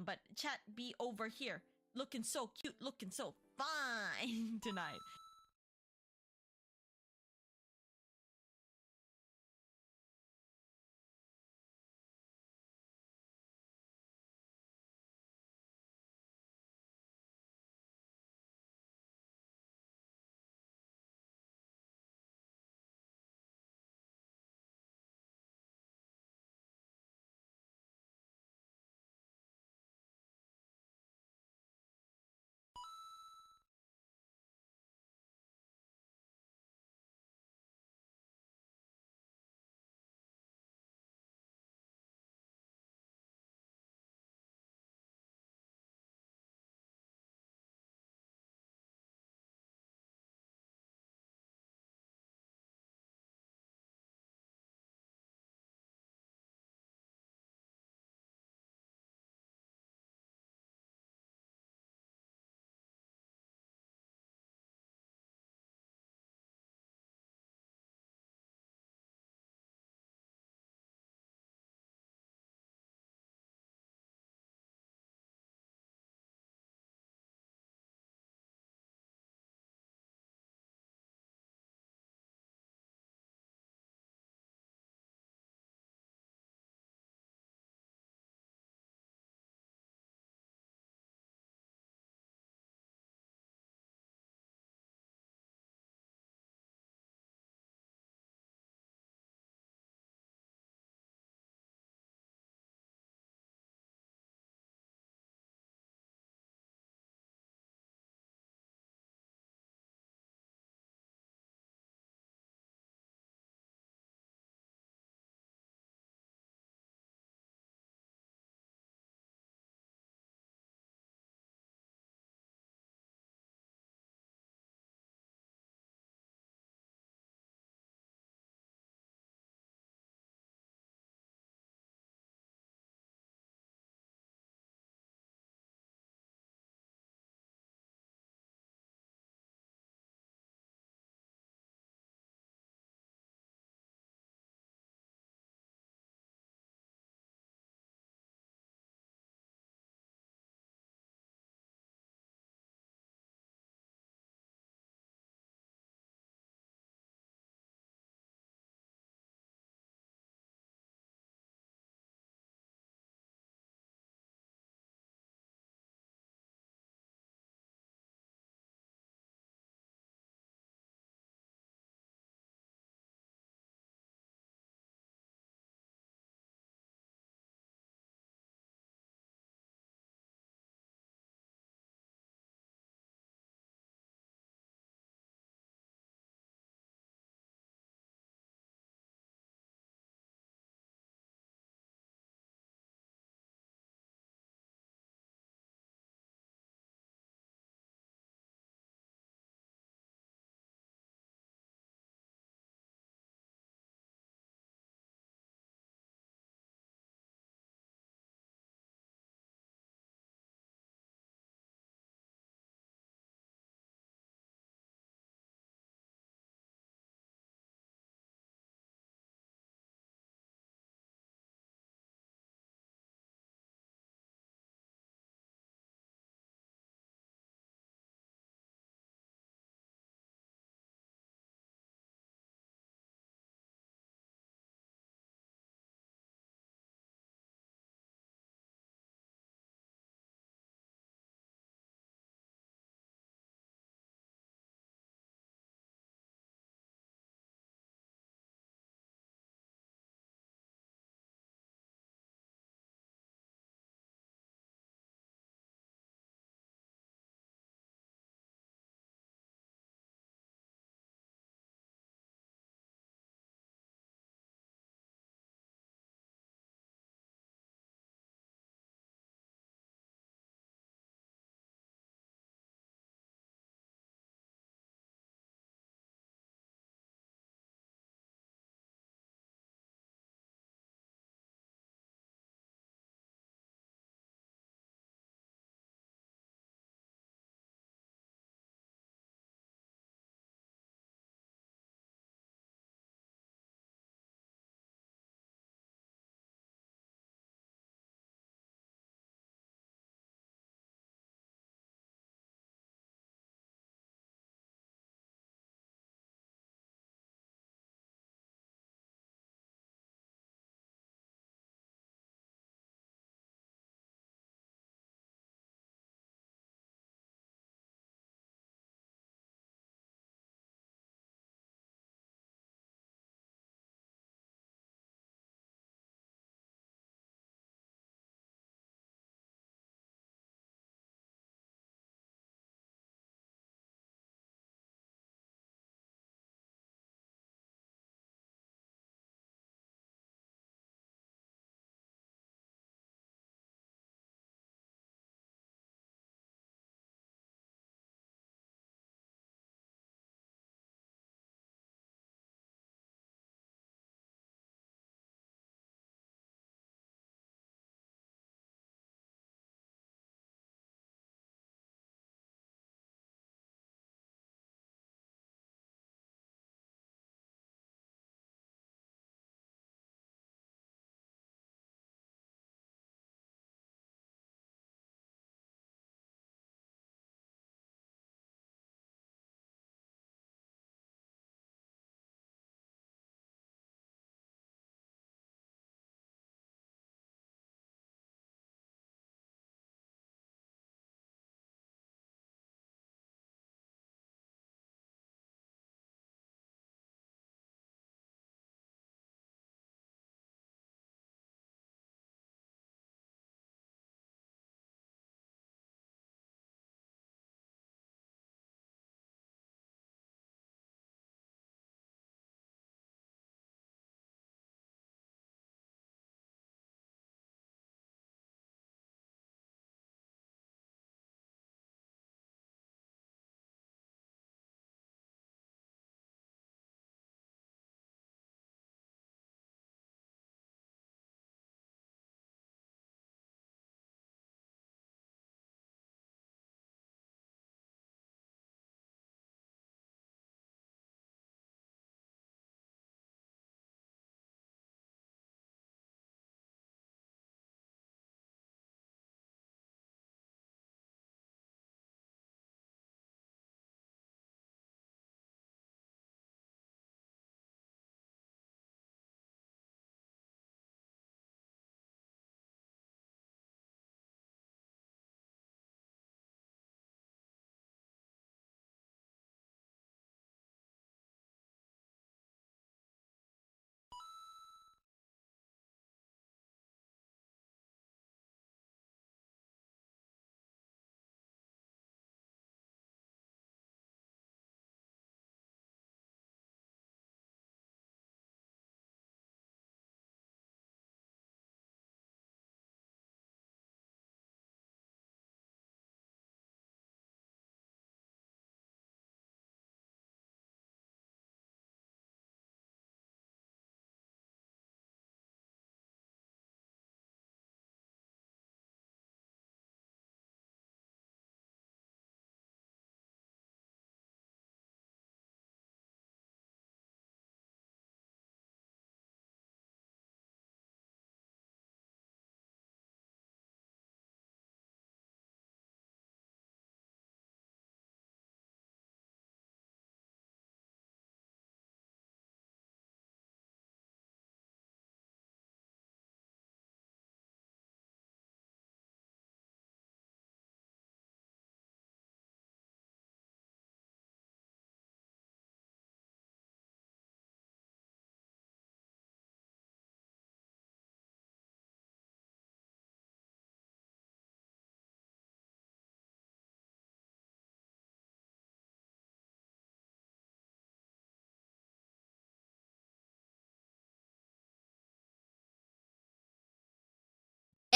But chat be over here, looking so cute, looking so fine tonight.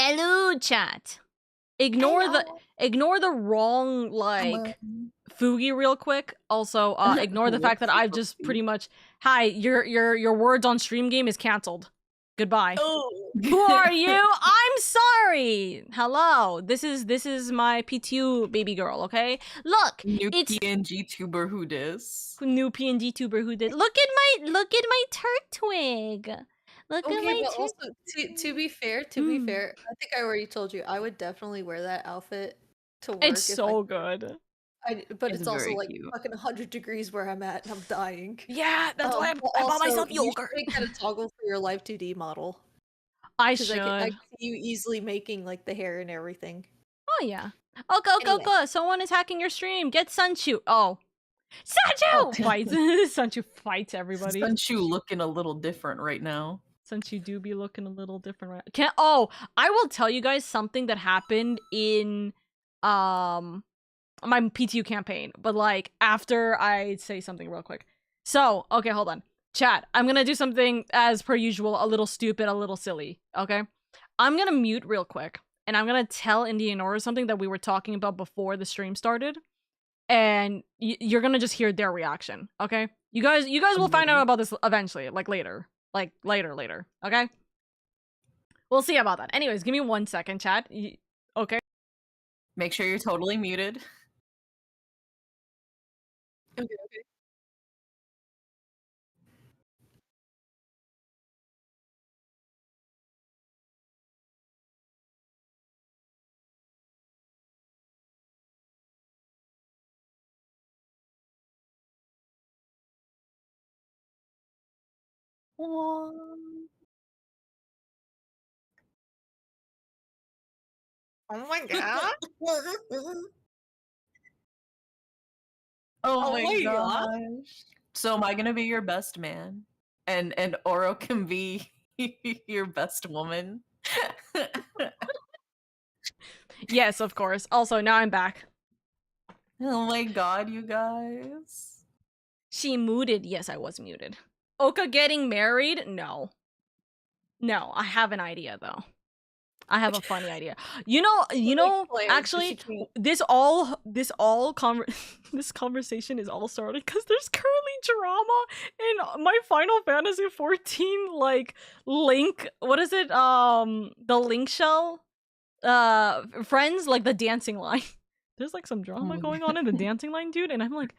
Hello, chat. Ignore the wrong like Fugi real quick. Also, ignore the fact that I've just pretty much your words on stream game is cancelled. Goodbye. Oh. Who are you? I'm sorry. Hello. This is my PTU baby girl, okay? Look, it's PNG tuber who dis. New PNG tuber who did. Look at my turd twig. Look at my turd. Also, to be fair, I think I already told you I would definitely wear that outfit to work. It's so good. But it's also like cute. Fucking 100 degrees where I'm at and I'm dying. Yeah, that's why I bought myself yogurt. You should make that a toggle for your Live 2D model. I should. I see you easily making like the hair and everything. Oh yeah. Oh go. Someone is hacking your stream. Get Sunchu. Oh. Sunchu fights. Sunchu fights everybody. Sunchu looking a little different right now. Sunchu do be looking a little different right. I will tell you guys something that happened in my PTU campaign, but like after I say something real quick. So, okay, hold on. Chat, I'm gonna do something as per usual, a little stupid, a little silly, okay? I'm gonna mute real quick, and I'm gonna tell Indianora something that we were talking about before the stream started, and you're gonna just hear their reaction, okay? You guys will find out about this eventually, like later, okay? We'll see about that. Anyways, give me 1 second, chat. Okay? Make sure you're totally muted. Okay. Oh my god. Oh my gosh. So am I gonna be your best man? And Oro can be your best woman? Yes, of course. Also, now I'm back. Oh my god, you guys. She muted. Yes, I was muted. Oka getting married? No. No, I have an idea though. I have a funny idea. You know, actually, this conversation is all started because there's currently drama in my Final Fantasy 14 like link. What is it? The link shell. Friends, like the dancing line. There's like some drama going on in the dancing line, dude, and I'm like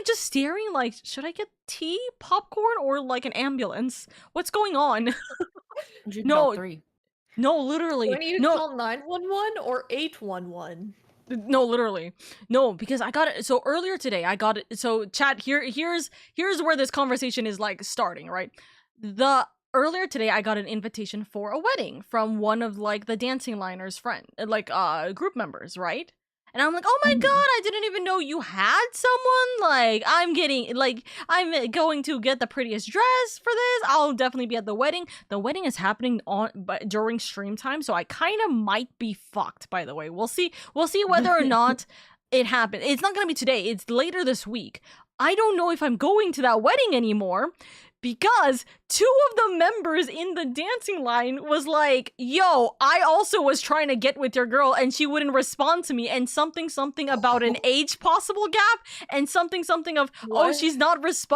just staring like, should I get tea, popcorn, or like an ambulance? What's going on? No. 3. No, literally. When you call 911 or 811? No, literally. No, because I got it. So earlier today, I got it. So chat, here's where this conversation is like starting, right? Earlier today, I got an invitation for a wedding from one of like the dancing liners friend, like group members, right? And I'm like, oh my god, I didn't even know you had someone. Like, I'm going to get the prettiest dress for this. I'll definitely be at the wedding. The wedding is happening during stream time, so I kind of might be fucked, by the way. We'll see whether or not it happens. It's not going to be today. It's later this week. I don't know if I'm going to that wedding anymore, because 2 of the members in the dancing line was like, yo, I also was trying to get with your girl and she wouldn't respond to me, and something about an age possible gap, and something of, what? Oh,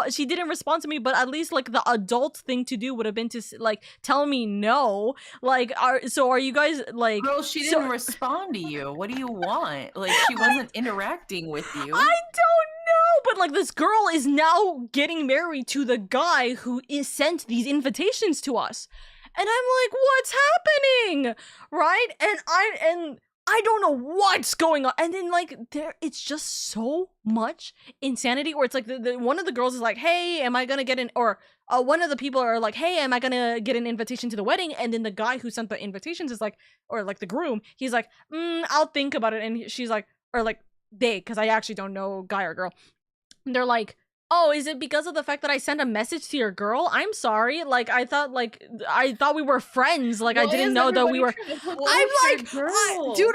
she didn't respond to me, but at least like the adult thing to do would have been to like tell me no. Like, are you guys like, girl, she didn't respond to you. What do you want? Like, she wasn't interacting with you. I don't know, but like this girl is now getting married to the guy who sent these invitations to us, and I'm like, what's happening, right? And I don't know what's going on, and then like it's just so much insanity where it's like the one of the girls is like, hey, am I gonna get one of the people are like, hey, am I gonna get an invitation to the wedding? And then the guy who sent the invitations is like, or like the groom, he's like, I'll think about it. And she's like, or like they, because I actually don't know guy or girl, they're like, oh, is it because of the fact that I sent a message to your girl? I'm sorry. Like, I thought we were friends. Like, I Why didn't is know that we everybody were. trying to blow I'm up your like, girl? dude,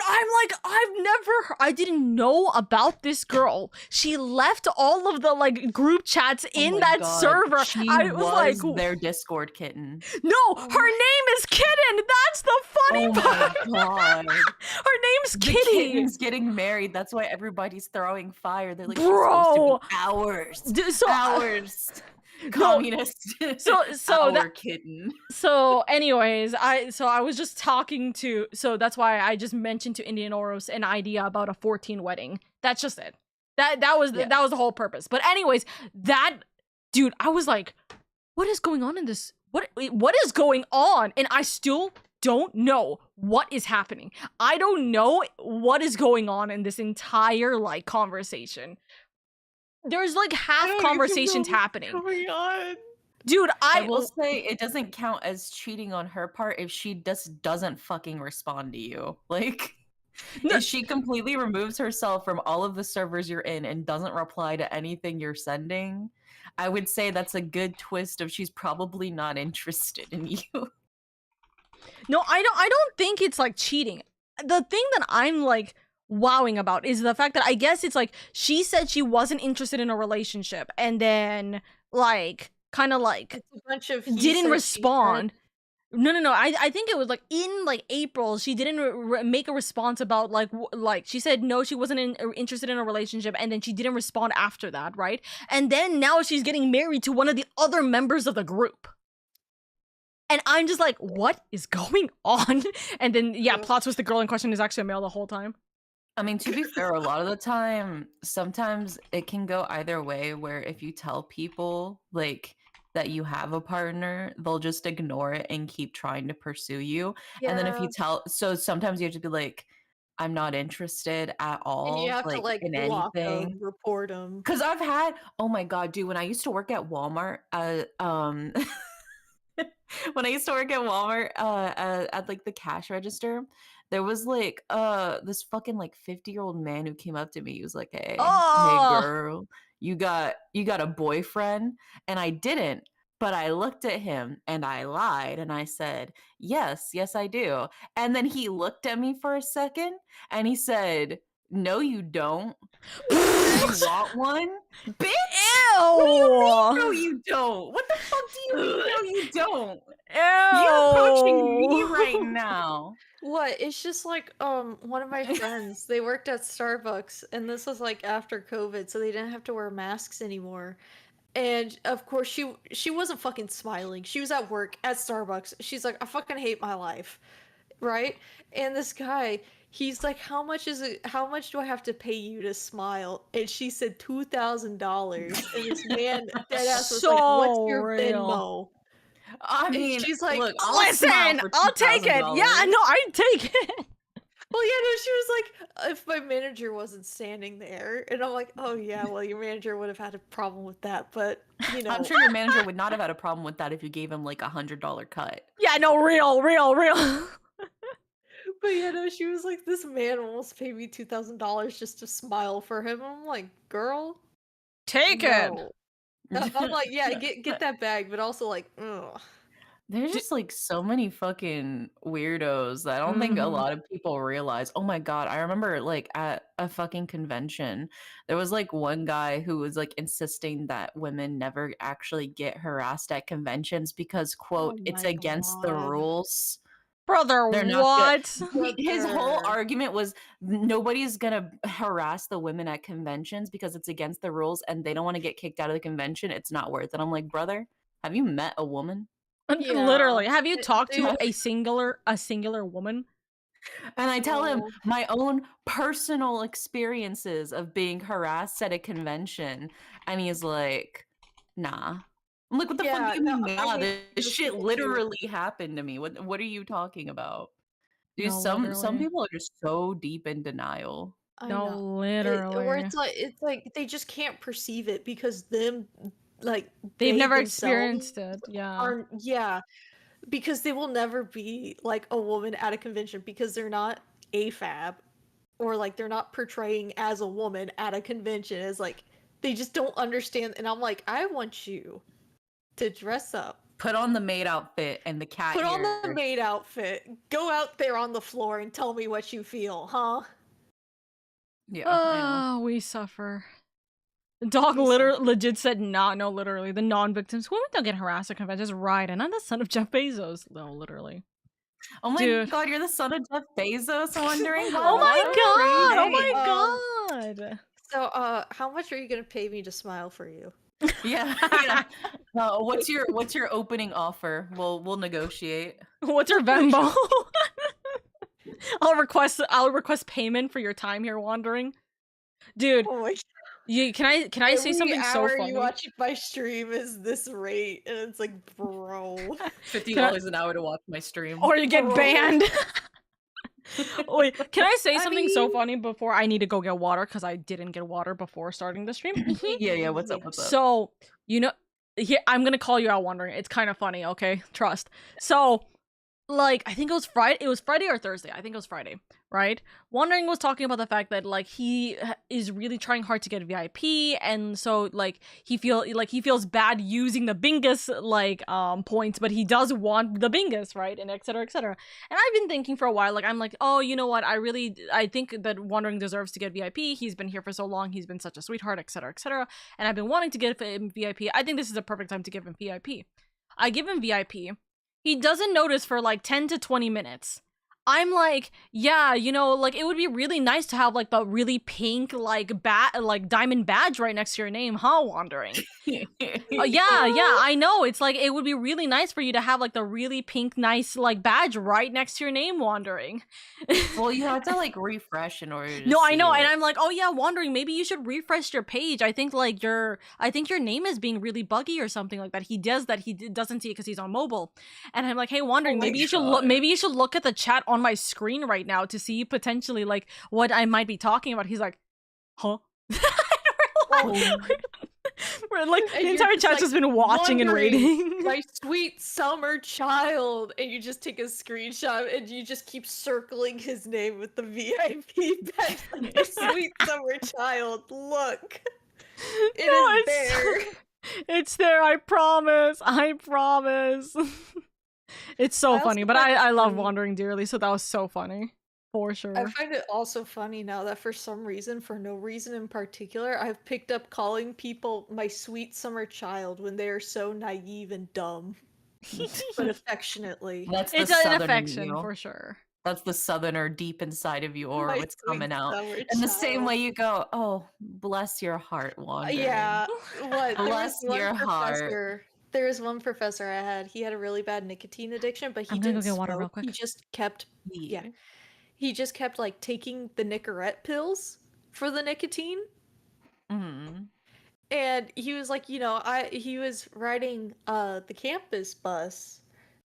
I didn't know about this girl. She left all of the like group chats Oh in my that God, server. She I was like, their Discord kitten. no, Oh her my- name is Kitten. That's the funny Oh part. my God. Her name's The Kitty. kitten's getting married. That's why everybody's throwing fire. They're like, she's supposed to Bro. be ours. So Ours. no, Communist. so Our that kitten. so anyways, I was just talking to, so that's why I just mentioned to Indian Oros an idea about a 14 wedding. That's just it. That was Yeah. that was the whole purpose. But anyways, that dude, I was like, what is going on in this? What is going on? And I still don't know what is happening. I don't know what is going on in this entire like conversation. There's like half conversations happening. Going on. Dude, I will say it doesn't count as cheating on her part if she just doesn't fucking respond to you. Like, if she completely removes herself from all of the servers you're in and doesn't reply to anything you're sending, I would say that's a good twist of she's probably not interested in you. No, I don't think it's like cheating. The thing that I'm like wowing about is the fact that I guess it's like she said she wasn't interested in a relationship and then like kind of like It's a bunch of didn't respond. No. I think it was like in like April she didn't make a response about like she said no, she wasn't interested in a relationship, and then she didn't respond after that, right? And then now she's getting married to one of the other members of the group. And I'm just like, what is going on? And then, yeah, plot twist, the girl in question is actually a male the whole time. I mean, to be fair, a lot of the time, sometimes it can go either way, where if you tell people, like, that you have a partner, they'll just ignore it and keep trying to pursue you. Yeah. And then if you so sometimes you have to be like, I'm not interested at all. And you have to like in block anything. them, report them. Because I've had, oh my God, dude, when I used to work at Walmart, when I used to work at Walmart, at like the cash register, there was like this fucking like 50-year-old man who came up to me. He was like, hey girl, you got a boyfriend? And I didn't, but I looked at him and I lied and I said, yes I do. And then he looked at me for a second and he said, no you don't. Do you want one? Bitch! Ew! What do you mean, no you don't? What the fuck do you mean, no you don't? Ew! You're approaching me right now. What? It's just like one of my friends, they worked at Starbucks, and this was like after COVID, so they didn't have to wear masks anymore. And of course she wasn't fucking smiling. She was at work at Starbucks. She's like, I fucking hate my life. Right? And this guy, he's like, how much do I have to pay you to smile? And she said $2,000. And this man deadass was like, what's your Venmo? I mean, she's like, look, listen, I'll take it. Yeah, no, I'd take it. Well, yeah, no, she was like, if my manager wasn't standing there, and I'm like, oh yeah, well, your manager would have had a problem with that, but you know, I'm sure your manager would not have had a problem with that if you gave him like $100 cut. Yeah, no, real. But yeah, no, she was like, this man almost paid me $2,000 just to smile for him. I'm like, girl, Take no. I'm like, yeah, get that bag, but also like, ugh. There's just like so many fucking weirdos that I don't think a lot of people realize. Oh my God, I remember like at a fucking convention, there was like one guy who was like insisting that women never actually get harassed at conventions because, quote, Oh it's my against the God. rules. Brother, They're not what? His whole Brother. argument was nobody's gonna harass the women at conventions because it's against the rules and they don't want to get kicked out of the convention. It's not worth it. I'm like, brother, have you met a woman? Yeah. Literally, have you talked to They- a singular woman? And I tell him No. my own personal experiences of being harassed at a convention, and he's like, nah. I'm like, what the fuck Yeah, do you mean, no, I nah? hate This those shit people too. literally happened to me. What are you talking about? Dude, No, some literally. people are just so deep in denial. I No, know. literally. Where it's like they just can't perceive it because them like They've they never themselves experienced it. Yeah. aren't, yeah, because they will never be like a woman at a convention because they're not AFAB or like they're not portraying as a woman at a convention as like They just don't understand. And I'm like, I want you to dress up. Put on the maid outfit and the cat Put on ears. the maid outfit. Go out there on the floor and tell me what you feel, huh? Yeah, I know. Oh, we suffer. The dog We suffer. legit said not. No, literally. The non-victims. Women don't get harassed or convicted. Just ride. And I'm the son of Jeff Bezos. No, literally. Oh my Dude. god, you're the son of Jeff Bezos, wondering? Oh Wow, my that's god! pretty Oh my god! So, how much are you gonna pay me to smile for you? Yeah, yeah. What's your opening offer? We'll negotiate. What's your Venmo? I'll request payment for your time here wandering. Dude, Oh my can I say something so Every hour funny? you watch my stream is this rate, and it's like, bro. $50 an hour to watch my stream. Or you get Bro. banned. Wait, can I say I something so mean- funny before I need to go get water because I didn't get water before starting the stream? Yeah, what's up, what's up? So, you know, here, I'm gonna call you out wondering. It's kind of funny, okay? Trust. So, like, I think it was Friday or Thursday. I think it was Friday, right? Wondering was talking about the fact that, like, he is really trying hard to get VIP, and so, like, he feels bad using the Bingus, like, points, but he does want the Bingus, right? And et cetera, et cetera. And I've been thinking for a while, like, I'm like, oh, you know what? I think that Wondering deserves to get VIP. He's been here for so long. He's been such a sweetheart, et cetera, et cetera. And I've been wanting to give him VIP. I think this is a perfect time to give him VIP. I give him VIP. He doesn't notice for like 10 to 20 minutes. I'm like, yeah, you know, like it would be really nice to have like the really pink like diamond badge right next to your name, huh? Wandering. Yeah, I know. It's like it would be really nice for you to have like the really pink, nice like badge right next to your name, Wandering. Well, you have to like refresh in order to No, I see know, it. and I'm like, oh yeah, Wandering, maybe you should refresh your page. I think your name is being really buggy or something like that. He doesn't see it because he's on mobile, and I'm like, hey, Wandering, maybe you should look at the chat on my screen right now to see potentially like what I might be talking about. He's like, huh? We're like And the entire you're just chat's like, just been watching and "Wondering, waiting. my sweet summer child," and you just take a screenshot and you just keep circling his name with the VIP badge. Like, my sweet summer child, look, it is there. It's there. I promise. It's so I funny, also but find it I love funny- Wandering dearly, so that was so funny. For sure. I find it also funny now that for some reason, for no reason in particular, I've picked up calling people my sweet summer child when they are so naive and dumb, but affectionately. That's the It's an Southern in affection you. for sure. That's the Southerner deep inside of you, or My it's coming sweet out. summer And the same child. way you go, oh, bless your heart, Wandering. Yeah, what? Bless your heart. There was one professor I had. He had a really bad nicotine addiction, but he I'm gonna go didn't get water real smoke. quick. He just kept he just kept like taking the Nicorette pills for the nicotine. Mm-hmm. And he was like, he was riding the campus bus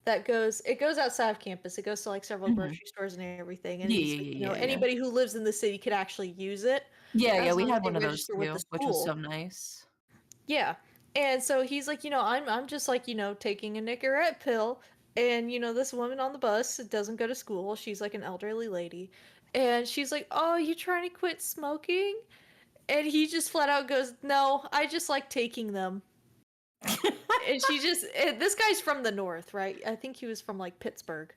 that goes outside of campus. It goes to like several grocery stores and everything. And he's like, anybody who lives in the city could actually use it. Yeah, as we long as had they one of those register with too, the which was so school. nice. Yeah. And so he's like, I'm just like, taking a Nicorette pill. And, this woman on the bus doesn't go to school. She's like an elderly lady. And she's like, oh, you trying to quit smoking? And he just flat out goes, no, I just like taking them. And this guy's from the north, right? I think he was from like Pittsburgh.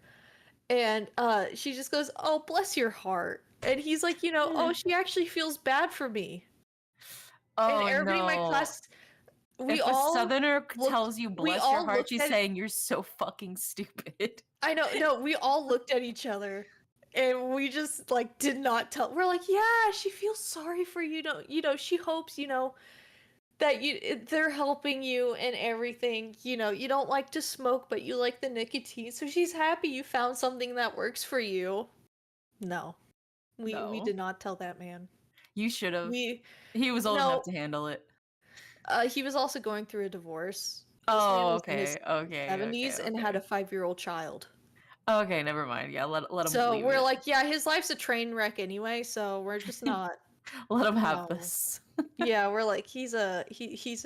And she just goes, oh, bless your heart. And he's like, oh, she actually feels bad for me. Oh, and everybody in my class, we if all a Southerner looked- tells you we bless all your heart, looked she's at- saying you're so fucking stupid. I know, no, we all looked at each other and we just like did not tell. We're like, yeah, she feels sorry for you. She hopes, that they're helping you and everything. You don't like to smoke, but you like the nicotine. So she's happy you found something that works for you. No. We did not tell that man. You should have. He was old enough to handle it. He was also going through a divorce. Oh, was in his okay. 70s and had a 5-year-old child. Okay, never mind. Yeah, let him. So leave we're it. like, yeah, his life's a train wreck anyway. So we're just not. Let him have this. Yeah, we're like, he's a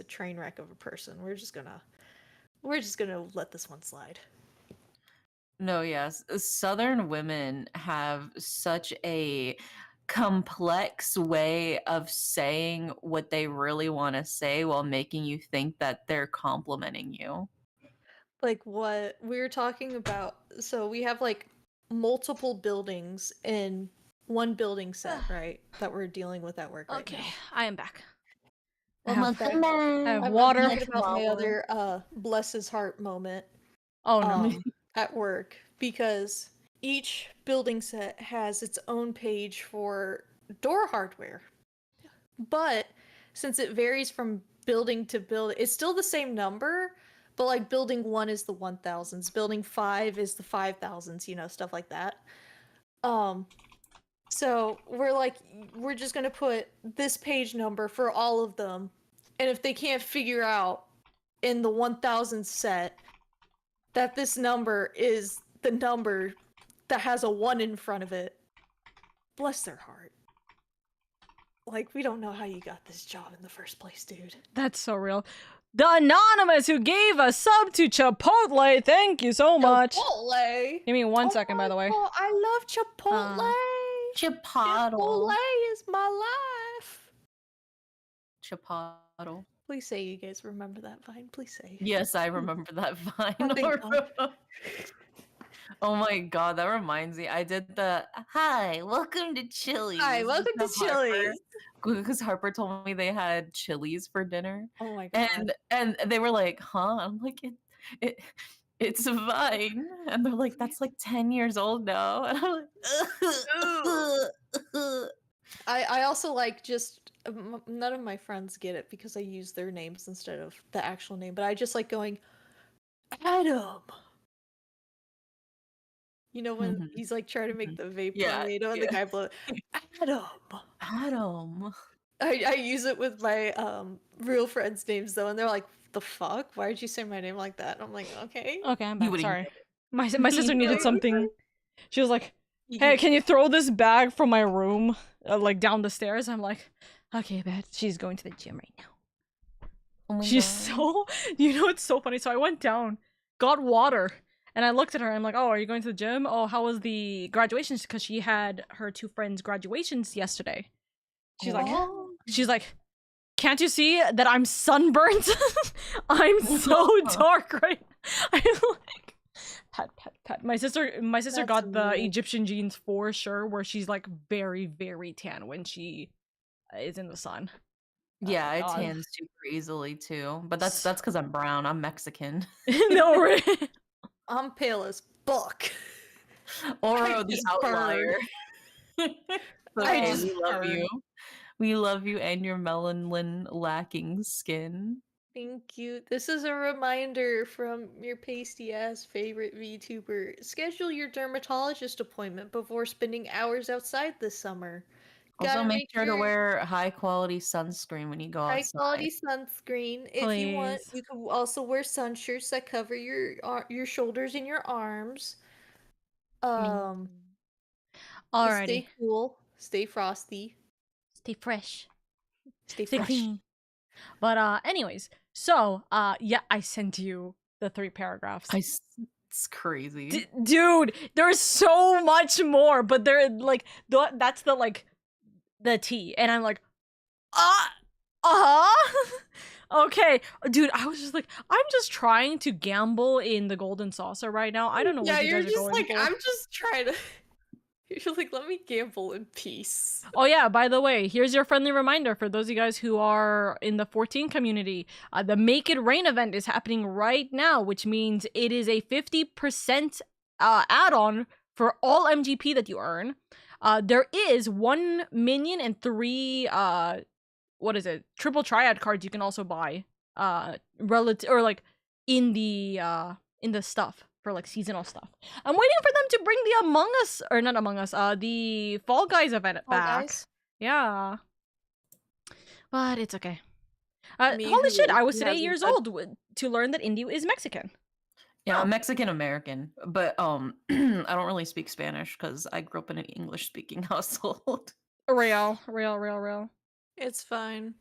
train wreck of a person. We're just gonna let this one slide. No, yes. Southern women have such a complex way of saying what they really want to say while making you think that they're complimenting you. Like what we were talking about. So we have like multiple buildings in one building set, right? That we're dealing with at work right Okay, now. I am back. I Welcome have back. I have I'm water. thinking about my other bless his heart moment Oh no. at work because each building set has its own page for door hardware. But since it varies from building to building, it's still the same number, but like building 1 is the 1000s, building 5 is the 5000s, you know, stuff like that. So we're just gonna put this page number for all of them, and if they can't figure out in the 1000 set that this number is the number that has a 1 in front of it, bless their heart. Like, we don't know how you got this job in the first place, dude. That's so real. The Anonymous who gave a sub to Chipotle. Thank you so much. Chipotle. Give me 1 second, by the way. God, I love Chipotle. Chipotle is my life. Chipotle. Please say you guys remember that vine. Please say. Yes, I remember that vine. Oh, thank God. Oh my god, that reminds me. I did the hi, welcome to Chili's. Hi, welcome to Chili's. Because Harper told me they had Chili's for dinner. Oh my God. And they were like, huh? I'm like, it's a vine. And they're like, that's like 10 years old now. And I'm like, I also like just none of my friends get it because I use their names instead of the actual name, but I just like going Adam. You know when he's like trying to make the vape tornado and the guy blow Adam. Adam. I use it with my real friends' names though, and they're like, "The fuck? Why did you say my name like that?" And I'm like, "Okay." Okay, I'm back. Sorry. get it. My sister needed something. She was like, "Hey, can you throw this bag from my room, like down the stairs?" I'm like, "Okay, bet." She's going to the gym right now. Oh my She's god. so, you know, it's so funny. So I went down, got water, and I looked at her. I'm like, "Oh, are you going to the gym? Oh, how was the graduations?" Because she had her 2 friends' graduations yesterday. She's like, "Can't you see that I'm sunburnt? I'm so dark, right?" I'm like, pat. My sister That's got the amazing. Egyptian genes for sure, where she's like very, very tan when she is in the sun. Yeah, I God. tan super easily too. But that's because I'm brown. I'm Mexican. No, right? I'm pale as fuck. Oro the just outlier. I Okay, just we love burn. you. We love you and your melanin lacking skin. Thank you. This is a reminder from your pasty ass favorite VTuber. Schedule your dermatologist appointment before spending hours outside this summer. Also, Gotta make sure to wear high quality sunscreen when you go high outside. quality sunscreen. If you want, Please. you can also wear sun shirts that cover your shoulders and your arms. Alrighty. Stay cool, stay frosty, Stay fresh. stay Stay fresh. clean. But anyways, so yeah, I sent you the 3 paragraphs. It's crazy. Dude, there's so much more, but they're like that's the like the T, and I'm like, okay, dude. I was just like, I'm just trying to gamble in the golden saucer right now. I don't know what you guys are going for. I'm just trying to. You're like, let me gamble in peace. Oh yeah, by the way, here's your friendly reminder for those of you guys who are in the 14 community. The Make It Rain event is happening right now, which means it is a 50% add-on for all MGP that you earn. There is 1 minion and 3 triple triad cards you can also buy relative or like in the stuff for like seasonal stuff. I'm waiting for them to bring the Among Us or not Among Us, the Fall Guys event back. Yeah, but it's okay. Holy shit! I was today years old to learn that Indio is Mexican. Yeah, I'm Mexican American, but I don't really speak Spanish because I grew up in an English speaking household. Real. It's fine.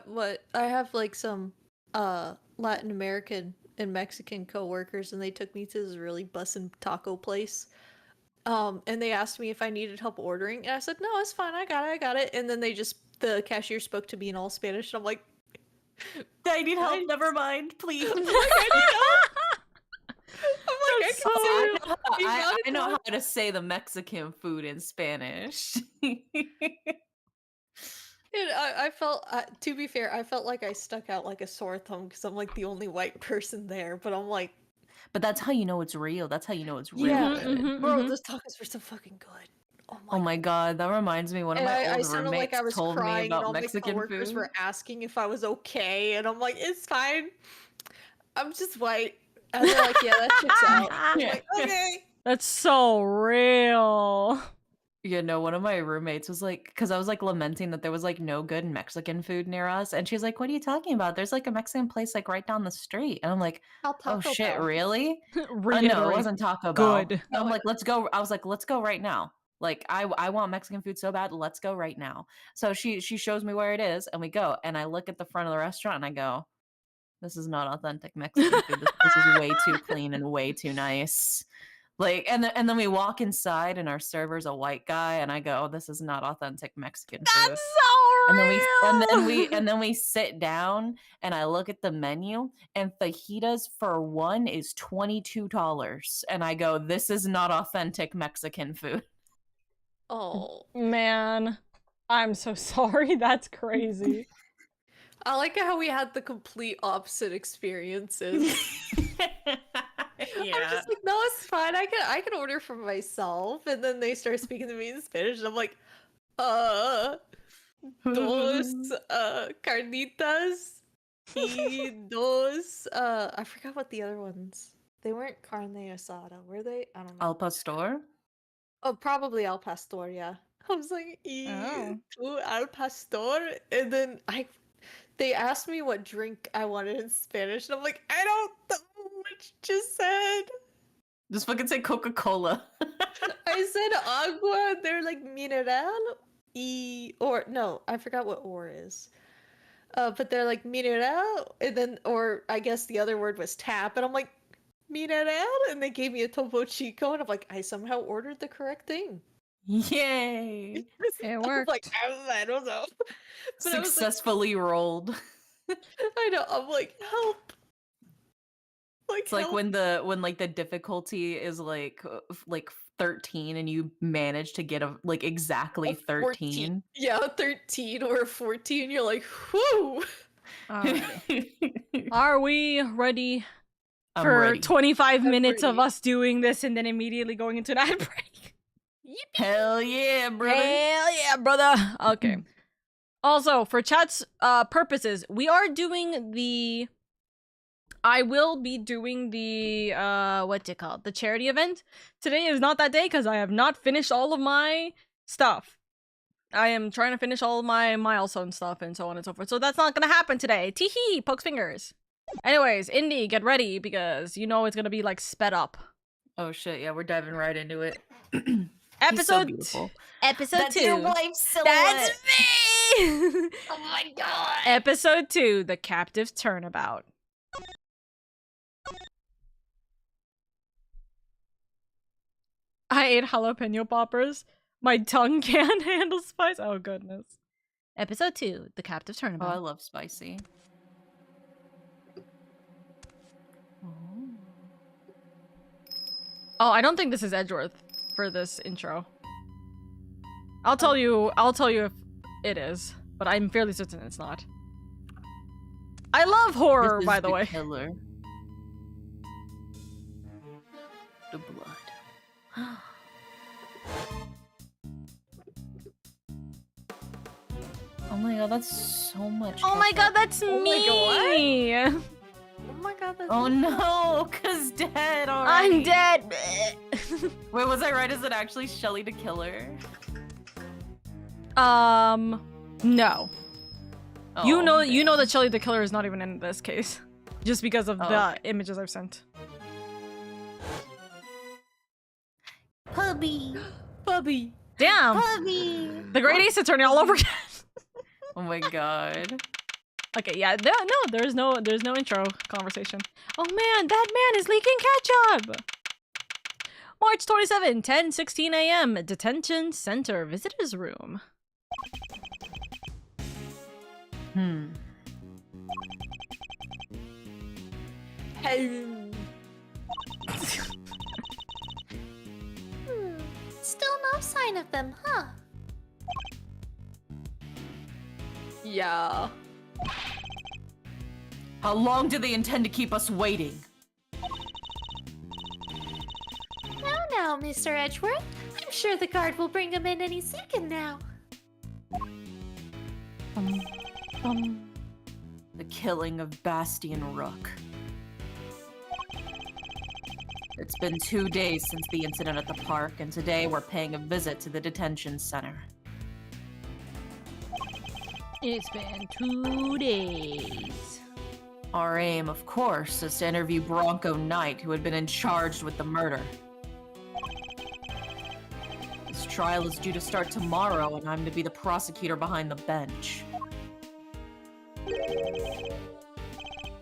What I have like some Latin American and Mexican coworkers, and they took me to this really bussin' taco place. and they asked me if I needed help ordering, and I said, no, it's fine, I got it. And then the cashier spoke to me in all Spanish, and I'm like, I need help. Nice. Never mind, please. I'm like, I need help. I'm like, That's so real. I know how to say the Mexican food in Spanish. And I felt, to be fair, I felt like I stuck out like a sore thumb because I'm like the only white person there. But I'm like, But that's how you know it's real. That's how you know it's real. yeah, good. bro, those tacos were so fucking good. Oh my god, that reminds me. One of And my I old sounded roommates like I was told me crying, and about all Mexican my coworkers food. were asking if I was okay, and I'm like, it's fine. I'm just white. And they're like, yeah, that checks out. I'm like, okay. That's so real. You know, one of my roommates was like, because I was like lamenting that there was like no good Mexican food near us, and she's like, "What are you talking about? There's like a Mexican place like right down the street." And I'm like, "Oh shit, really?" No, it wasn't Taco Bell. Good. No, I'm like, "Let's go." I was like, "Let's go right now." Like, I want Mexican food so bad. Let's go right now. So she shows me where it is, and we go. And I look at the front of the restaurant, and I go, "This is not authentic Mexican food. This place is way too clean and way too nice." Like, and then we walk inside, and our server's a white guy, and I go, "This is not authentic Mexican food." That's so And real. then we sit down, and I look at the menu, and fajitas for one is $22, and I go, "This is not authentic Mexican food." Oh. Man, I'm so sorry. That's crazy. I like how we had the complete opposite experiences. I'm just like, no, it's fine. I can order for myself. And then they start speaking to me in Spanish, and I'm like, dos carnitas y dos I forgot what the other ones. They weren't carne asada, were they? I don't know. Al pastor? Oh, probably al pastor, yeah. I was like, tu al pastor? And then they asked me what drink I wanted in Spanish, and I'm like, I don't know what you just said. Just fucking say Coca-Cola. I said agua, they're like mineral, or no, I forgot what or is. But they're like mineral, and then, or I guess the other word was tap, and I'm like, mineral, and they gave me a Topo Chico, and I'm like, I somehow ordered the correct thing. Yay! It worked. Like, I don't know. But Successfully rolled. I know, I'm like, help. Like, It's like when the difficulty is like 13 and you manage to get exactly 13. Yeah, 13 or 14. You're like, whoo. Alrighty. Are we ready I'm ready. 25 minutes of ready. us doing this and then immediately going into an ad break? Hell yeah, brother. Hell yeah, brother. Okay. Also, for chat's purposes, I will be doing the what's it called? The charity event. Today is not that day because I have not finished all of my stuff. I am trying to finish all of my milestone stuff and so on and so forth. So that's not gonna happen today. Teehee, pokes fingers. Anyways, Indy, get ready because you know it's gonna be like sped up. Oh shit, yeah, we're diving right into it. Episode beautiful. Episode That's 2. your wife's silhouette. That's me! Oh my god. Episode 2, The Captive's Turnabout. I ate jalapeno poppers. My tongue can't handle spice. Oh, goodness. Episode 2, The Captive Oh, I Turnabout. love spicy. Oh, I don't think this is Edgeworth for this intro. I'll tell you if it is, but I'm fairly certain it's not. I love horror, by the way. Killer. The blood. Oh my god, that's so much. Oh my god, that's Oh me! Oh my god, that's Oh no, cause dead already. I'm dead! Wait, was I right? Is it actually Shelly the Killer? No. Oh, You know that Shelly the Killer is not even in this case. Just because of the images I've sent. Puppy. Bubby. Damn! Puppy. The Great Ace Attorney all over again! Oh my god. Okay, yeah, there's no intro conversation. Oh man, that man is leaking ketchup! March 27, 10:16 a.m. Detention Center Visitors Room. Still no sign of them, huh? Yeah. How long do they intend to keep us waiting? Now, Mr. Edgeworth. I'm sure the guard will bring him in any second now. The killing of Bastian Rook. It's been 2 days since the incident at the park, and today we're paying a visit to the detention center. It's been 2 days. Our aim, of course, is to interview Bronco Knight, who had been charged with the murder. This trial is due to start tomorrow, and I'm to be the prosecutor behind the bench.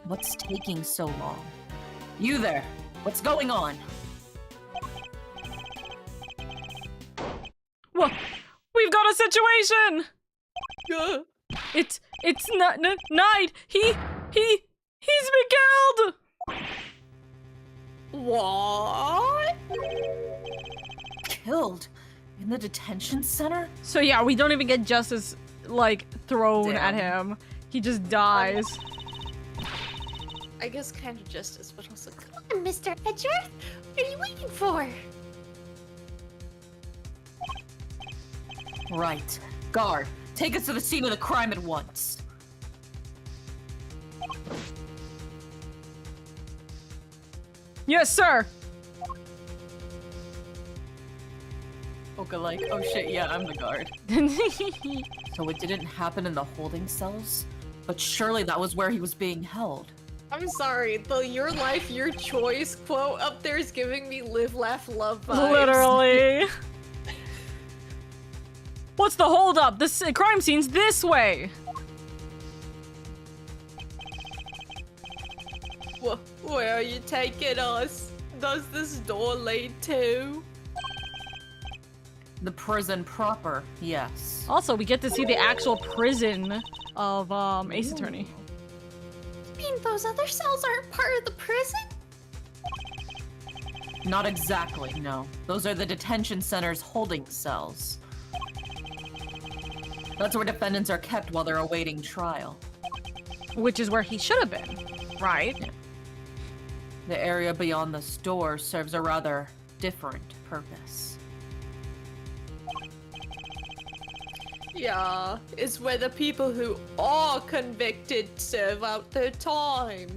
What's taking so long? You there! What's going on? What? We've got a situation! It's not Knight. He's been killed. What? Killed? In the detention center? So yeah, we don't even get justice like thrown at Damn. him. He just dies. I guess kind of justice, but also, come on, Mr. Edgeworth. What are you waiting for? Right. Guard, take us to the scene of the crime at once. Yes, sir. Oka like, oh shit, yeah, I'm the guard. So it didn't happen in the holding cells? But surely that was where he was being held. I'm sorry, the "your life, your choice" quote up there is giving me live, laugh, love vibes. Literally. What's the holdup? This crime scene's this way. Where are you taking us? Does this door lead to? The prison proper, yes. Also, we get to see the actual prison of Ace Attorney. You mean those other cells aren't part of the prison? Not exactly, no. Those are the detention center's holding cells. That's where defendants are kept while they're awaiting trial. Which is where he should have been, right? The area beyond the door serves a rather different purpose. Yeah, it's where the people who are convicted serve out their time.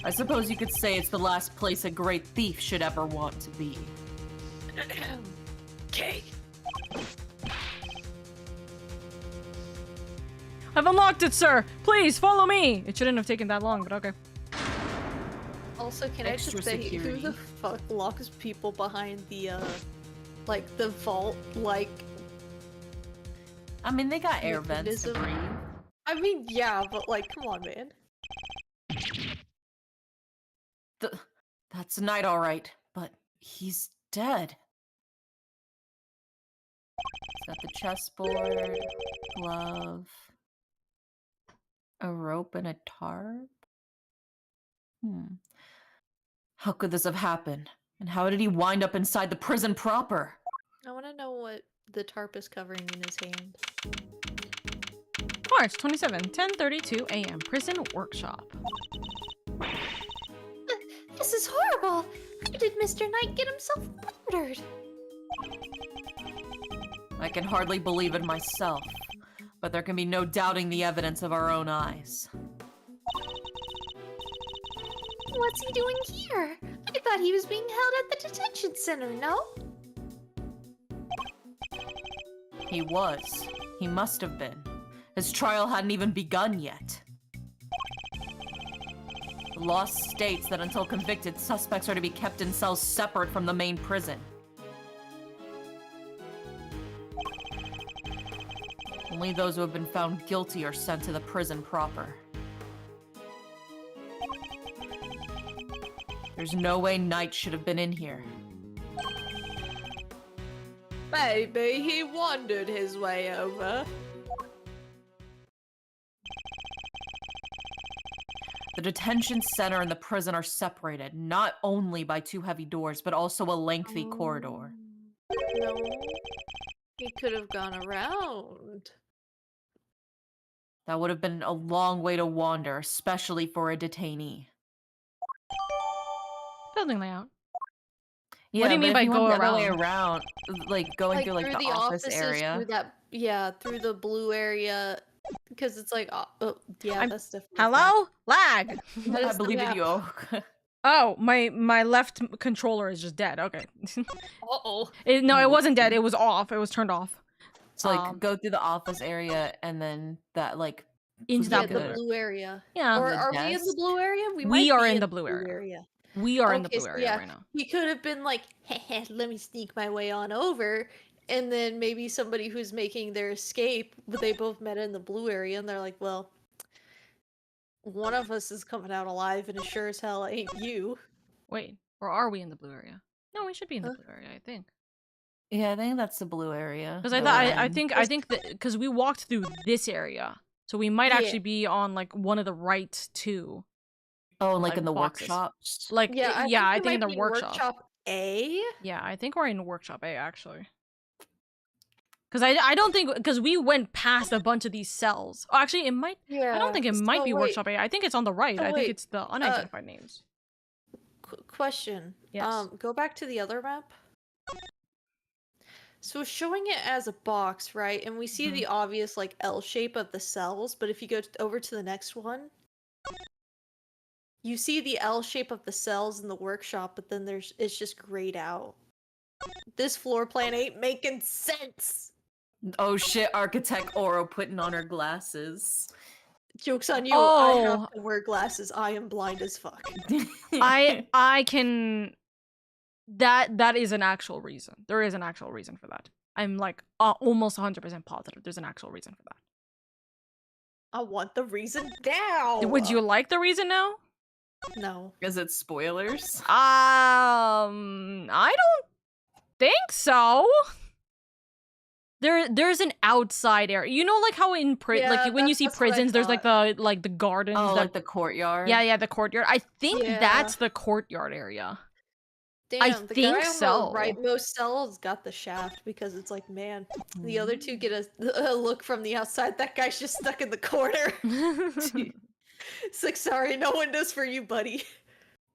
I suppose you could say it's the last place a great thief should ever want to be. Okay. I've unlocked it, sir. Please follow me. It shouldn't have taken that long, but okay. Also, can Extra I just say, who security. the fuck locks people behind the, like, the vault, like... I mean, they got air vents to mechanism? breathe. I mean, yeah, but, like, come on, man. That's Knight, all right, but he's dead. Is that the chessboard, glove, a rope, and a tarp? How could this have happened? And how did he wind up inside the prison proper? I want to know what the tarp is covering in his hand. March 27, 10:32 a.m. Prison workshop. This is horrible! How did Mr. Knight get himself murdered? I can hardly believe it myself, but there can be no doubting the evidence of our own eyes. What's he doing here? I thought he was being held at the detention center, no? He was. He must have been. His trial hadn't even begun yet. The law states that until convicted, suspects are to be kept in cells separate from the main prison. Only those who have been found guilty are sent to the prison proper. There's no way Knight should have been in here. Maybe he wandered his way over. The detention center and the prison are separated, not only by 2 heavy doors, but also a lengthy corridor. No. He could have gone around. That would have been a long way to wander, especially for a detainee. Building layout. Yeah, What do you but mean if by you went go the other way around? around, like going through like the office offices, area. through that, yeah, through the blue area, because it's like, yeah, that's different. Hello? Lag! That I is the believe map. you. Oh, my left controller is just dead. Okay. Uh-oh. No, it wasn't dead. It was off. It was turned off. So like go through the office area and then that like Into Yeah, that the blue blue area. Yeah. Or The are we in the desk? blue area? We are in the blue area. area. We are in the Okay, blue so area yeah, right now. he could have been like, heh, let me sneak my way on over, and then maybe somebody who's making their escape, but they both met in the blue area, and they're like, well, one of us is coming out alive, and it sure as hell ain't you. Wait, or are we in the blue area? No, we should be in the Huh? blue area, I think. Yeah, I think that's the blue area. Because that I we're thought in. I think that because we walked through this area, so we might Yeah. actually be on like one of the right two. Oh, and like like, in the boxes. workshops. Like Yeah, I think in the might be workshop. A. Yeah, I think we're in workshop A actually. Because I don't think because we went past a bunch of these cells. Oh, actually, it might. Yeah. I don't think it might be wait, workshop A. I think it's on the right. So I think wait, it's the unidentified names. Question. Yes. Go back to the other map. So showing it as a box, right? And we see the obvious like L shape of the cells, but if you go over to the next one, you see the L shape of the cells in the workshop, but then it's just grayed out. This floor plan ain't making sense. Oh shit, Architect Oro putting on her glasses. Joke's on you. Oh. I have to wear glasses. I am blind as fuck. I can. That is an actual reason. There is an actual reason for that. I'm like almost 100% positive. There's an actual reason for that. I want the reason now. Would you like the reason now? No. Is it spoilers? I don't think so. There's an outside area. You know, like how in like when you see prisons, there's like the gardens. Oh, like the courtyard. Yeah, the courtyard. I think Yeah. that's the courtyard area. Damn, I the think guy on so. the rightmost cell's got the shaft because it's like, man, the other two get a look from the outside. That guy's just stuck in the corner. It's like, sorry, no one does for you, buddy.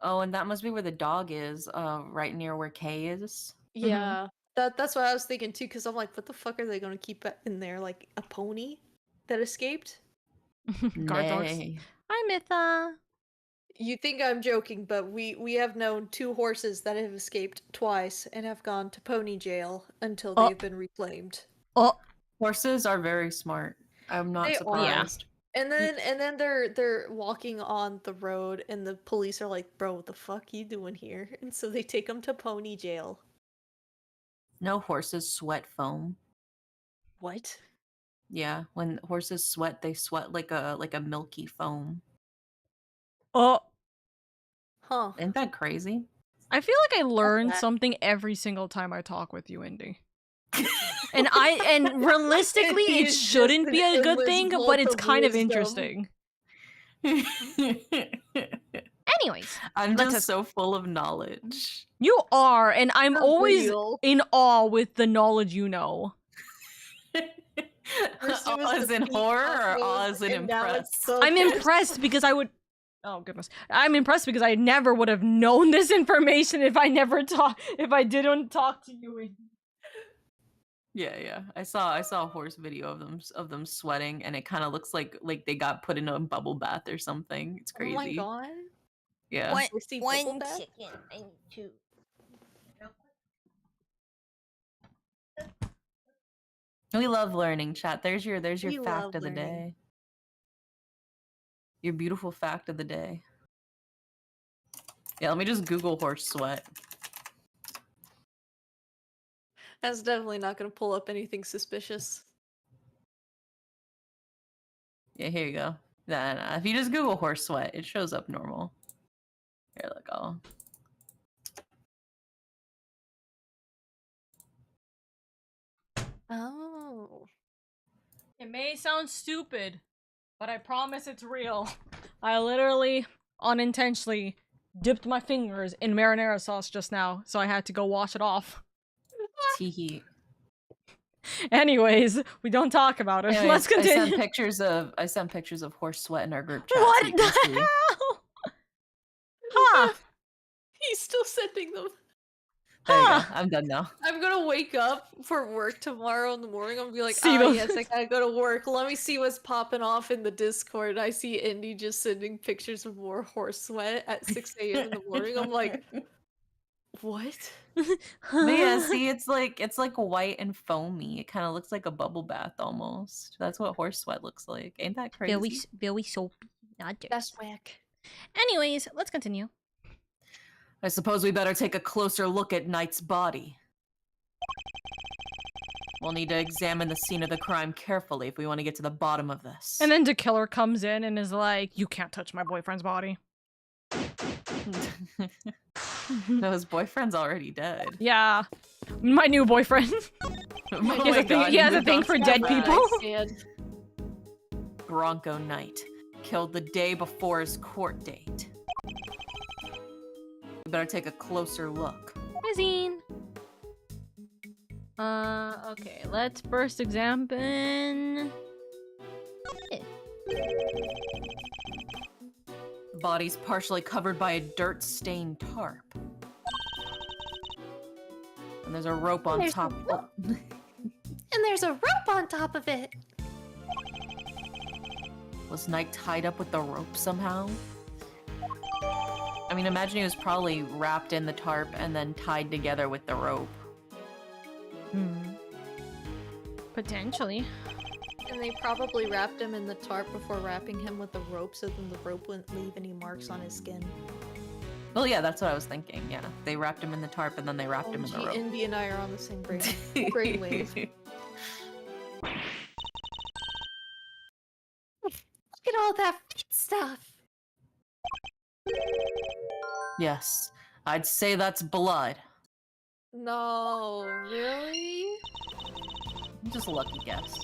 Oh, and that must be where the dog is, right near where Kay is. Yeah, that's what I was thinking too. Because I'm like, what the fuck are they gonna keep in there? Like a pony that escaped? Guard dogs. Nay. Hi, Mitha. You think I'm joking, but we have known 2 horses that have escaped twice and have gone to pony jail until they've been reclaimed. Oh, Horses are very smart. I'm not They are. surprised. And then they're walking on the road, and the police are like, "Bro, what the fuck you doing here?" And so they take them to pony jail. No, horses sweat foam. What? Yeah, when horses sweat, they sweat like a milky foam. oh. Huh? Isn't that crazy? I feel like I learn that- something every single time I talk with you, Indy. And realistically, Indy it is shouldn't just be an a good endless thing, vault but it's of kind of wisdom. interesting. Anyways, I'm let just us- so full of knowledge. you are, and I'm For always real. in awe with the knowledge you know. First it was Oz the in peak horror or tacos, Oz in and now it's impressed? I'm focus. impressed because I would. Oh goodness, I'm impressed because I never would have known this information if I didn't talk to you. Yeah. I saw a horse video of them sweating, and it kind of looks like they got put in a bubble bath or something. It's crazy. Oh my god. Yeah. Horsey bubble bath? chicken. I need two. We love learning, chat. There's your We fact love of the learning. day. Your beautiful fact of the day. Yeah, let me just Google horse sweat. That's definitely not gonna pull up anything suspicious. Yeah, here you go. Nah. If you just Google horse sweat, it shows up normal. Here, look, Oh. It may sound stupid, but I promise it's real. I literally, unintentionally, dipped my fingers in marinara sauce just now, so I had to go wash it off. Teehee. Anyways, we don't talk about it. Anyways, Let's continue. I sent pictures of horse sweat in our group chat. What so you the can see. hell? Huh. He's still sending them. There you go. I'm done now. I'm gonna wake up for work tomorrow in the morning. I'm gonna be like, See those- yes, I gotta go to work. Let me see what's popping off in the Discord. I see Indy just sending pictures of more horse sweat at 6 a.m. in the morning. I'm like, what? But yeah, see, it's like white and foamy. It kind of looks like a bubble bath almost. That's what horse sweat looks like. Ain't that crazy? Very soapy. Not just. That's whack. Anyways, let's continue. I suppose we better take a closer look at Knight's body. We'll need to examine the scene of the crime carefully if we want to get to the bottom of this. And then the killer comes in and is like, "You can't touch my boyfriend's body." No, his boyfriend's already dead. Yeah, my new boyfriend. Oh He has my a thing- God, he has a moved thing on for so dead fast. people. Bronco Knight, killed the day before his court date. We better take a closer look. Cuisine. Okay, let's first examine. The body's partially covered by a dirt-stained tarp. And there's a rope on There's a top. rope. And there's a rope on top of it. Was Knight tied up with the rope somehow? I mean, imagine he was probably wrapped in the tarp and then tied together with the rope. Potentially. And they probably wrapped him in the tarp before wrapping him with the rope, so then the rope wouldn't leave any marks on his skin. Well, yeah, that's what I was thinking, yeah. They wrapped him in the tarp and then they wrapped him in the rope. Indy and I are on the same brainwave. Look at all that fit stuff. Yes, I'd say that's blood. No, really? Just a lucky guess.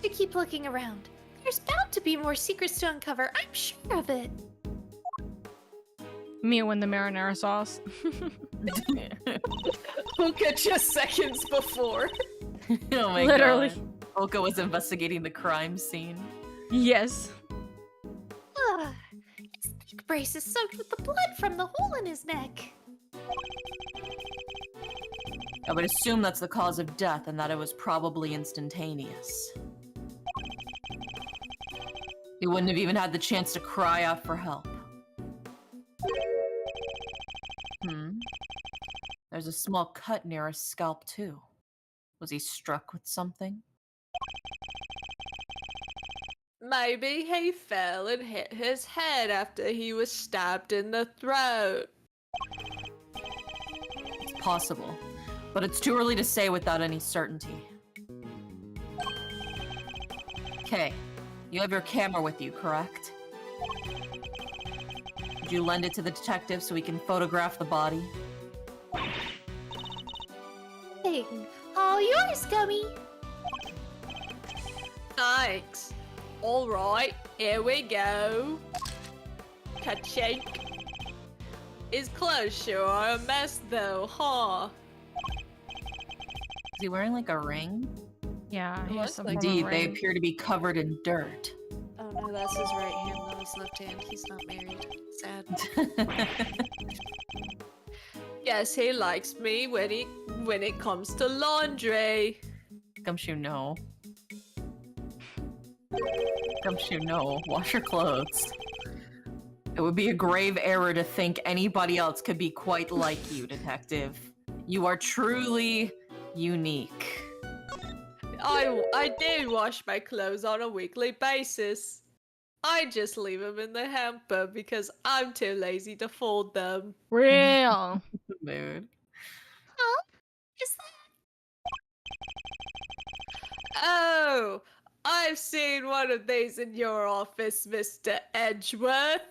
To keep looking around. There's bound to be more secrets to uncover. I'm sure of it. Me when the marinara sauce. Puka just seconds before. Oh my Literally. god. Oka was investigating the crime scene. Yes. His neck brace is soaked with the blood from the hole in his neck. I would assume that's the cause of death and that it was probably instantaneous. He wouldn't have even had the chance to cry out for help. There's a small cut near his scalp, too. Was he struck with something? Maybe he fell and hit his head after he was stabbed in the throat. It's possible, but it's too early to say without any certainty. Okay, you have your camera with you, correct? Would you lend it to the detective so we can photograph the body? All yours, Gummy. Thanks. All right, here we go. Ka-chink. His clothes sure are a mess, though, huh? Is he wearing like a ring? Yeah, he has some Like- form of Indeed, they ring. appear to be covered in dirt. Oh no, that's his right hand, not his left hand. He's not married. Sad. Guess he likes me when it comes to laundry. Gumshoe, no. Gumshoe, no. Wash your clothes. It would be a grave error to think anybody else could be quite like you, detective. You are truly unique. I do wash my clothes on a weekly basis. I just leave them in the hamper because I'm too lazy to fold them. Real. Mood. Huh? Is that? Oh, I've seen one of these in your office, Mr. Edgeworth.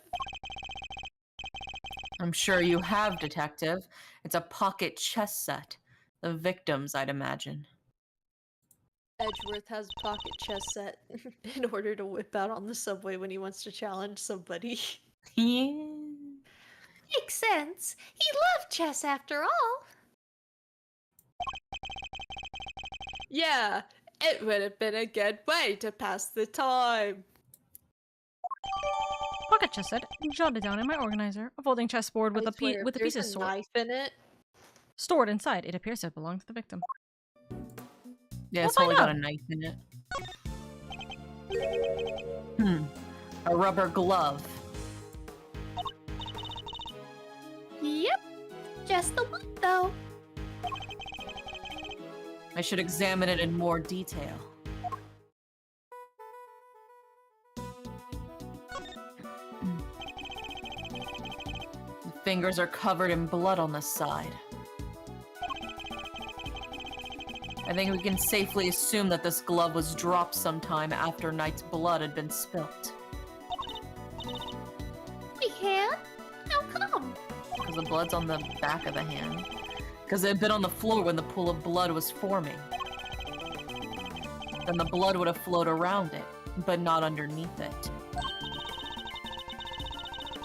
I'm sure you have, detective. It's a pocket chess set. The victims, I'd imagine. Edgeworth has a pocket chess set in order to whip out on the subway when he wants to challenge somebody. Yeah. Makes sense. He loved chess after all. Yeah, it would have been a good way to pass the time. Pocket chess set, jotted down in my organizer. A folding chessboard with I a swear, if with a piece of there's a sword knife in it. stored inside. It appears to belong to the victim. Yeah, We'll it's totally find got a knife in it. A rubber glove. Yep, just the one though. I should examine it in more detail. The fingers are covered in blood on the side. I think we can safely assume that this glove was dropped sometime after Knight's blood had been spilt. We can? How come? Because the blood's on the back of the hand. Because it had been on the floor when the pool of blood was forming. Then the blood would have flowed around it, but not underneath it.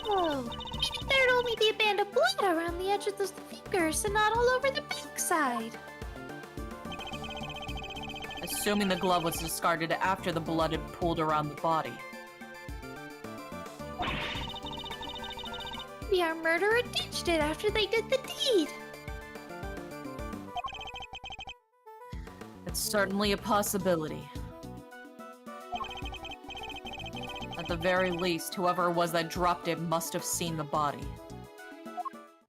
Oh, maybe there'd only be a band of blood around the edge of the fingers and not all over the backside. Assuming the glove was discarded after the blood had pooled around the body. Maybe our murderer ditched it after they did the deed. It's certainly a possibility. At the very least, whoever it was that dropped it must have seen the body.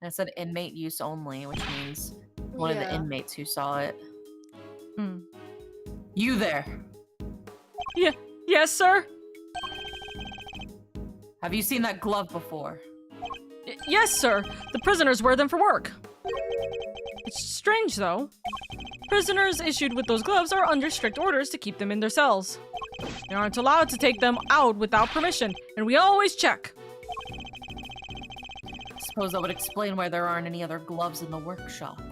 And it said inmate use only, which means one of the inmates who saw it. You there! Yes, sir? Have you seen that glove before? Yes, sir. The prisoners wear them for work. It's strange, though. Prisoners issued with those gloves are under strict orders to keep them in their cells. They aren't allowed to take them out without permission, and we always check. Suppose that would explain why there aren't any other gloves in the workshop.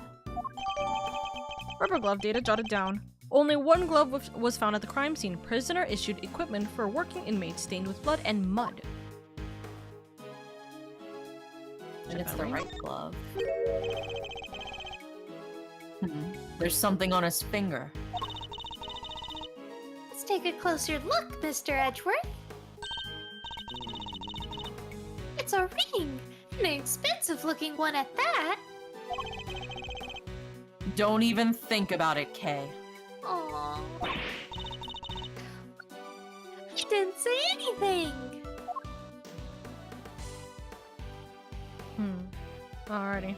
Rubber glove data jotted down. Only one glove was found at the crime scene. Prisoner issued equipment for working inmates stained with blood and mud. And it's the right glove. There's something on his finger. Let's take a closer look, Mr. Edgeworth. It's a ring, an expensive looking one at that. Don't even think about it, Kay. Aww. He didn't say anything. Alrighty.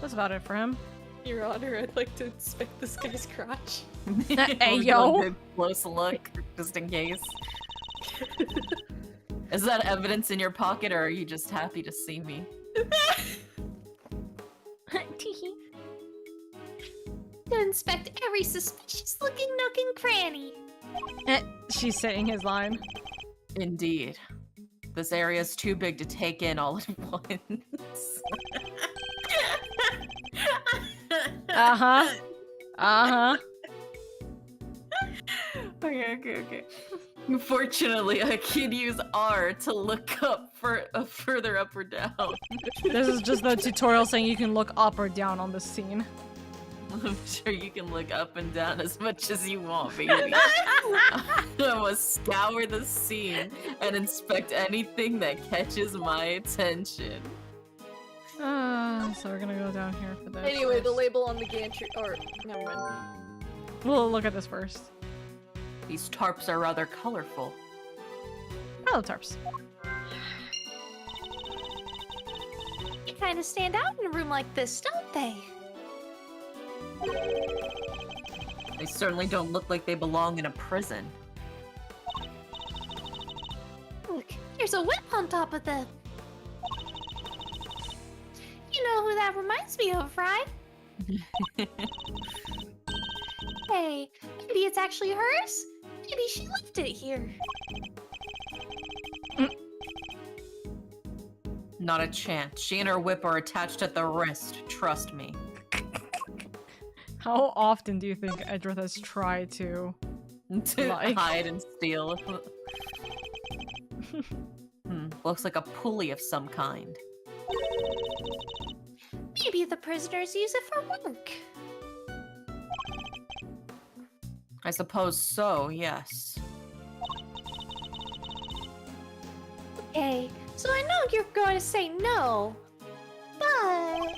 That's about it for him. Your Honor, I'd like to inspect this guy's crotch. Hey, We'll yo. do a close look, just in case. Is that evidence in your pocket, or are you just happy to see me? To inspect every suspicious looking nook and cranny. She's saying his line. Indeed. This area is too big to take in all at once. Uh-huh. Uh-huh. Okay. Fortunately, I can use R to look up for further up or down. This is just the tutorial saying you can look up or down on the scene. I'm sure you can look up and down as much as you want, baby. I must scour the scene and inspect anything that catches my attention. So we're gonna go down here for this. Anyway, the first. label on the gantry, or never mind. We'll look at this first. These tarps are rather colorful. Hello, tarps. They kind of stand out in a room like this, don't they? They certainly don't look like they belong in a prison. Look, there's a whip on top of them. You know who that reminds me of, right? Hey, maybe it's actually hers? Maybe she left it here. Not a chance. She and her whip are attached at the wrist, trust me. How often do you think Edgeworth has tried to like hide and steal? Looks like a pulley of some kind. Maybe the prisoners use it for work. I suppose so, yes. Okay, so I know you're going to say no, but...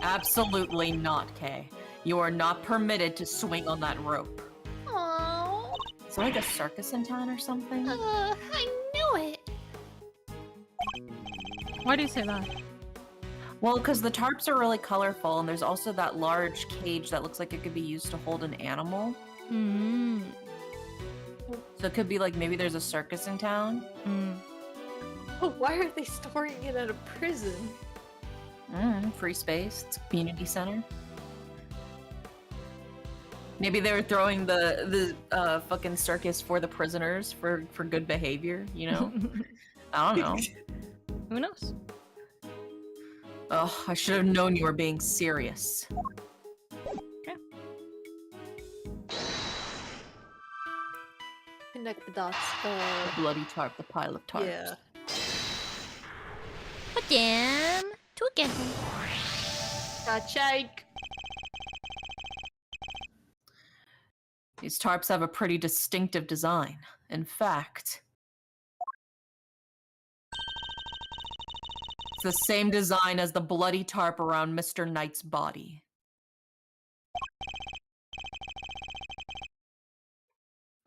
Absolutely not, Kay. You are not permitted to swing on that rope. Oh, Is there like a circus in town or something? I knew it. Why do you say that? Well, because the tarps are really colorful, and there's also that large cage that looks like it could be used to hold an animal. Mm. So it could be like maybe there's a circus in town. Oh, why are they storing it at a prison? Free space. It's a community center. Maybe they were throwing the fucking circus for the prisoners for good behavior, you know? I don't know. Who knows? Oh, I should have known you were being serious. Okay. Connect the dots. The bloody tarp, the pile of tarps. Yeah. Put them together. Gotcha. These tarps have a pretty distinctive design. In fact, it's the same design as the bloody tarp around Mr. Knight's body.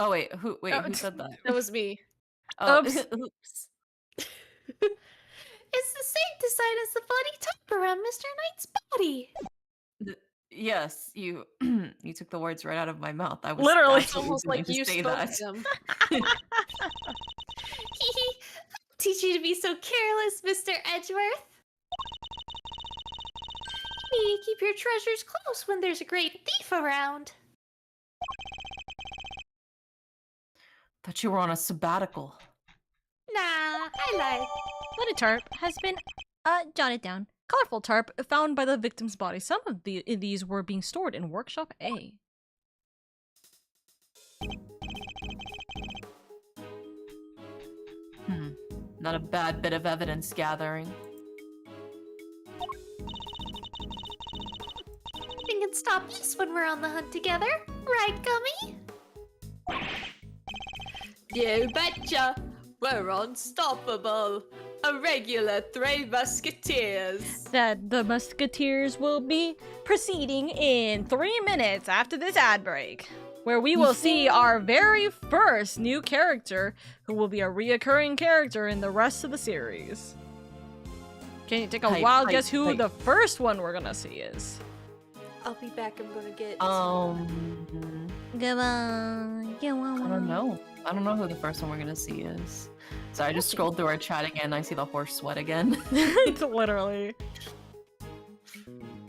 Oh wait, who said that? That was me. Oh, Oops. oops. It's the same design as the bloody top around Mr. Knight's body. Yes, you you took the words right out of my mouth. I was Literally. It's almost like you say spoke that. them. Teach you to be so careless, Mr. Edgeworth. You need to keep your treasures close when there's a great thief around. Thought you were on a sabbatical. Nah, I lied. Bloody tarp has been jotted down. Colorful tarp found by the victim's body. Some of these were being stored in Workshop A. Not a bad bit of evidence gathering. Nothing can stop us when we're on the hunt together, right, Gummy? You betcha! We're unstoppable! A regular Three Musketeers! That the Musketeers will be proceeding in 3 minutes after this ad break, where we will see our very first new character, who will be a reoccurring character in the rest of the series. Can you take a wild guess who the first one we're gonna see is? I'll be back, I'm gonna get... Come on. I don't know. I don't know who the first one we're gonna see is. So I just scrolled through our chat again. I see the horse sweat again. It's literally.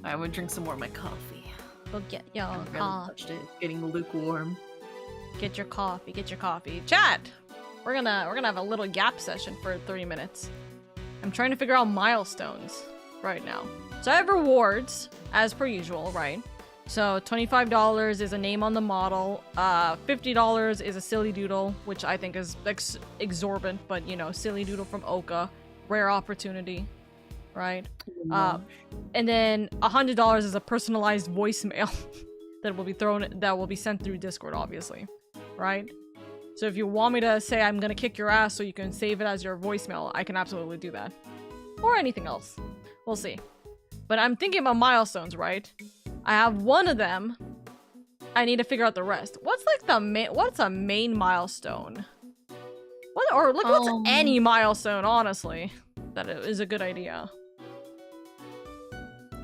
I would drink some more of my coffee. Go get your I really coffee. touched it. It's getting lukewarm. Get your coffee. Get your coffee. Chat. We're gonna have a little gap session for 30 minutes. I'm trying to figure out milestones right now. So I have rewards as per usual, right? So $25 is a name on the model, $50 is a silly doodle, which I think is exorbitant, but you know, silly doodle from Oka, rare opportunity, right? And then $100 is a personalized voicemail that will be sent through Discord, obviously, right? So if you want me to say I'm gonna kick your ass so you can save it as your voicemail, I can absolutely do that. Or anything else. We'll see. But I'm thinking about milestones, right? I have one of them. I need to figure out the rest. What's like what's a main milestone? What's any milestone, honestly, that is a good idea?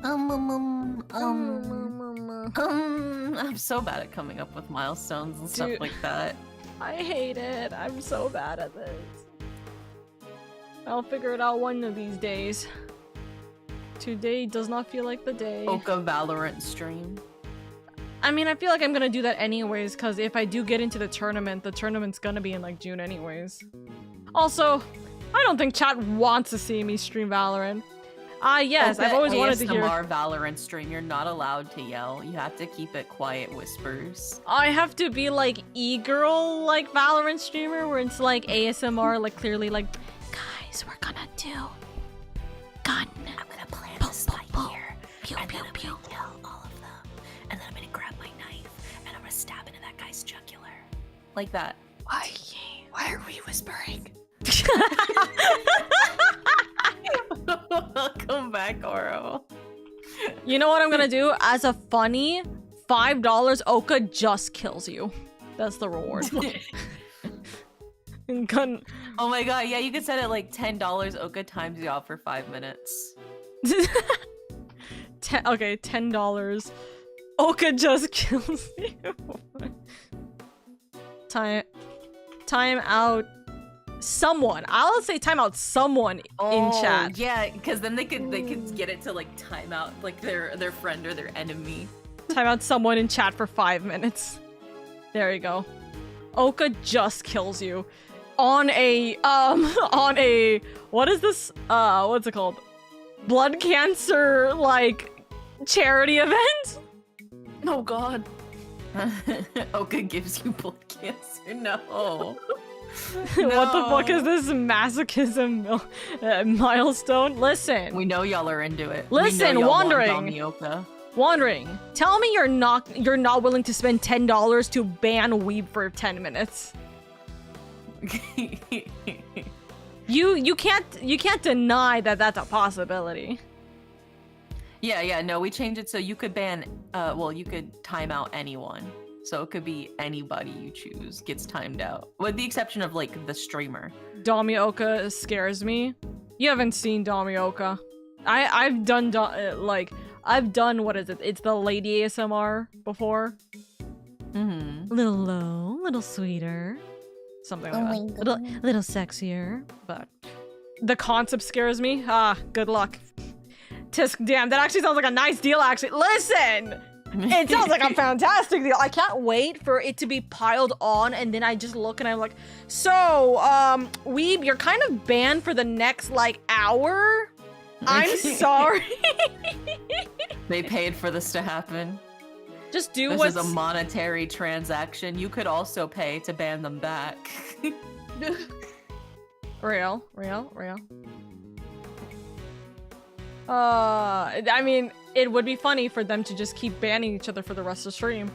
I'm so bad at coming up with milestones and stuff like that. I hate it. I'm so bad at this. I'll figure it out one of these days. Today does not feel like the day. Oka Valorant stream. I mean, I feel like I'm gonna do that anyways, because if I do get into the tournament's gonna be in like June anyways. Also, I don't think chat wants to see me stream Valorant. Yes, I've always wanted to hear. ASMR Valorant stream. You're not allowed to yell. You have to keep it quiet whispers. I have to be like e-girl like Valorant streamer where it's like ASMR, like clearly like, guys, we're gonna do gun. I'm gonna plant this spike here, and then I'm gonna kill all of them, and then I'm gonna grab my knife and I'm gonna stab into that guy's jugular, like that. Why are we whispering? Come back, Oro. You know what I'm gonna do? As a funny, $5 Oka just kills you. That's the reward. Gun. Oh my god, yeah, you could set it like $10. Oka times you out for 5 minutes. Okay, $10. Oka just kills you. Time out. Someone. I'll say time out someone in chat. Yeah, because then they could get it to like time out like their friend or their enemy. Time out someone in chat for 5 minutes. There you go. Oka just kills you. On a what is this? What's it called? Blood cancer like charity event? Oh god. Oka gives you blood cancer. No. What the fuck is this masochism milestone? Listen. We know y'all are into it. Listen, wandering. Tell me you're not willing to spend $10 to ban weeb for 10 minutes. You can't deny that that's a possibility. Yeah, no, we changed it so you could ban you could time out anyone. So it could be anybody you choose gets timed out. With the exception of like the streamer. LadyOka scares me. You haven't seen LadyOka. I've done what is it? It's the lady ASMR before. Mm-hmm. Little low, little sweeter. Something like that. Little sexier. But the concept scares me. Good luck. Tisk, damn, that actually sounds like a nice deal, actually. Listen! It sounds like a fantastic deal. I can't wait for it to be piled on, and then I just look and I'm like, so, Weeb, you're kind of banned for the next, like, hour? I'm sorry. They paid for this to happen. Just do this what's... is a monetary transaction. You could also pay to ban them back. Real. I mean, it would be funny for them to just keep banning each other for the rest of the stream.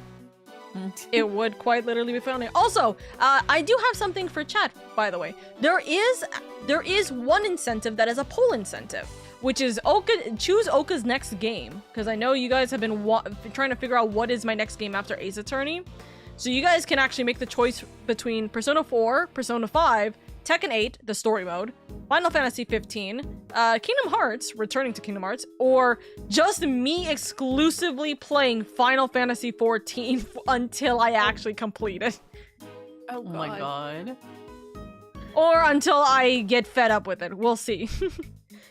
It would quite literally be funny. Also, I do have something for chat, by the way. There is one incentive that is a poll incentive, which is choose Oka's next game. Because I know you guys have been trying to figure out what is my next game after Ace Attorney. So you guys can actually make the choice between Persona 4, Persona 5, Tekken 8, the story mode, Final Fantasy 15, Kingdom Hearts, returning to Kingdom Hearts, or just me exclusively playing Final Fantasy 14 until I actually complete it. Oh my god. Or until I get fed up with it. We'll see.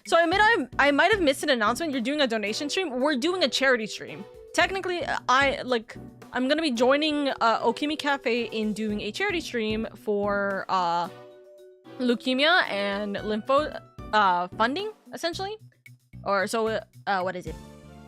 So I might have missed an announcement. You're doing a donation stream. We're doing a charity stream. Technically, I'm gonna be joining Okimi Cafe in doing a charity stream for leukemia and lympho funding, essentially. Or so what is it?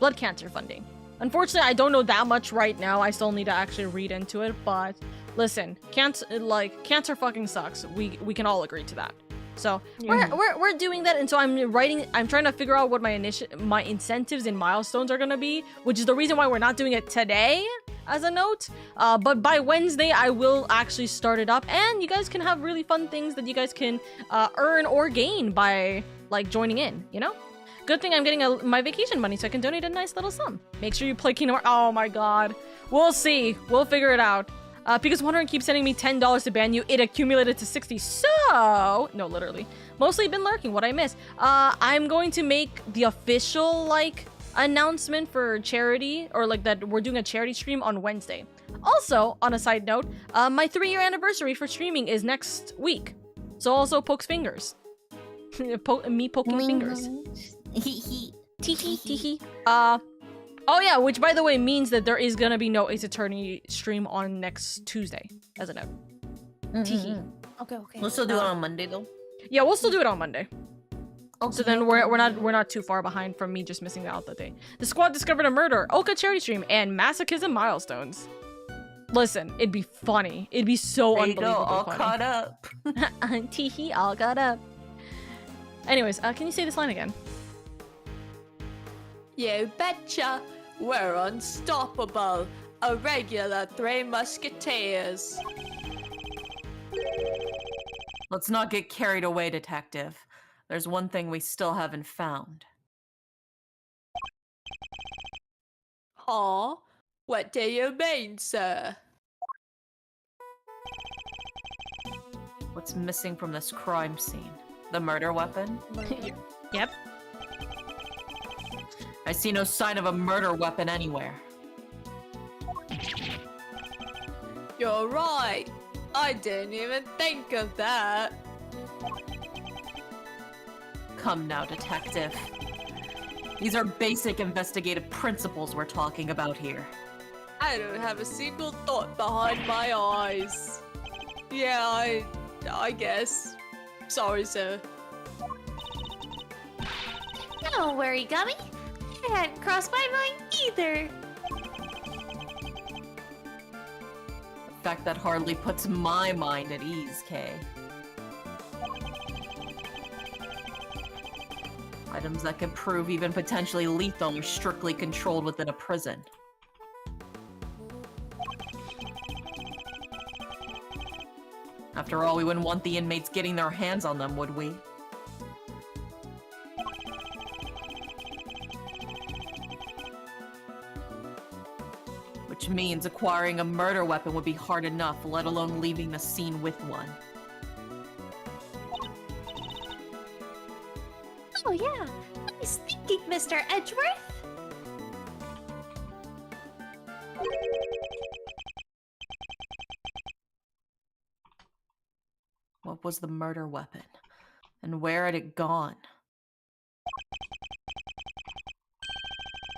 Blood cancer funding. Unfortunately, I don't know that much right now. I still need to actually read into it, but listen, cancer fucking sucks. We can all agree to that. So we're doing that, and so I'm trying to figure out what my incentives and milestones are gonna be, which is the reason why we're not doing it today, as a note. But by Wednesday, I will actually start it up, and you guys can have really fun things that you guys can earn or gain by like joining in. You know, good thing I'm getting my vacation money, so I can donate a nice little sum. Make sure you play Kingdom Hearts. Oh my god, we'll see. We'll figure it out. Because Wandering keeps sending me $10 to ban you, it accumulated to 60. So, no, literally. Mostly been lurking, what I miss. I'm going to make the official, like, announcement for charity, or like that we're doing a charity stream on Wednesday. Also, on a side note, my 3-year anniversary for streaming is next week. So also pokes fingers. Me poking fingers. Tee-hee. Oh yeah, which by the way means that there is gonna be no Ace Attorney stream on next Tuesday, as a note. Okay. We'll still do it on Monday though. Yeah, we'll still do it on Monday. So then we're not too far behind from me just missing out that day. The squad discovered a murder, Oka charity stream, and masochism milestones. Listen, it'd be funny. It'd be so There you unbelievable go, all funny. caught up. Teehee, all got up. Anyways, can you say this line again? You betcha. We're unstoppable. A regular Three Musketeers. Let's not get carried away, detective. There's one thing we still haven't found. Huh? What do you mean, sir? What's missing from this crime scene? The murder weapon? Yep. I see no sign of a murder weapon anywhere. You're right. I didn't even think of that. Come now, detective. These are basic investigative principles we're talking about here. I don't have a single thought behind my eyes. Yeah, I guess. Sorry, sir. Don't worry, Gummy. It hadn't crossed my mind either. A fact that hardly puts my mind at ease, Kay. Items that could prove even potentially lethal are strictly controlled within a prison. After all, we wouldn't want the inmates getting their hands on them, would we? Which means acquiring a murder weapon would be hard enough, let alone leaving the scene with one. Oh yeah, nice thinking, Mr. Edgeworth. What was the murder weapon? And where had it gone?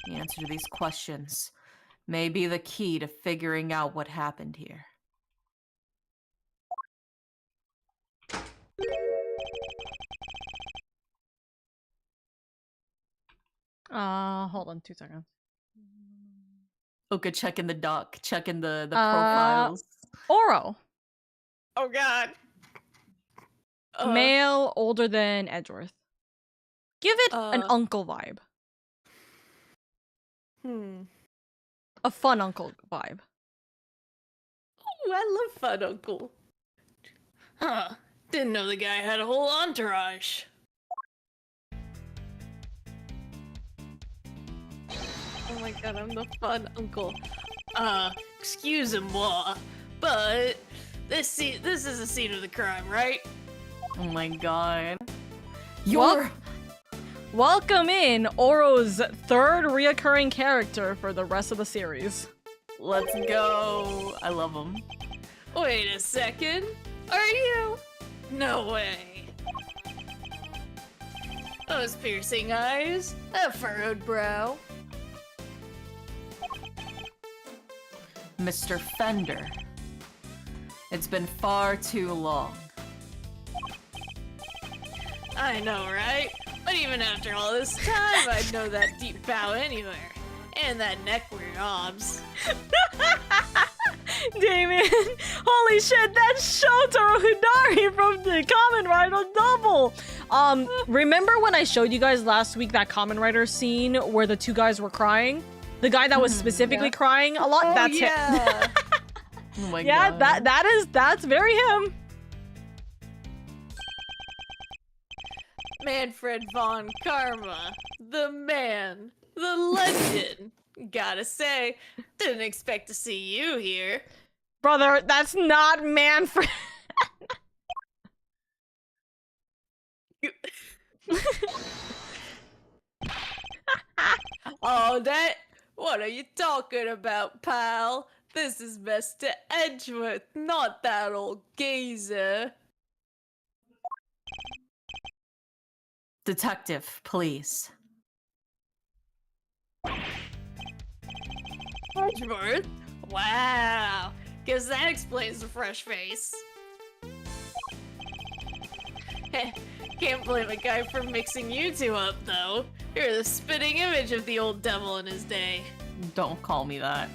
The answer to these questions may be the key to figuring out what happened here. Hold on 2 seconds. Okay, checking the doc, checking the profiles. Oro. Oh god. Male, older than Edgeworth. Give it an uncle vibe. A fun uncle vibe. Oh, I love Fun Uncle. Huh. Didn't know the guy had a whole entourage. Oh my god, I'm the Fun Uncle. Excuse-moi, but this is a scene of the crime, right? Oh my god. Welcome in Oro's third reoccurring character for the rest of the series. Let's go. I love him. Wait a second. Are you? No way. Those piercing eyes, a furrowed brow. Mr. Fender. It's been far too long. I know, right? But even after all this time, I'd know that deep bow anywhere. And that neck weird knobs. Damien, holy shit, that's Shotaro Hidari from the Kamen Rider Double! Remember when I showed you guys last week that Kamen Rider scene where the 2 guys were crying? The guy that was specifically crying a lot? Oh, That's yeah. him. Oh my Yeah, god. that's very him. Manfred von Karma. The man. The legend. Gotta say, didn't expect to see you here. Brother, that's not Manfred. Oh, that? What are you talking about, pal? This is Mr. Edgeworth, not that old geezer. Detective, please. Edgeworth? Wow. Guess that explains the fresh face. Can't blame a guy for mixing you two up, though. You're the spitting image of the old devil in his day. Don't call me that.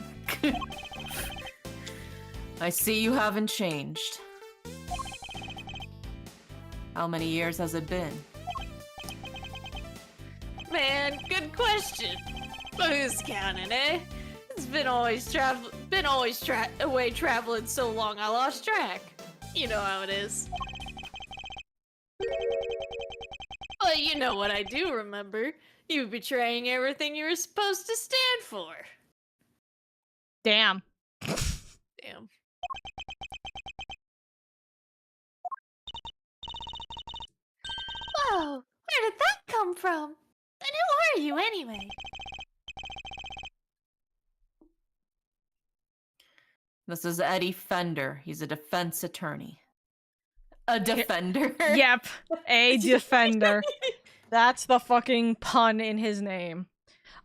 I see you haven't changed. How many years has it been? Man, good question. But who's counting, eh? It's been always away traveling so long I lost track. You know how it is. But you know what I do remember. You betraying everything you were supposed to stand for. Damn. Damn. Whoa, where did that come from? And who are you anyway? This is Eddie Fender. He's a defense attorney. A defender? Yep, a defender. That's the fucking pun in his name.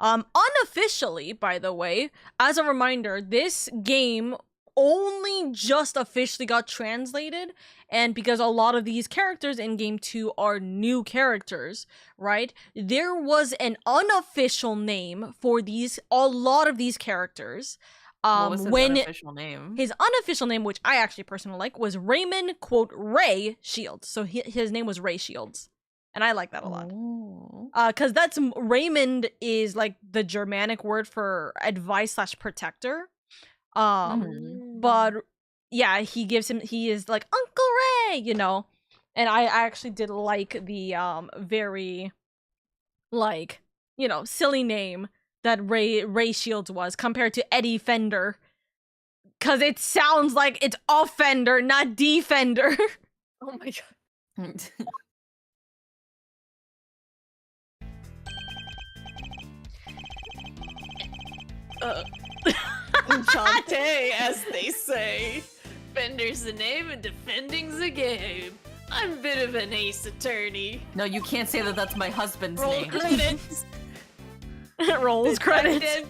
Unofficially, by the way, as a reminder, this game only just officially got translated, and because a lot of these characters in Game 2 are new characters, right? There was an unofficial name for a lot of these characters. What was his unofficial name? His unofficial name, which I actually personally like, was Raymond, quote, Ray Shields. So his name was Ray Shields. And I like that a lot. Because Raymond is like the Germanic word for advice / protector. But yeah, he is like Uncle Ray, you know. And I actually did like the very like, you know, silly name that Ray Shields was compared to Eddie Fender. Cause it sounds like it's offender, not defender. Oh my god. Enchante, as they say. Fender's the name and defending's the game. I'm a bit of an ace attorney. No, you can't say that. That's my husband's Roll name. credits. Rolls credits.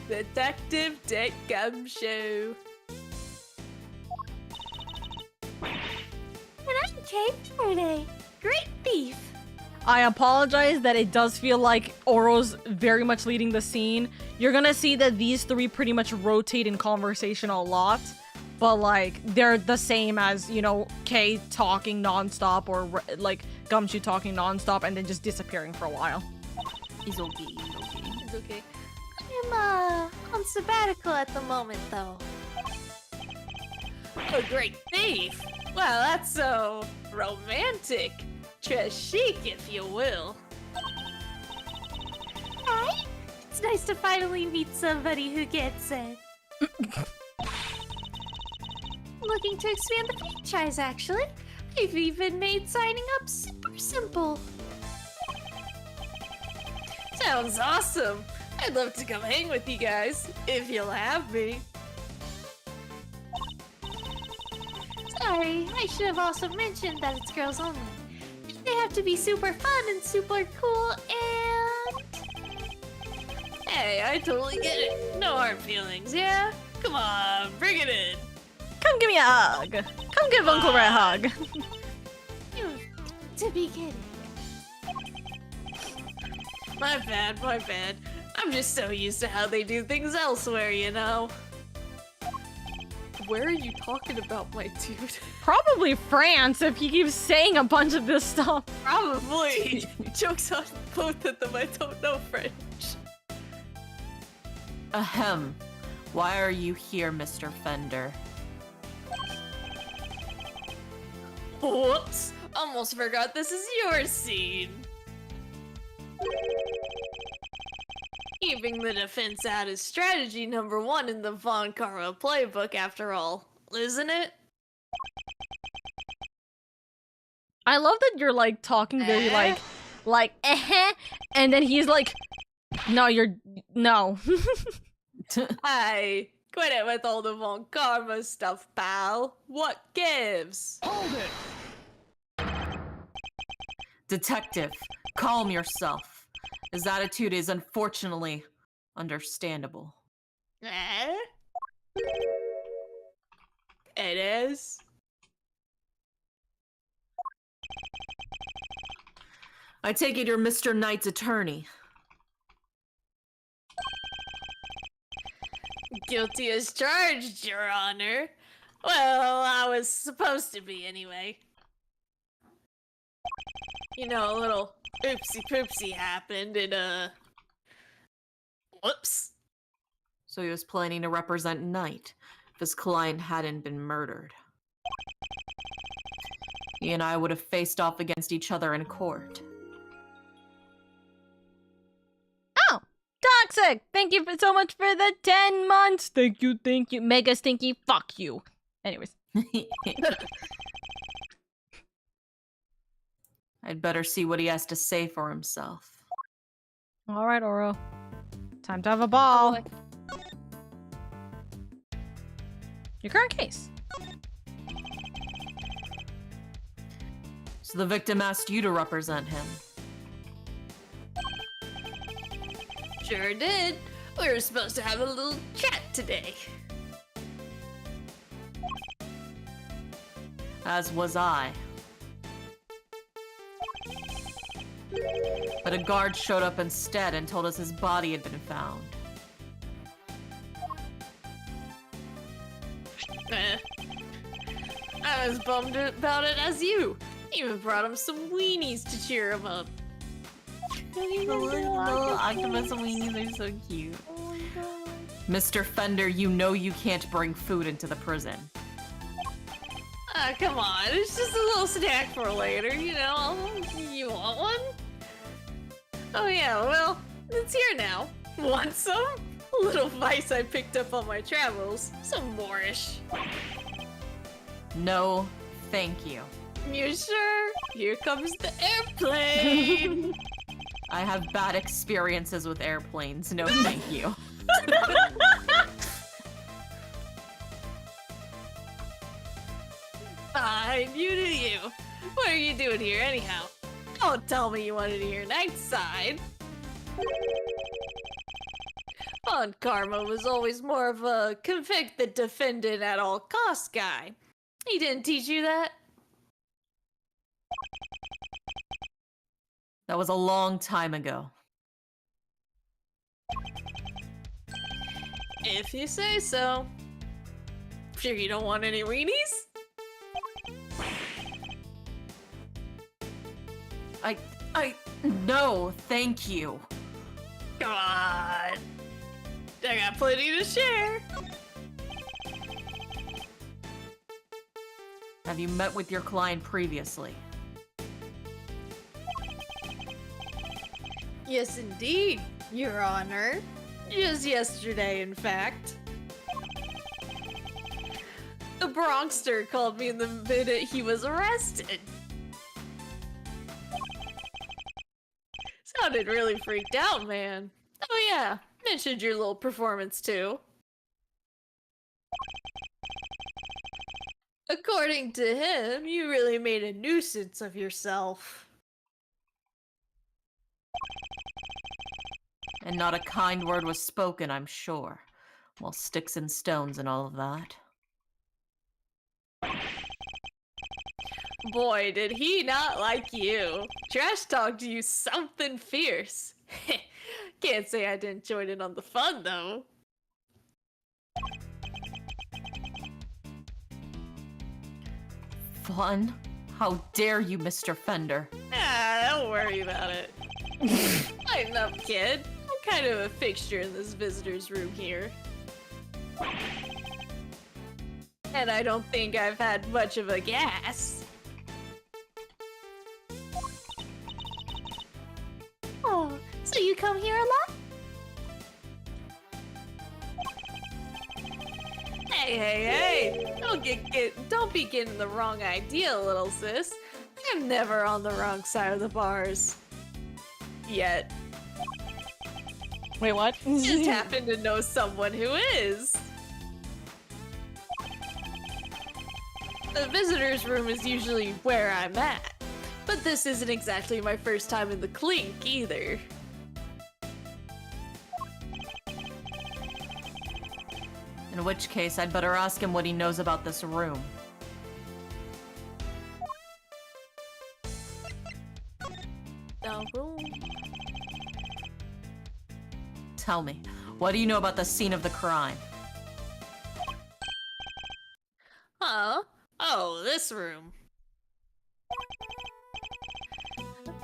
Detective Dick Gumshoe. And I'm Kay Faraday. Great thief. I apologize that it does feel like Oro's very much leading the scene. You're gonna see that these three pretty much rotate in conversation a lot, but like they're the same as, you know, Kay talking nonstop or like Gumshoe talking nonstop and then just disappearing for a while. He's okay. It's okay. I'm on sabbatical at the moment though. A great thief? Well, that's so romantic. Chic, if you will. Hi. It's nice to finally meet somebody who gets it. Looking to expand the franchise, actually. I've even made signing up super simple. Sounds awesome. I'd love to come hang with you guys, if you'll have me. Sorry, I should have also mentioned that it's girls only. They have to be super fun and super cool and... Hey, I totally get it. No hard feelings, yeah? Come on, bring it in. Come give me a hug. Come give Uncle Ray a hug. You've got to be kidding. My bad. I'm just so used to how they do things elsewhere, you know? Where are you talking about, my dude? Probably France if he keeps saying a bunch of this stuff. Probably. Joke's on both of them, I don't know French. Ahem. Why are you here, Mr. Fender? Whoops. Almost forgot this is your scene. Keeping the defense out is strategy #1 in the Von Kara playbook, after all, isn't it? I love that you're like talking very like and then he's like, no, no. Hey, quit it with all the Von Karma stuff, pal. What gives? Hold it! Detective, calm yourself. His attitude is unfortunately understandable. Eh? It is. I take it you're Mr. Knight's attorney. Guilty as charged, Your Honor. Well, I was supposed to be anyway. You know, a little oopsie-poopsie happened and, whoops. So he was planning to represent Knight if his client hadn't been murdered. He and I would have faced off against each other in court. Oh, Toxic! Thank you so much for the 10 months. Thank you. Mega stinky, fuck you. Anyways. I'd better see what he has to say for himself. All right, Oro. Time to have a ball. Your current case. So the victim asked you to represent him. Sure did. We were supposed to have a little chat today. As was I. But a guard showed up instead and told us his body had been found. I was bummed about it as you. Even brought him some weenies to cheer him up. The little octopus weenies are so cute. Oh my god. Mr. Fender, you know you can't bring food into the prison. Ah, come on. It's just a little snack for later, you know? You want one? Oh yeah, well, it's here now. Want some? A little vice I picked up on my travels. Some Moorish. No, thank you. You sure? Here comes the airplane! I have bad experiences with airplanes. No, thank you. Fine, you do you. What are you doing here anyhow? Don't tell me you wanted to hear Knight's side. Von Karma was always more of a convict the defendant at all costs guy. He didn't teach you that? That was a long time ago. If you say so. Sure you don't want any weenies? No, thank you. Come on. I got plenty to share. Have you met with your client previously? Yes, indeed, Your Honor. Just yesterday, in fact. The Bronxster called me the minute he was arrested. Sounded really freaked out, man. Oh yeah, mentioned your little performance too. According to him, you really made a nuisance of yourself. And not a kind word was spoken, I'm sure. Well, sticks and stones and all of that. Boy, did he not like you. Trash talked you something fierce. Can't say I didn't join in on the fun, though. Fun? How dare you, Mr. Fender? Ah, don't worry about it. Lighten up, kid. I'm kind of a fixture in this visitor's room here. And I don't think I've had much of a gas. Oh, so you come here a lot? Hey! Don't be getting the wrong idea, little sis. I'm never on the wrong side of the bars. Yet. Wait, what? Just happen to know someone who is. The visitor's room is usually where I'm at, but this isn't exactly my first time in the clink either. In which case, I'd better ask him what he knows about this room. The room. Tell me, what do you know about the scene of the crime? Huh? Oh, this room.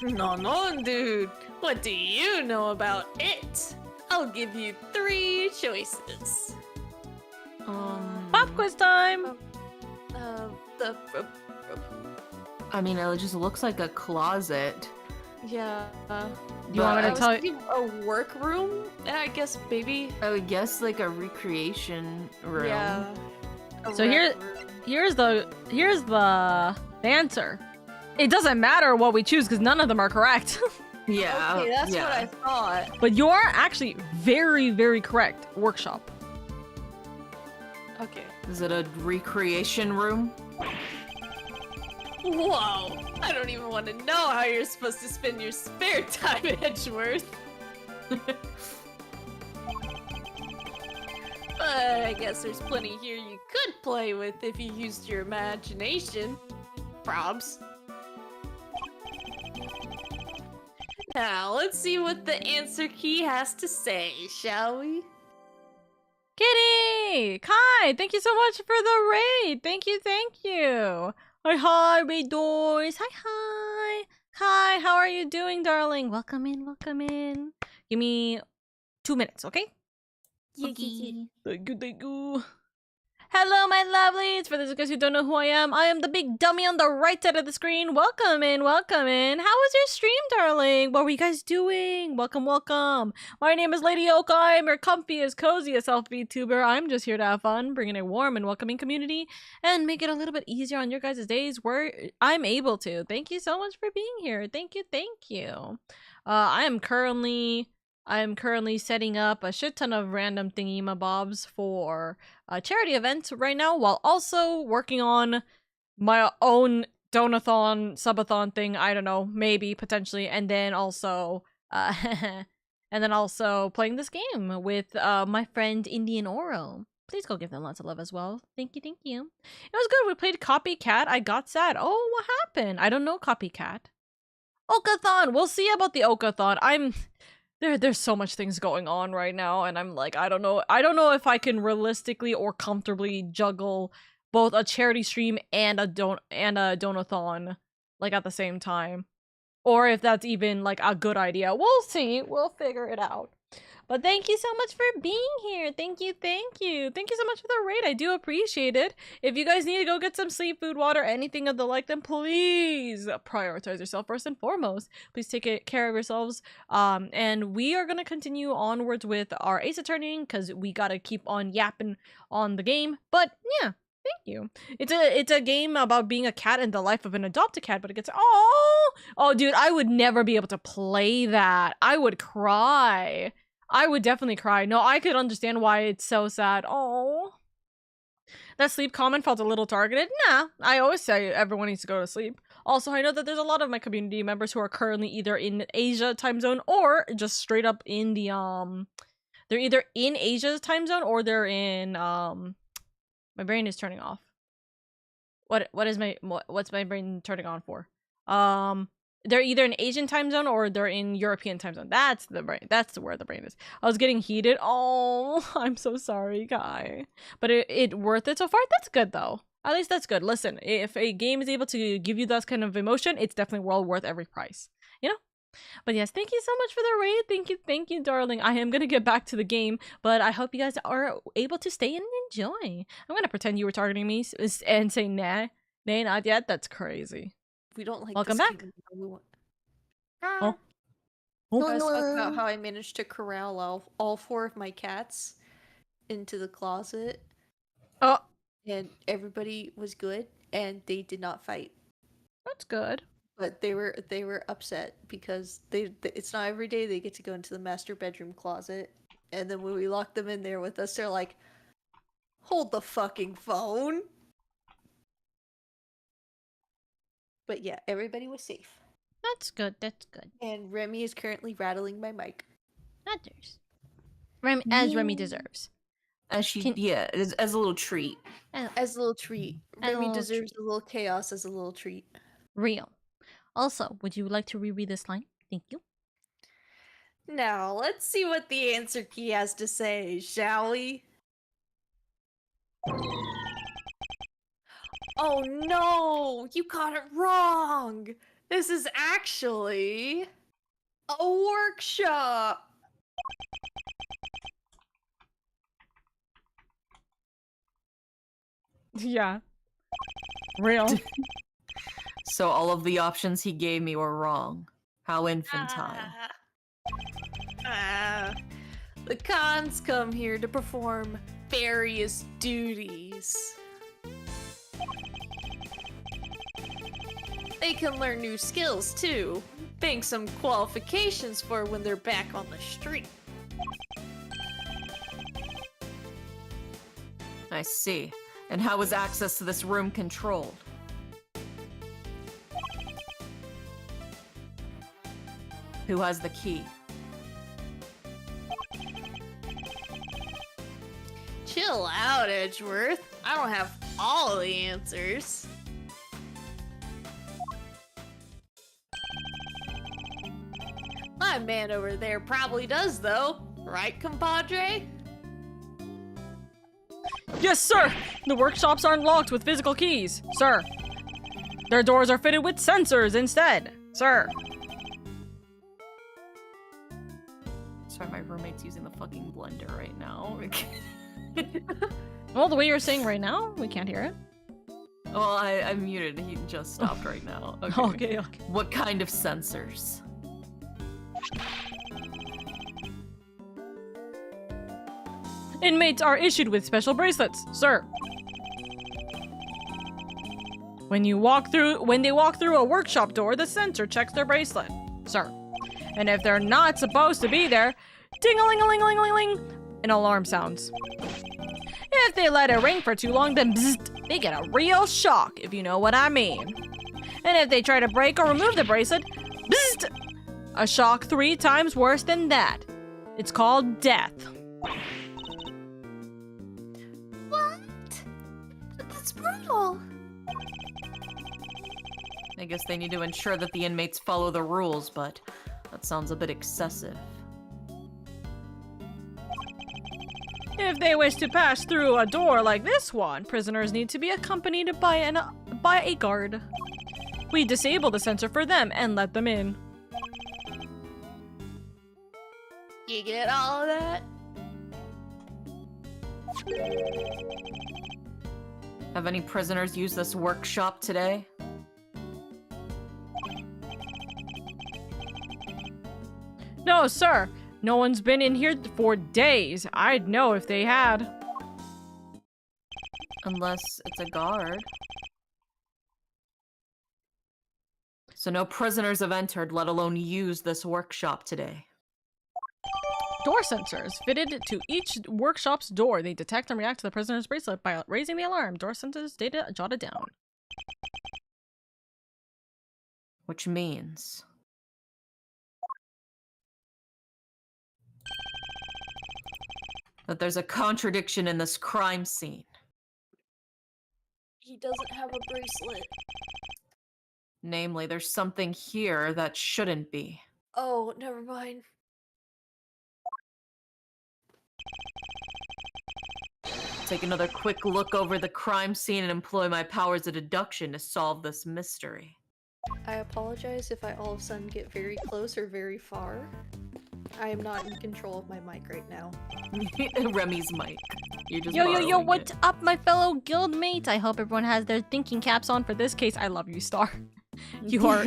No, dude. What do you know about it? I'll give you 3 choices. Pop quiz time. The I mean, it just looks like a closet. yeah. You want me to tell you? thinking a workroom? And I guess maybe. I would guess like a recreation room. Yeah. a So rec room. Here's the answer. It doesn't matter what we choose because none of them are correct. Yeah. Okay, that's yeah. what I thought. But you are actually very, very correct. Workshop. Okay. Is it a recreation room? Whoa! I don't even want to know how you're supposed to spend your spare time at Edgeworth. But I guess there's plenty here you could play with if you used your imagination. Probs. Now, let's see what the answer key has to say, shall we? Kitty! Kai, thank you so much for the raid. Thank you, thank you. Hi, raid doors. Hi. Kai, how are you doing, darling? Welcome in, welcome in. Give me 2 minutes, okay? Thank you. Hello, my lovelies! For those of you guys who don't know who I am the big dummy on the right side of the screen. Welcome in, welcome in. How was your stream, darling? What were you guys doing? Welcome, welcome. My name is LadyOka. I'm your comfiest, coziest Vtuber. I'm just here to have fun, bringing a warm and welcoming community, and make it a little bit easier on your guys' days where I'm able to. Thank you so much for being here. Thank you, thank you. I am currently setting up a shit ton of random thingy-mabobs for charity events right now, while also working on my own donathon, subathon thing. I don't know, maybe, potentially, and then also, playing this game with my friend Indian Oro. Please go give them lots of love as well. Thank you, thank you. It was good. We played Copycat. I got sad. Oh, what happened? I don't know Copycat. Okathon. We'll see about the Okathon. There's so much things going on right now, and I'm like, I don't know if I can realistically or comfortably juggle both a charity stream and a donathon like at the same time, or if that's even like a good idea. We'll see. We'll figure it out. But thank you so much for being here. Thank you, thank you. Thank you so much for the raid. I do appreciate it. If you guys need to go get some sleep, food, water, anything of the like, then please prioritize yourself first and foremost. Please take care of yourselves. And we are going to continue onwards with our Ace Attorney because we got to keep on yapping on the game. But yeah. Thank you. It's a game about being a cat and the life of an adopted cat, but it gets oh dude, I would never be able to play that. I would cry. I would definitely cry. No, I could understand why it's so sad. Oh, that sleep comment felt a little targeted. Nah, I always say everyone needs to go to sleep. Also, I know that there's a lot of my community members who are currently either in Asia time zone or just straight up in the they're either in Asia's time zone or they're in my brain is turning off. What's my brain turning on for? They're either in Asian time zone or they're in European time zone. That's the brain. That's where the brain is. I was getting heated. Oh, I'm so sorry, guy. But it worth it so far. That's good though. At least that's good. Listen, if a game is able to give you that kind of emotion, it's definitely well worth every price. You know? But yes, thank you so much for the raid. Thank you, darling. I am gonna get back to the game, but I hope you guys are able to stay and enjoy. I'm gonna pretend you were targeting me and say nah, not yet. That's crazy. We don't like. Welcome this back. game. We want... Oh. I was talking about how I managed to corral all 4 of my cats into the closet. Oh, And everybody was good, and they did not fight. that's good. But they were upset because it's not every day they get to go into the master bedroom closet. And then when we lock them in there with us, they're like, "Hold the fucking phone." But yeah, everybody was safe. That's good. That's good. And Remy is currently rattling my mic. Matters. Remy deserves. As as a little treat. As a little treat. Remy deserves a little chaos as a little treat. Real. Also, would you like to reread this line? Thank you. Now, let's see what the answer key has to say, shall we? Oh no! You got it wrong! This is actually a workshop! Yeah. Real. So all of the options he gave me were wrong. How infantile. The cons come here to perform various duties. They can learn new skills too, bank some qualifications for when they're back on the street. I see. And how is access to this room controlled? Who has the key? Chill out, Edgeworth. I don't have all the answers. My man over there probably does, though. Right, compadre? Yes, sir! The workshops aren't locked with physical keys, sir. Their doors are fitted with sensors instead, sir. Sorry, my roommate's using the fucking blender right now. Well, the way you're saying right now, we can't hear it. Well, I muted. He just stopped right now. Okay. What kind of sensors? Inmates are issued with special bracelets, sir. When they walk through a workshop door, the sensor checks their bracelet, sir. And if they're not supposed to be there, ding-a-ling-a-ling-a-ling-a-ling, an alarm sounds. If they let it ring for too long, then bzzzt, they get a real shock, if you know what I mean. And if they try to break or remove the bracelet, bzzzt, a shock 3 times worse than that. It's called death. What? That's brutal. I guess they need to ensure that the inmates follow the rules, but that sounds a bit excessive. If they wish to pass through a door like this one, prisoners need to be accompanied by a guard. We disable the sensor for them and let them in. You get all of that? Have any prisoners used this workshop today? No, sir. No one's been in here for days. I'd know if they had. Unless it's a guard. So no prisoners have entered, let alone used this workshop today. Door sensors fitted to each workshop's door. They detect and react to the prisoner's bracelet by raising the alarm. Door sensors data jotted down. Which means... that there's a contradiction in this crime scene. He doesn't have a bracelet. Namely, there's something here that shouldn't be. Oh, never mind. Take another quick look over the crime scene and employ my powers of deduction to solve this mystery. I apologize if I all of a sudden get very close or very far. I am not in control of my mic right now. Remy's mic. You're just Yo, borrowing what's it. up, my fellow guildmates? I hope everyone has their thinking caps on for this case. I love you, Star. You are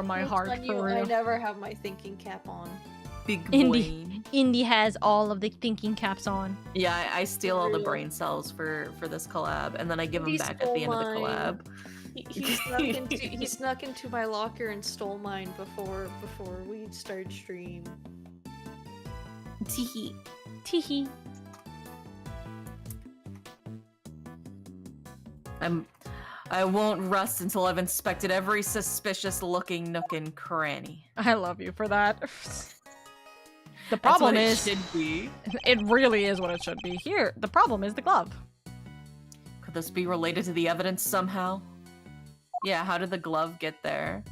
my Jokes heart on you, for I real. never have my thinking cap on. Big Indy. brain. Indy has all of the thinking caps on. Yeah, I steal all the Real. brain cells for this collab, and then I give them He back at stole the end of the mine. collab. He snuck into my locker and stole mine before we started stream. Teehee. Teehee. I won't rest until I've inspected every suspicious-looking nook and cranny. I love you for that. The That's problem what it is, should be. it really is what it should be. Here, the problem is the glove. Could this be related to the evidence somehow? Yeah, how did the glove get there?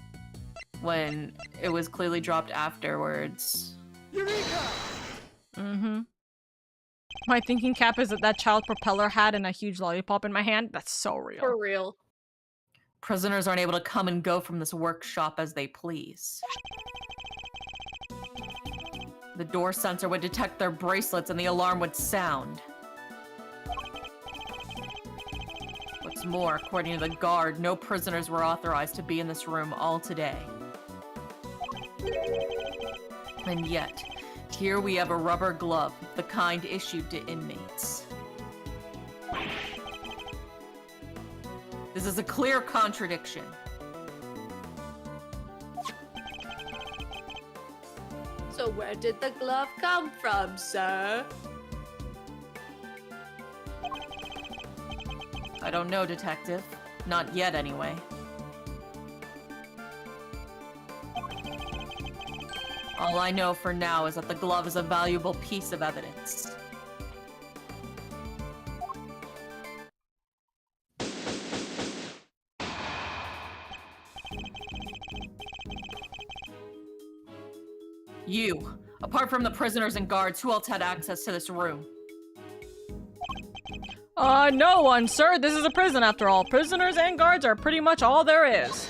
when it was clearly dropped afterwards. Mm-hmm. My thinking cap is that child propeller hat and a huge lollipop in my hand. That's so real. For real. Prisoners aren't able to come and go from this workshop as they please. The door sensor would detect their bracelets and the alarm would sound. What's more, according to the guard, no prisoners were authorized to be in this room all today. And yet, here we have a rubber glove, the kind issued to inmates. This is a clear contradiction. So where did the glove come from, sir? I don't know, Detective. Not yet, anyway. All I know for now is that the glove is a valuable piece of evidence. You, apart from the prisoners and guards, who else had access to this room? No one, sir. This is a prison after all. Prisoners and guards are pretty much all there is.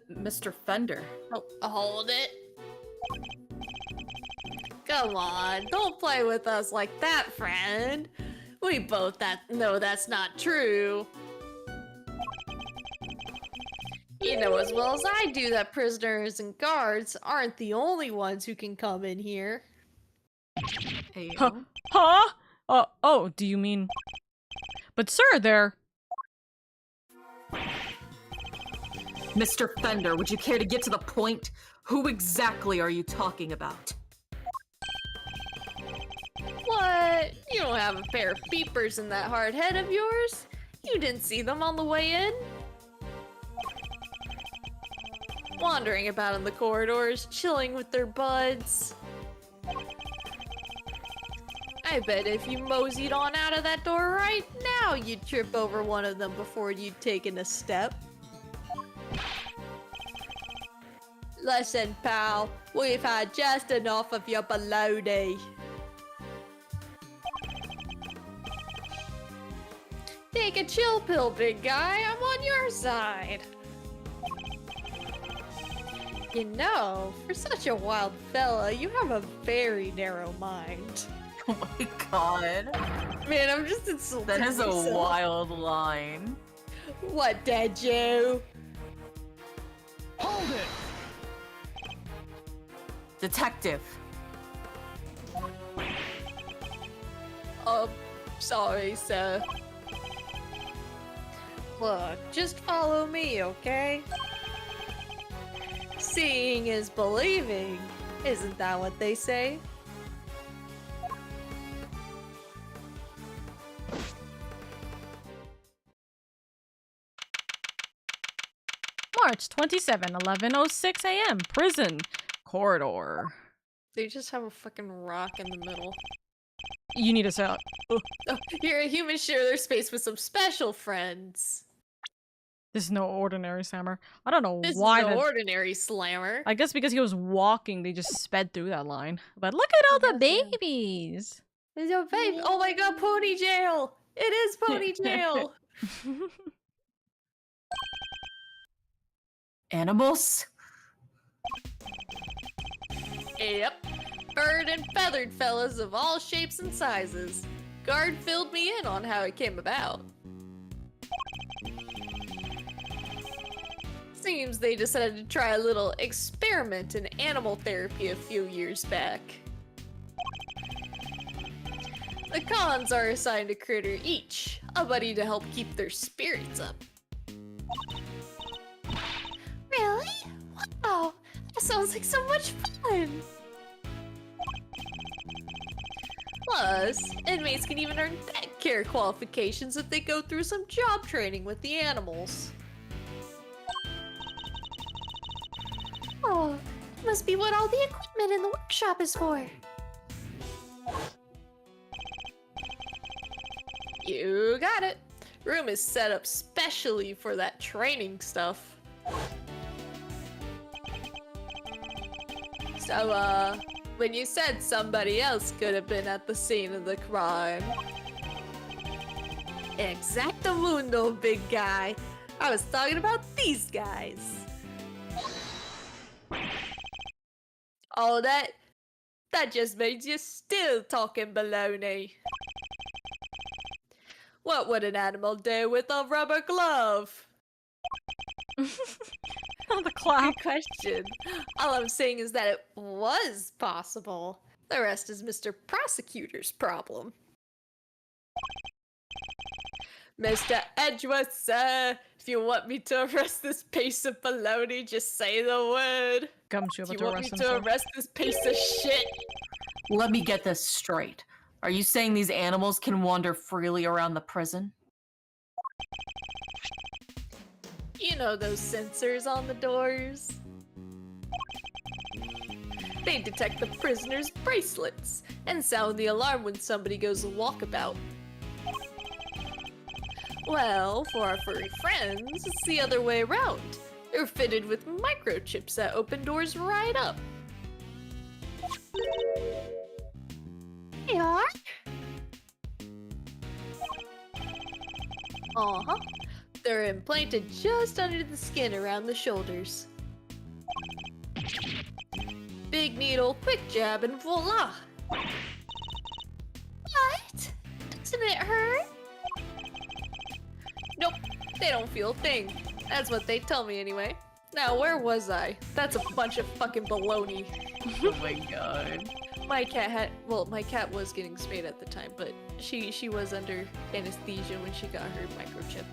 Mr. Fender. Oh, hold it. Come on, don't play with us like that, friend. We both know that's not true. You know as well as I do that prisoners and guards aren't the only ones who can come in here. Hey, Huh? Oh, do you mean... But sir, they're... Mr. Fender, would you care to get to the point? Who exactly are you talking about? What? You don't have a pair of peepers in that hard head of yours? You didn't see them on the way in? Wandering about in the corridors, chilling with their buds. I bet if you moseyed on out of that door right now, you'd trip over one of them before you'd taken a step. Listen, pal, we've had just enough of your baloney. Take a chill pill, big guy. I'm on your side. You know, for such a wild fella, you have a very narrow mind. Oh my god. Man, I'm just insulted. That is a myself. wild line. What did you? Hold it! Detective. Sorry, sir. Look, just follow me, okay? Seeing is believing. Isn't that what they say? March 27, 11:06 a.m. Prison. Corridor. They just have a fucking rock in the middle. You need a cell. Oh, you're a human, share their space with some special friends. This is no ordinary slammer. I don't know This why is no that... ordinary slammer. I guess because he was walking, they just sped through that line. But look at all the babies! Is your babe? Oh my god, pony jail! It is pony jail! Animals? Yep. Bird and feathered fellas of all shapes and sizes. Guard filled me in on how it came about. Seems they decided to try a little experiment in animal therapy a few years back. The cons are assigned a critter each, a buddy to help keep their spirits up. Really? Wow, that sounds like so much fun. Plus, inmates can even earn pet care qualifications if they go through some job training with the animals. Oh, must be what all the equipment in the workshop is for. You got it. Room is set up specially for that training stuff. So, when you said somebody else could have been at the scene of the crime. Exactamundo, big guy. I was talking about these guys. Oh, that just means you're still talking baloney. What would an animal do with a rubber glove? The clap. Good question. All I'm saying is that it was possible. The rest is Mr. Prosecutor's problem. Mr. Edgeworth, sir, if you want me to arrest this piece of baloney, just say the word. Gumshoe Do about you to want me arrest to himself. arrest this piece of shit? Let me get this straight. Are you saying these animals can wander freely around the prison? You know those sensors on the doors? They detect the prisoner's bracelets and sound the alarm when somebody goes walkabout. Well, for our furry friends, it's the other way around. They're fitted with microchips that open doors right up. They are? Uh-huh. They're implanted just under the skin around the shoulders. Big needle, quick jab, and voila! What? Doesn't it hurt? Nope, they don't feel a thing. That's what they tell me anyway. Now, where was I? That's a bunch of fucking baloney. Oh my god. My cat was getting spayed at the time, but she was under anesthesia when she got her microchip.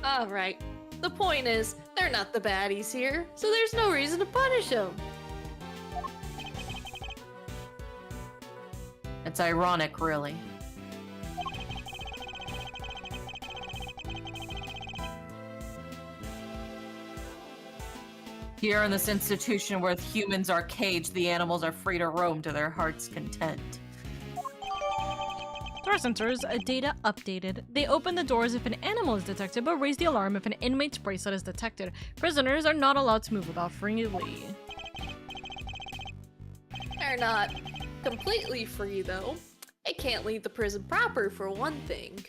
Alright. The point is, they're not the baddies here, so there's no reason to punish them. It's ironic, really. Here in this institution where humans are caged, the animals are free to roam to their heart's content. Door sensors, data updated. They open the doors if an animal is detected, but raise the alarm if an inmate's bracelet is detected. Prisoners are not allowed to move about freely. They're not completely free, though. They can't leave the prison proper, for one thing.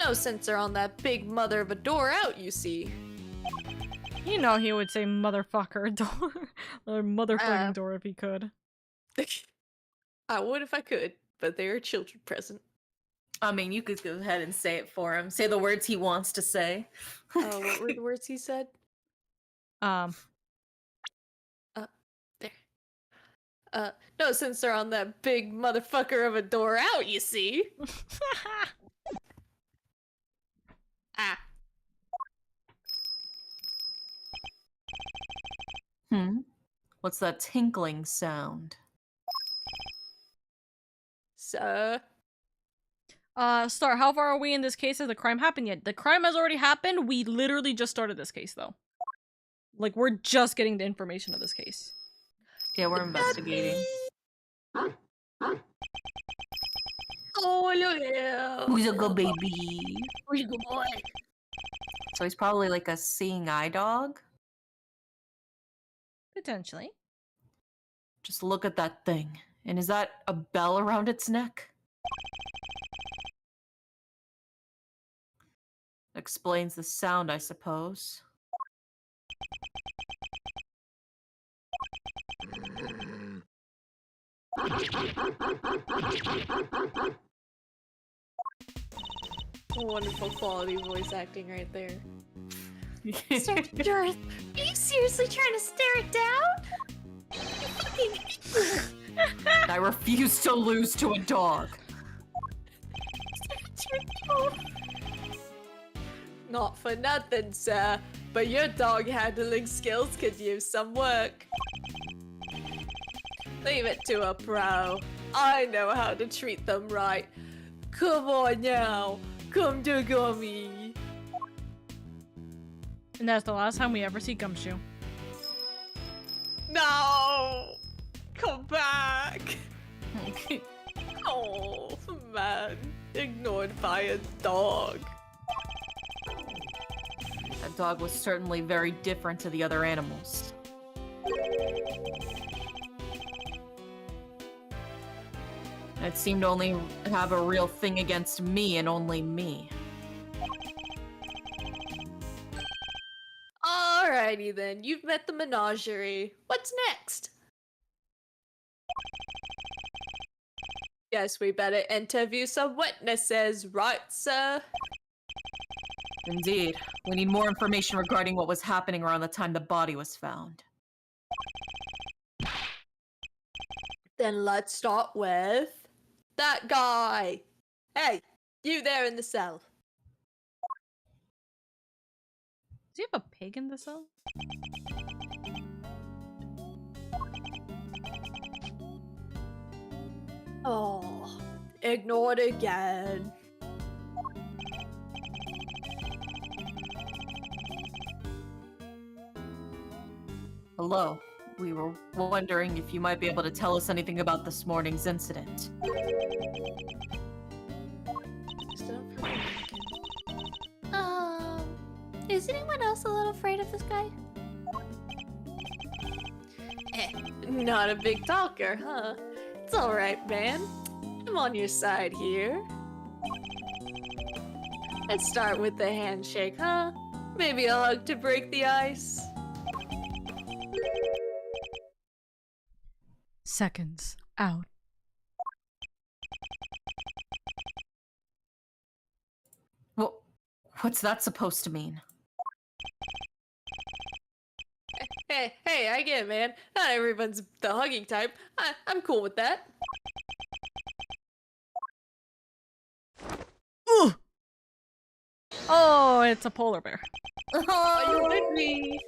No sensor on that big mother of a door out, you see. You know he would say motherfucker door. Or motherfucking door if he could. I would if I could, but there are children present. I mean, you could go ahead and say it for him. Say the words he wants to say. What were the words he said? Um. There. No sensor on that big motherfucker of a door out, you see. Ah. What's that tinkling sound? So. Star, how far are we in this case? Has the crime happened yet? The crime has already happened. We literally just started this case, though. Like, we're just getting the information of this case. Yeah, we're investigating. Oh, look at Who's a good baby? Who's a good boy? So he's probably like a seeing eye dog. Potentially. Just look at that thing. And is that a bell around its neck? Explains the sound, I suppose. Wonderful quality voice acting right there. Sir Darth, are you seriously trying to stare it down? You fucking... I refuse to lose to a dog. Not for nothing, sir, but your dog handling skills could use some work. Leave it to a pro. I know how to treat them right. Come on now, come to Gummy. And that's the last time we ever see Gumshoe. No! Come back! Oh, man. Ignored by a dog. That dog was certainly very different to the other animals. It seemed to only have a real thing against me and only me. Alrighty then, you've met the menagerie. What's next? Guess we better interview some witnesses, right, sir? Indeed. We need more information regarding what was happening around the time the body was found. Then let's start with that guy. Hey, you there in the cell. Does he have a pig in the cell? Oh, ignored again. Hello. We were wondering if you might be able to tell us anything about this morning's incident. Is anyone else a little afraid of this guy? Not a big talker, huh? It's alright, man. I'm on your side here. Let's start with the handshake, huh? Maybe a hug to break the ice. Seconds out. Well, what's that supposed to mean? Hey, I get it, man. Not everyone's the hugging type. I'm cool with that. Ooh! Oh, it's a polar bear. Oh, you with me?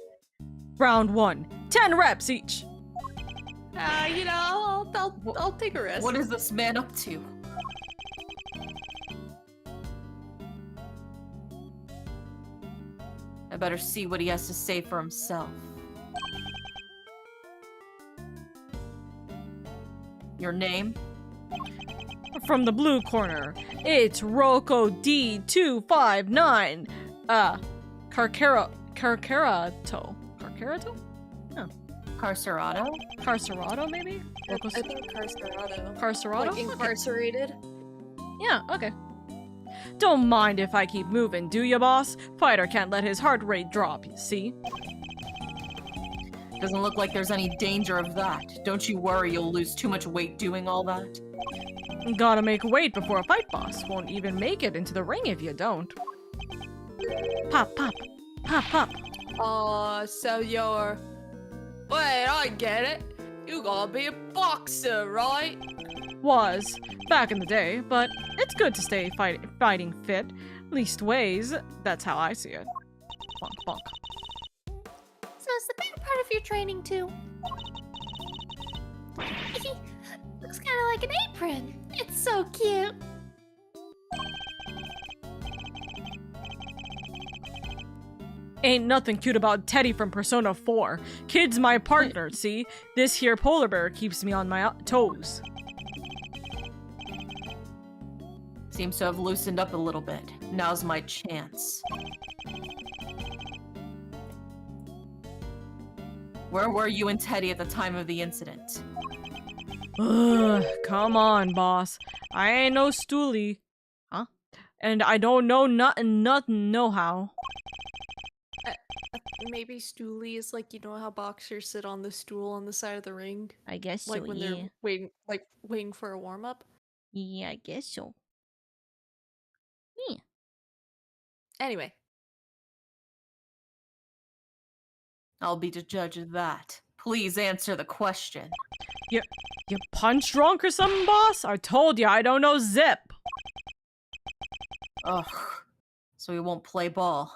Round 1. 10 reps each. You know, I'll take a risk. What is this man up to? I better see what he has to say for himself. Your name? From the blue corner, it's Rocco D259. Carcerato. Carcerato? Oh. Carcerado? Carcerato, maybe? I think carcerado. Carcerato? Like incarcerated. Yeah, okay. Don't mind if I keep moving, do ya, boss? Fighter can't let his heart rate drop, you see? Doesn't look like there's any danger of that. Don't you worry you'll lose too much weight doing all that. Gotta make weight before a fight, boss. Won't even make it into the ring if you don't. Pop, pop. Pop, pop. So you're... Wait, I get it. You gotta be a boxer, right? Was. Back in the day, but it's good to stay fighting fit. Least ways, that's how I see it. Bonk, bonk. So is the big part of your training too? Looks kind of like an apron. It's so cute. Ain't nothing cute about Teddy from Persona 4. Kid's my partner, see? This here polar bear keeps me on my toes. Seems to have loosened up a little bit. Now's my chance. Where were you and Teddy at the time of the incident? Ugh, come on, boss. I ain't no stoolie. Huh? And I don't know nothing know how. Maybe stoolie is like, you know how boxers sit on the stool on the side of the ring? I guess Like when they're waiting for a warm-up? Yeah, I guess so. Anyway. I'll be the judge of that. Please answer the question. You punch drunk or something, boss? I told you I don't know zip. Ugh. So we won't play ball.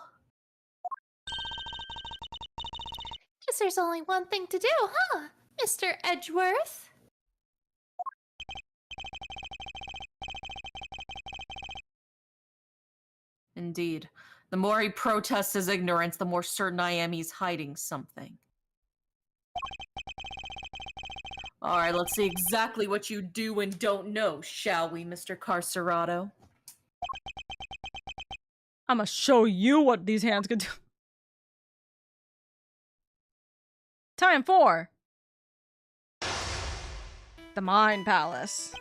Guess there's only one thing to do, huh, Mr. Edgeworth? Indeed. The more he protests his ignorance, the more certain I am he's hiding something. Alright, let's see exactly what you do and don't know, shall we, Mr. Carcerado? I'ma show you what these hands can do. Time for the Mind Palace.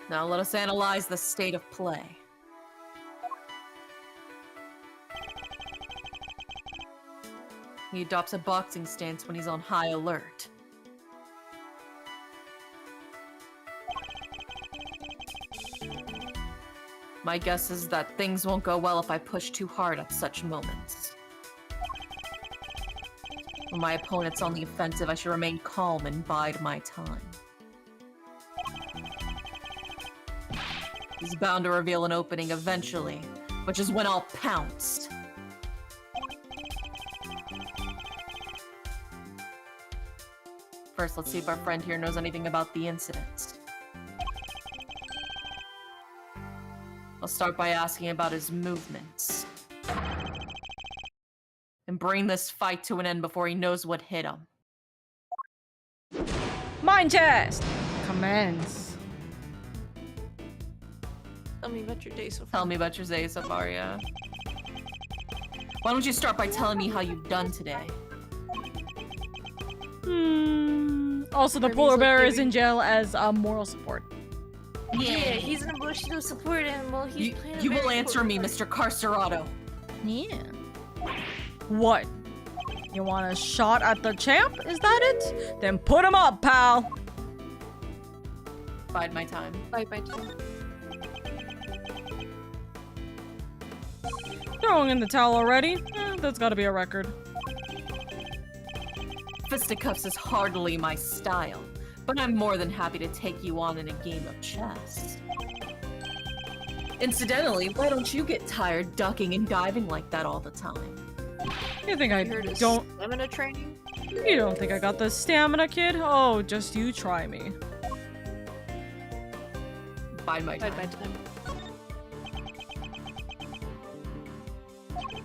Now let us analyze the state of play. He adopts a boxing stance when he's on high alert. My guess is that things won't go well if I push too hard at such moments. When my opponent's on the offensive, I should remain calm and bide my time. He's bound to reveal an opening eventually, which is when I'll pounce. First, let's see if our friend here knows anything about the incident. I'll start by asking about his movements. And bring this fight to an end before he knows what hit him. Mind test! Commence. Tell me about your day so far. Tell me about your day so far, yeah. Why don't you start by telling me how you've done today? Also, the Hermes polar like bear is baby. in jail as moral support. Yeah, he's an emotional support animal. He's playing a You will very answer me, important Mr. Carcerado. Yeah. What? You want a shot at the champ? Is that it? Then put him up, pal. Bide my time. part. Bye, time. Throwing in the towel already? That's gotta be a record. Fisticuffs is hardly my style, but I'm more than happy to take you on in a game of chess. Incidentally, why don't you get tired ducking and diving like that all the time? You think I You heard of don't? stamina training? You don't think I got the stamina, kid? Oh, just you try me. Bide my time. Bye, time.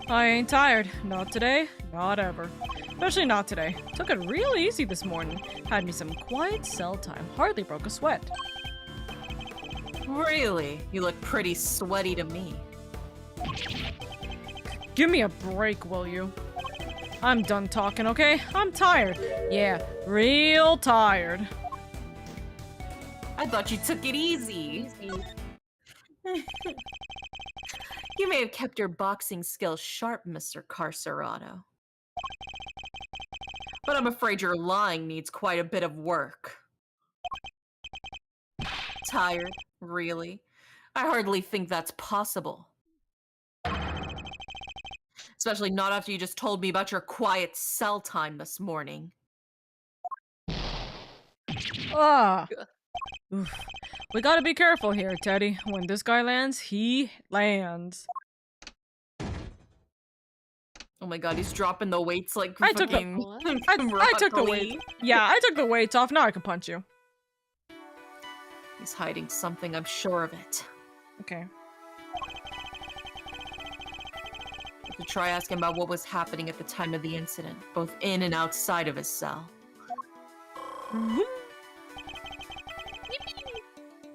I ain't tired. Not today. Not ever. Especially not today. Took it real easy this morning. Had me some quiet cell time. Hardly broke a sweat. Really? You look pretty sweaty to me. Give me a break, will you? I'm done talking, okay? I'm tired. Yeah, real tired. I thought you took it easy. You may have kept your boxing skills sharp, Mr. Carcerado. But I'm afraid your lying needs quite a bit of work. Tired? Really? I hardly think that's possible. Especially not after you just told me about your quiet cell time this morning. Ah. Oof. We gotta be careful here, Teddy. When this guy lands, he lands. Oh my god, he's dropping the weights like I took the- fucking I took the broccoli. weight. Yeah, I took the weights off. Now I can punch you. He's hiding something, I'm sure of it. Okay. I could try asking about what was happening at the time of the incident, both in and outside of his cell.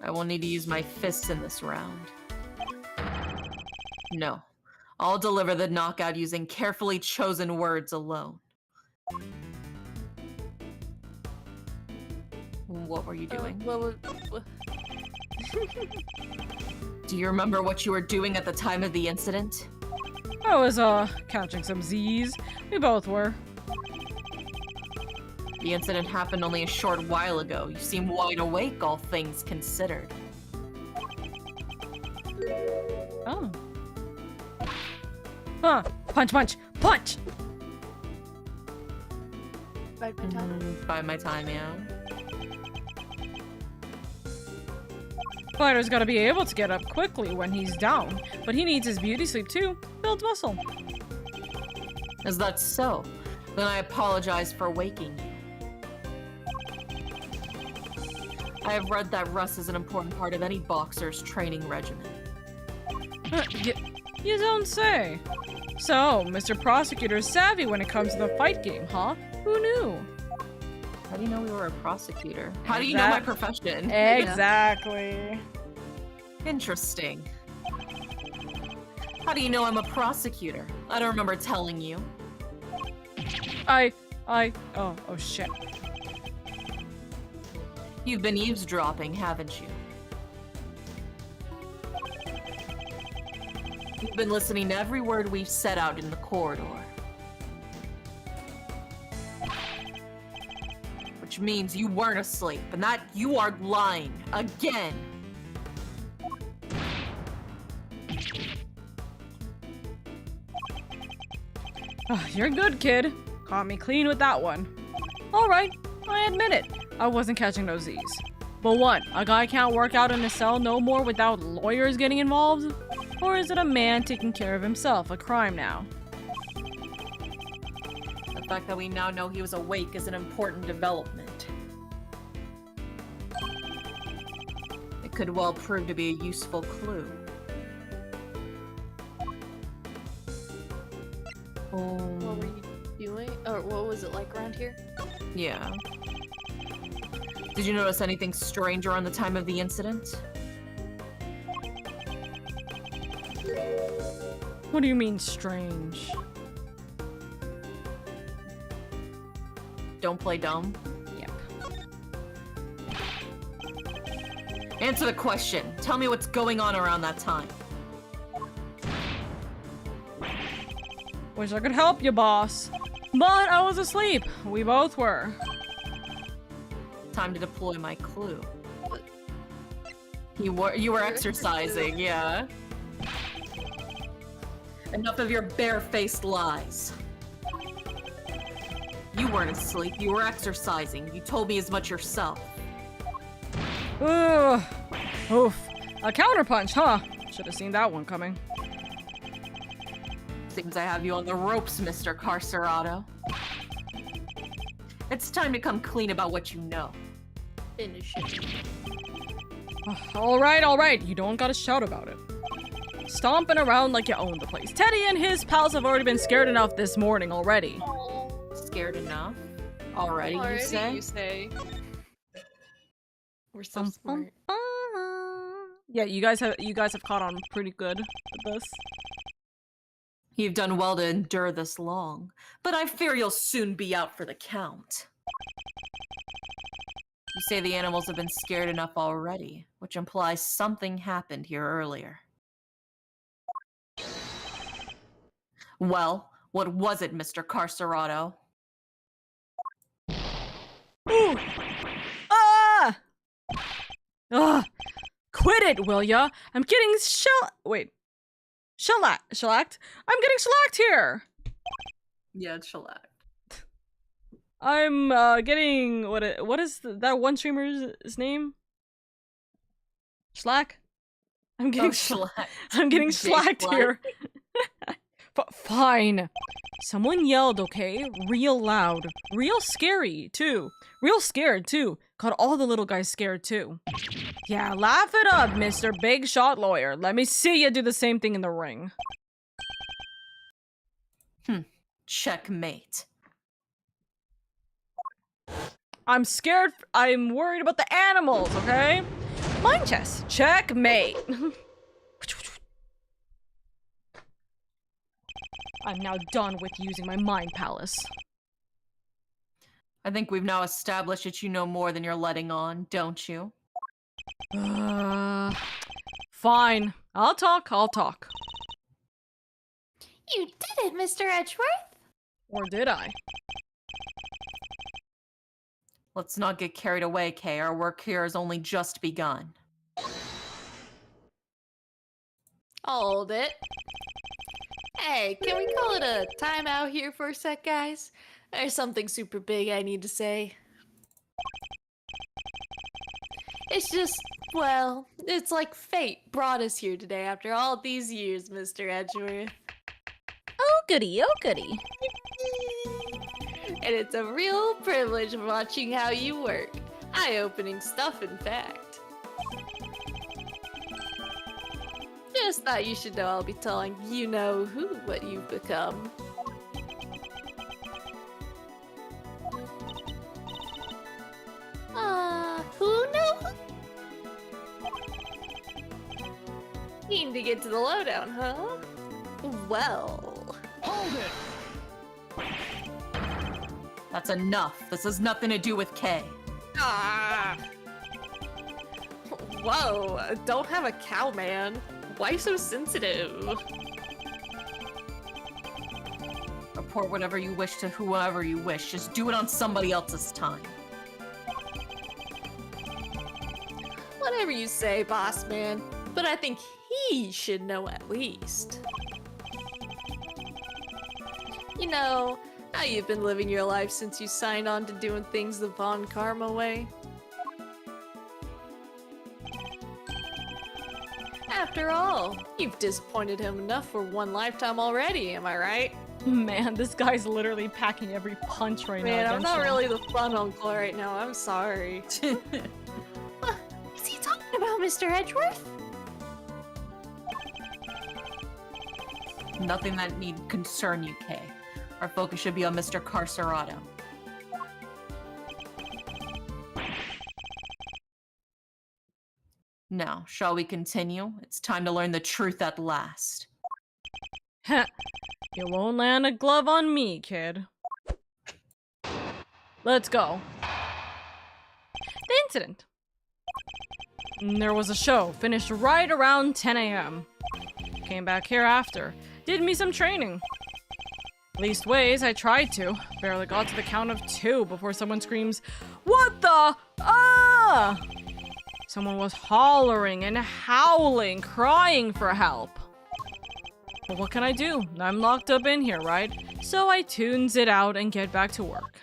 I will need to use my fists in this round. No. I'll deliver the knockout using carefully chosen words alone. What were you doing? What? Do you remember what you were doing at the time of the incident? I was, catching some Z's. We both were. The incident happened only a short while ago. You seem wide awake, all things considered. Oh. Huh. Punch, punch, punch! Bye, time. By my time, yeah. Fighter's gotta be able to get up quickly when he's down, but he needs his beauty sleep too. Builds muscle. Is that so? Then I apologize for waking you. I have read that rest is an important part of any boxer's training regimen. You don't say. So, Mr. Prosecutor's savvy when it comes to the fight game, huh? Who knew? How do you know we were a prosecutor? How do you know my profession? Exactly. Interesting. How do you know I'm a prosecutor? I don't remember telling you. Oh shit. You've been eavesdropping, haven't you? You've been listening to every word we've said out in the corridor. Which means you weren't asleep, and that you are lying again. You're good, kid. Caught me clean with that one. Alright, I admit it. I wasn't catching no Z's. But what? A guy can't work out in a cell no more without lawyers getting involved? Or is it a man taking care of himself a crime now? The fact that we now know he was awake is an important development. It could well prove to be a useful clue. What were you doing? Or what was it like around here? Yeah. Did you notice anything strange around the time of the incident? What do you mean, strange? Don't play dumb. Yep. Answer the question. Tell me what's going on around that time. Wish I could help you, boss. But I was asleep. We both were. Time to deploy my clue. You were exercising, yeah. Enough of your barefaced lies. You weren't asleep, you were exercising. You told me as much yourself. Ugh. Oof. A counterpunch, huh? Should have seen that one coming. Seems I have you on the ropes, Mr. Carcerado. It's time to come clean about what you know. Finish it. Alright. You don't gotta shout about it. Stomping around like you own the place. Teddy and his pals have already been scared enough this morning already. Scared enough? Already, you say? We're so smart. Yeah, you guys have caught on pretty good with this. You've done well to endure this long, but I fear you'll soon be out for the count. You say the animals have been scared enough already, which implies something happened here earlier. Well, what was it, Mr. Carcerado? Ooh. Ah! Ugh! Quit it, will ya? I'm getting shellacked. I'm getting shellacked here. Yeah, it's shellacked. I'm getting what is that one streamer's name? Slack. I'm getting shellacked. I'm getting slacked here. Fine. Someone yelled, okay? Real loud. Real scary, too. Real scared, too. Got all the little guys scared, too. Yeah, laugh it up, Mr. Big Shot Lawyer. Let me see you do the same thing in the ring. Checkmate. I'm scared. I'm worried about the animals, okay? Mind chess. Checkmate. I'm now done with using my mind palace. I think we've now established that you know more than you're letting on, don't you? Fine. I'll talk. You did it, Mr. Edgeworth! Or did I? Let's not get carried away, Kay. Our work here has only just begun. Hold it. Hey, can we call it a timeout here for a sec, guys? There's something super big I need to say. It's just, well, it's like fate brought us here today after all these years, Mr. Edgeworth. Oh goody, oh goody. And it's a real privilege watching how you work. Eye-opening stuff, in fact. Just thought you should know I'll be telling you know who what you've become. Who knows? Keen to get to the lowdown, huh? Well... Hold it! That's enough. This has nothing to do with Kay. Ah! Whoa, don't have a cow, man. Why so sensitive? Report whatever you wish to whoever you wish. Just do it on somebody else's time. Whatever you say, boss man. But I think he should know at least. You know, how you've been living your life since you signed on to doing things the Von Karma way. After all, you've disappointed him enough for one lifetime already, am I right? Man, this guy's literally packing every punch right now. Man, I'm against not him. really the fun uncle right now, I'm sorry. What is he talking about, Mr. Edgeworth? Nothing that need concern you, Kay. Our focus should be on Mr. Carcerado. Now, shall we continue? It's time to learn the truth at last. You won't land a glove on me, kid. Let's go. The incident. There was a show, finished right around 10 a.m. Came back here after. Did me some training. Least ways, I tried to. Barely got to the count of 2 before someone screams, "What the? Ah!" Someone was hollering and howling, crying for help. But what can I do? I'm locked up in here, right? So I tunes it out and get back to work.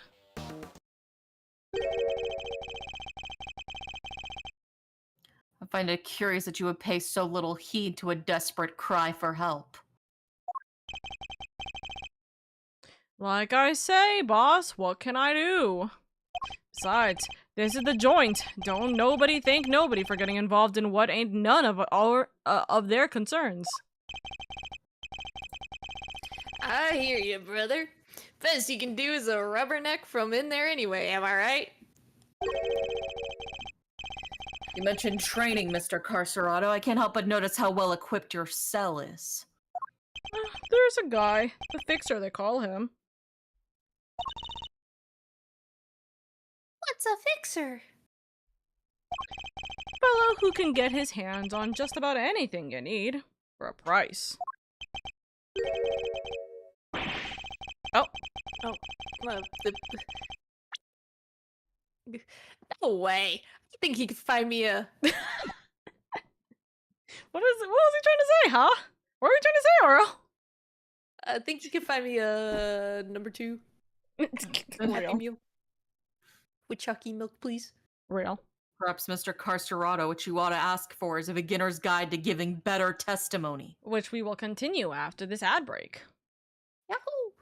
I find it curious that you would pay so little heed to a desperate cry for help. Like I say, boss, what can I do? Besides, this is the joint. Don't nobody thank nobody for getting involved in what ain't none of their concerns. I hear you, brother. Best you can do is a rubberneck from in there anyway, am I right? You mentioned training, Mr. Carcerado. I can't help but notice how well equipped your cell is. There's a guy. The fixer, they call him. What's a fixer? Fellow who can get his hands on just about anything you need. For a price. Oh. No way. I think he could find me a... What was he trying to say, huh? What were you trying to say, Oro? I think he could find me a number 2 Happy Real. Meal. With Chucky milk, please. Real. Perhaps Mr. Carcerado, what you ought to ask for is a beginner's guide to giving better testimony. Which we will continue after this ad break. Yahoo!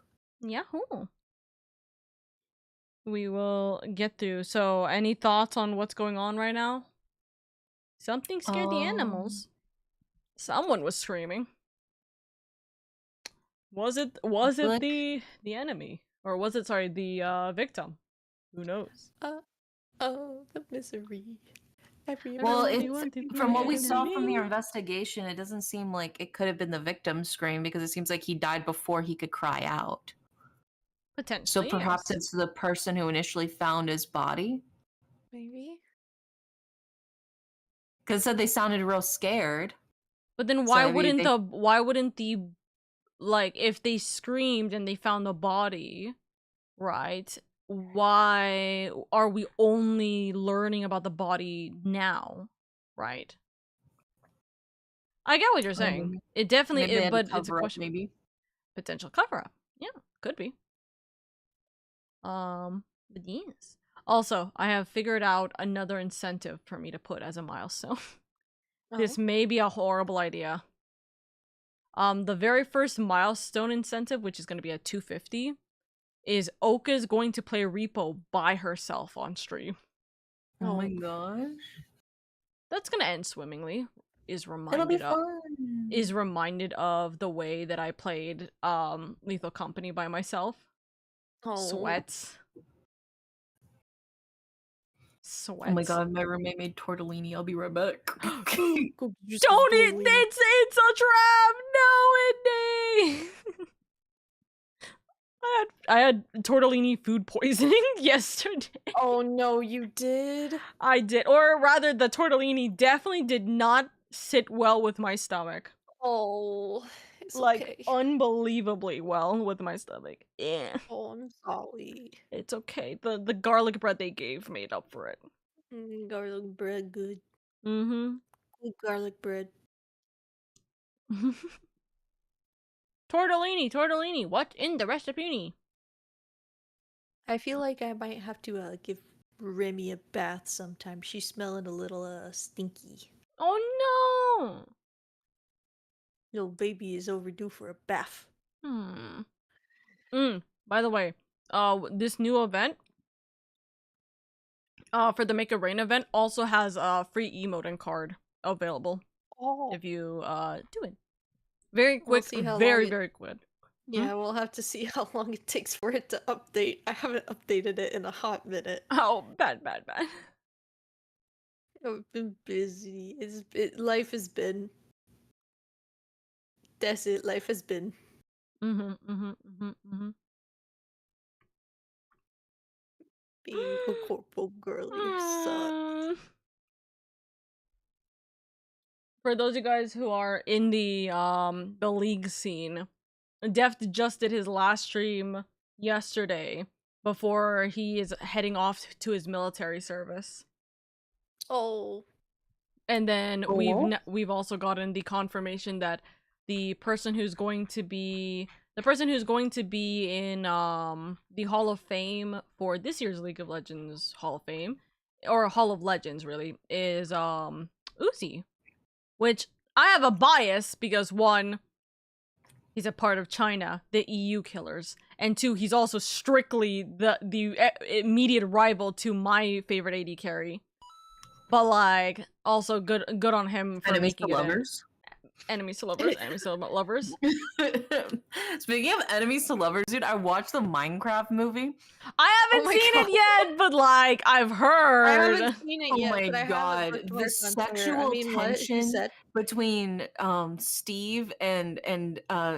Yahoo! We will get through. So, any thoughts on what's going on right now? Something scared the animals. Someone was screaming. Was it the enemy? Or was it, sorry, the victim? Who knows? Oh, the misery. Well, Everyone it's, wanted to from what we be saw from the me. investigation, it doesn't seem like it could have been the victim's scream because it seems like he died before he could cry out. So Potentially, perhaps yes. it's the person who initially found his body. Maybe. Because it said they sounded real scared. But then So why maybe wouldn't the like if they screamed and they found the body, right? Why are we only learning about the body now, right? I get what you're saying. It definitely Maybe they had to but it's a cover up, question. maybe. Potential cover up. Yeah, could be. But yes. Also, I have figured out another incentive for me to put as a milestone. This may be a horrible idea. The very first milestone incentive, which is going to be at 250, is Oka's going to play Repo by herself on stream. Oh my gosh. That's going to end swimmingly. is It'll be reminded of fun. the way that I played Lethal Company by myself. Oh. Sweats. Oh my god, my roommate made tortellini. I'll be right back. Don't eat! It's a trap! No, Whitney! I had tortellini food poisoning yesterday. Oh no, you did? I did. Or rather, the tortellini definitely did not sit well with my stomach. Oh, it's Like, okay. unbelievably well with my stomach. Yeah. Oh, I'm sorry. It's okay. The garlic bread they gave made up for it. Garlic bread, good. Mm-hmm. Good garlic bread. Tortellini, what in the recipe? I feel like I might have to give Remy a bath sometime. She's smelling a little stinky. Oh no! Little baby is overdue for a bath. By the way, this new event, for the Make It Rain event also has a free emote card available. Oh. If you do it. Very quick, We'll very quick. Yeah, we'll have to see how long it takes for it to update. I haven't updated it in a hot minute. Oh, bad. I've been busy. Life has been. That's it. Life has been. Being a corporal girl, you suck. For those of you guys who are in the league scene, Deft just did his last stream yesterday before he is heading off to his military service. Oh. And then we've also gotten the confirmation that the person who's going to be in the Hall of Fame for this year's League of Legends Hall of Fame, or Hall of Legends really, is Uzi. Which I have a bias because 1, he's a part of China, the EU killers, and 2, he's also strictly the immediate rival to my favorite AD carry. But like, also good on him for making it lovers. Enemies to lovers. Enemies to lovers. Speaking of enemies to lovers, dude, I watched the Minecraft movie. I haven't seen it yet, but like I've heard. I haven't seen it yet. Oh my god, the the sexual tension between Steve and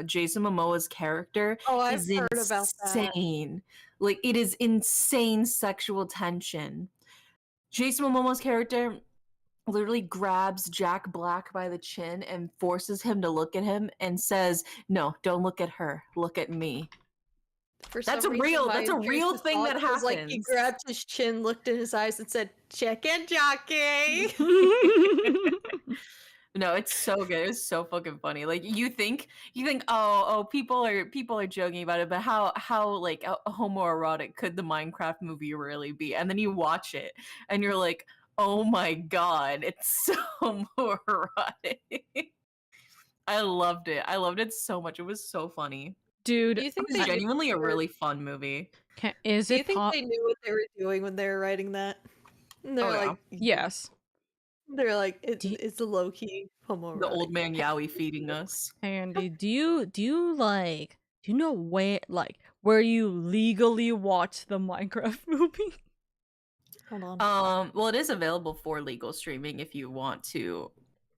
Jason Momoa's character is heard about insane. Like, it is insane sexual tension. Jason Momoa's character literally grabs Jack Black by the chin and forces him to look at him and says, "No, don't look at her. Look at me." That's a real thing that happens. Like, he grabbed his chin, looked in his eyes, and said, "Chicken jockey." No, it's so good. It's so fucking funny. Like, you think, oh, people are joking about it, but how like homoerotic could the Minecraft movie really be? And then you watch it, and you're like, oh my god, it's so erotic. I loved it so much. It was so funny. Dude, do you think it was genuinely a really fun movie. Do you think they knew what they were doing when they were writing that? And they're like, yes. They're like, it's a low key homoerotic. The old man Yowie feeding us. Hey Andy, do you know where you legally watch the Minecraft movie? Hold on. Well, it is available for legal streaming if you want to.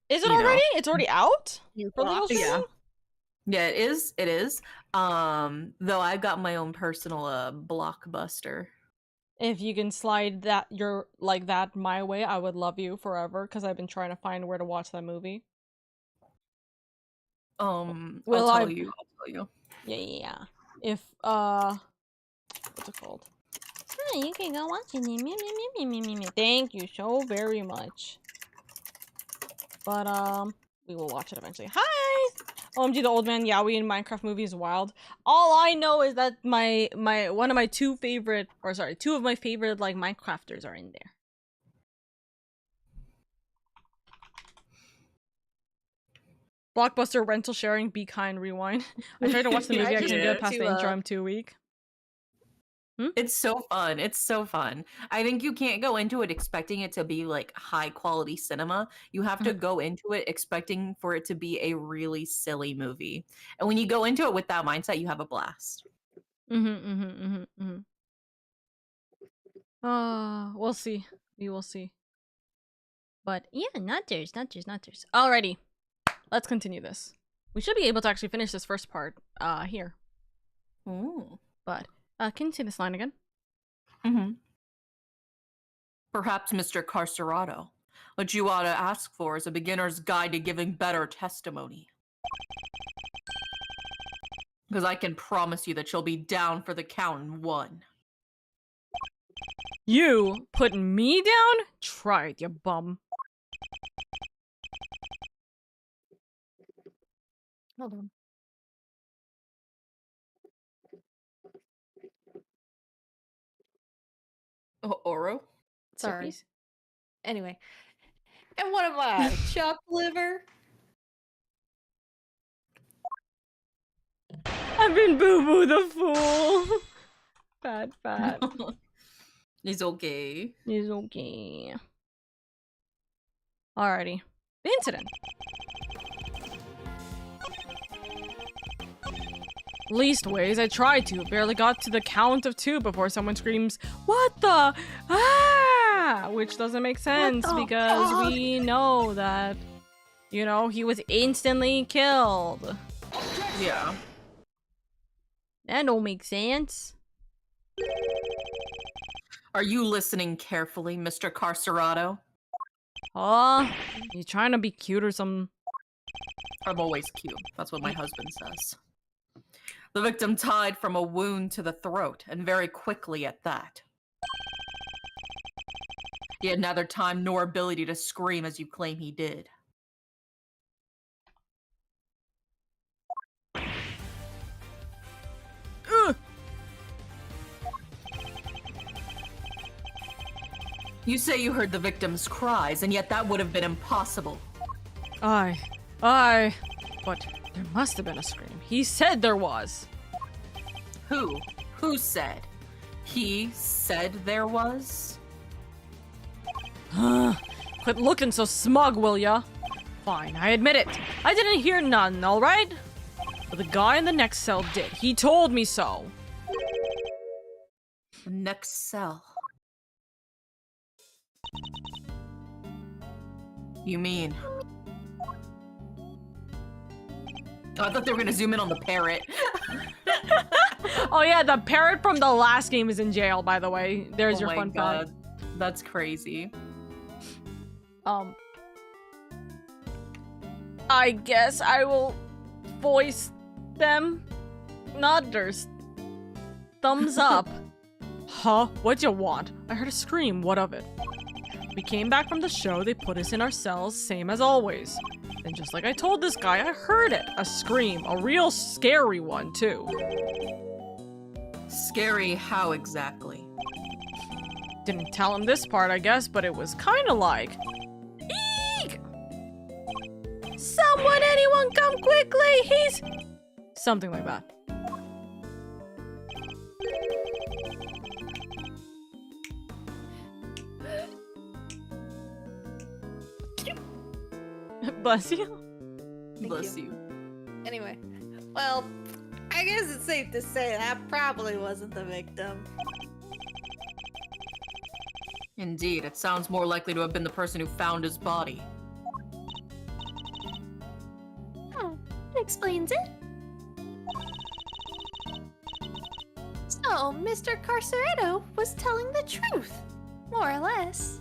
Is it already? It's already out for legal streaming? Yeah, it is. It is. Though I've got my own personal Blockbuster. If you can slide that that my way, I would love you forever because I've been trying to find where to watch that movie. I'll tell you. Yeah. If what's it called? Oh, you can go watch it. Thank you so very much. But we will watch it eventually. Hi! OMG, the old man Yowie in Minecraft movie is wild. All I know is that two of my favorite like Minecrafters are in there. Blockbuster rental sharing, be kind, rewind. I tried to watch the movie, I couldn't get past the intro, I'm too weak. It's so fun. It's so fun. I think you can't go into it expecting it to be like high quality cinema. You have to go into it expecting for it to be a really silly movie. And when you go into it with that mindset, you have a blast. We'll see. We will see. But yeah, not theirs. Alrighty. Let's continue this. We should be able to actually finish this first part here. Ooh. But can you say this line again? Perhaps Mr. Carcerado. What you ought to ask for is a beginner's guide to giving better testimony. Because I can promise you that you'll be down for the count in one. You putting me down? Try it, you bum. Hold on. Oh, Oro? Sorry. Anyway. And what am I? Chopped liver? I've been Boo-Boo the fool. Fat. He's okay. He's okay. Alrighty. The incident. Leastways, I tried to. Barely got to the count of 2 before someone screams, "What the? Ah!" Which doesn't make sense because we know that, you know, he was instantly killed. Yeah. That don't make sense. Are you listening carefully, Mr. Carcerado? You trying to be cute or something? I'm always cute. That's what my husband says. The victim died from a wound to the throat, and very quickly at that. He had neither time nor ability to scream as you claim he did. You say you heard the victim's cries, and yet that would have been impossible. But there must have been a scream. He said there was. Who? Who said? He said there was? Quit looking so smug, will ya? Fine, I admit it. I didn't hear none, alright? But the guy in the next cell did. He told me so. Next cell. You mean? Oh, I thought they were gonna zoom in on the parrot. Oh yeah, the parrot from the last game is in jail, by the way. There's your fun fact. That's crazy. I guess I will voice them. Nodders. Thumbs up. Huh? What'd you want? I heard a scream. What of it? We came back from the show. They put us in our cells, same as always. And just like I told this guy, I heard it. A scream. A real scary one, too. Scary how exactly? Didn't tell him this part, I guess, but it was kind of like... Eek! Someone, anyone, come quickly! He's... Something like that. Bless you. Bless you. Anyway, well, I guess it's safe to say that probably wasn't the victim. Indeed, it sounds more likely to have been the person who found his body. Oh, that explains it. So, Mr. Carceredo was telling the truth, more or less.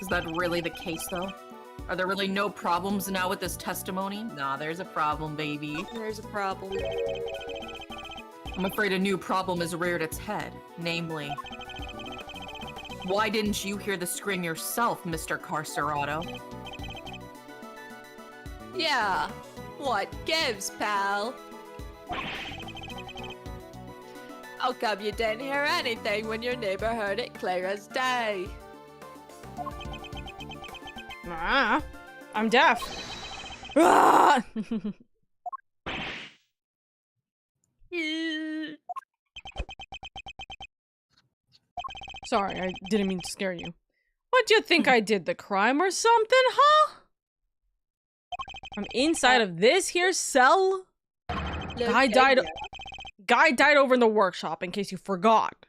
Is that really the case, though? Are there really no problems now with this testimony? Nah, there's a problem, baby. There's a problem. I'm afraid a new problem has reared its head, namely... Why didn't you hear the scream yourself, Mr. Carcerado? Yeah, what gives, pal? How come you didn't hear anything when your neighbor heard it clear as day? I'm deaf. Ah! Sorry, I didn't mean to scare you. What do you think I did? The crime or something, huh? I'm inside of this here cell? Guy died over in the workshop, in case you forgot.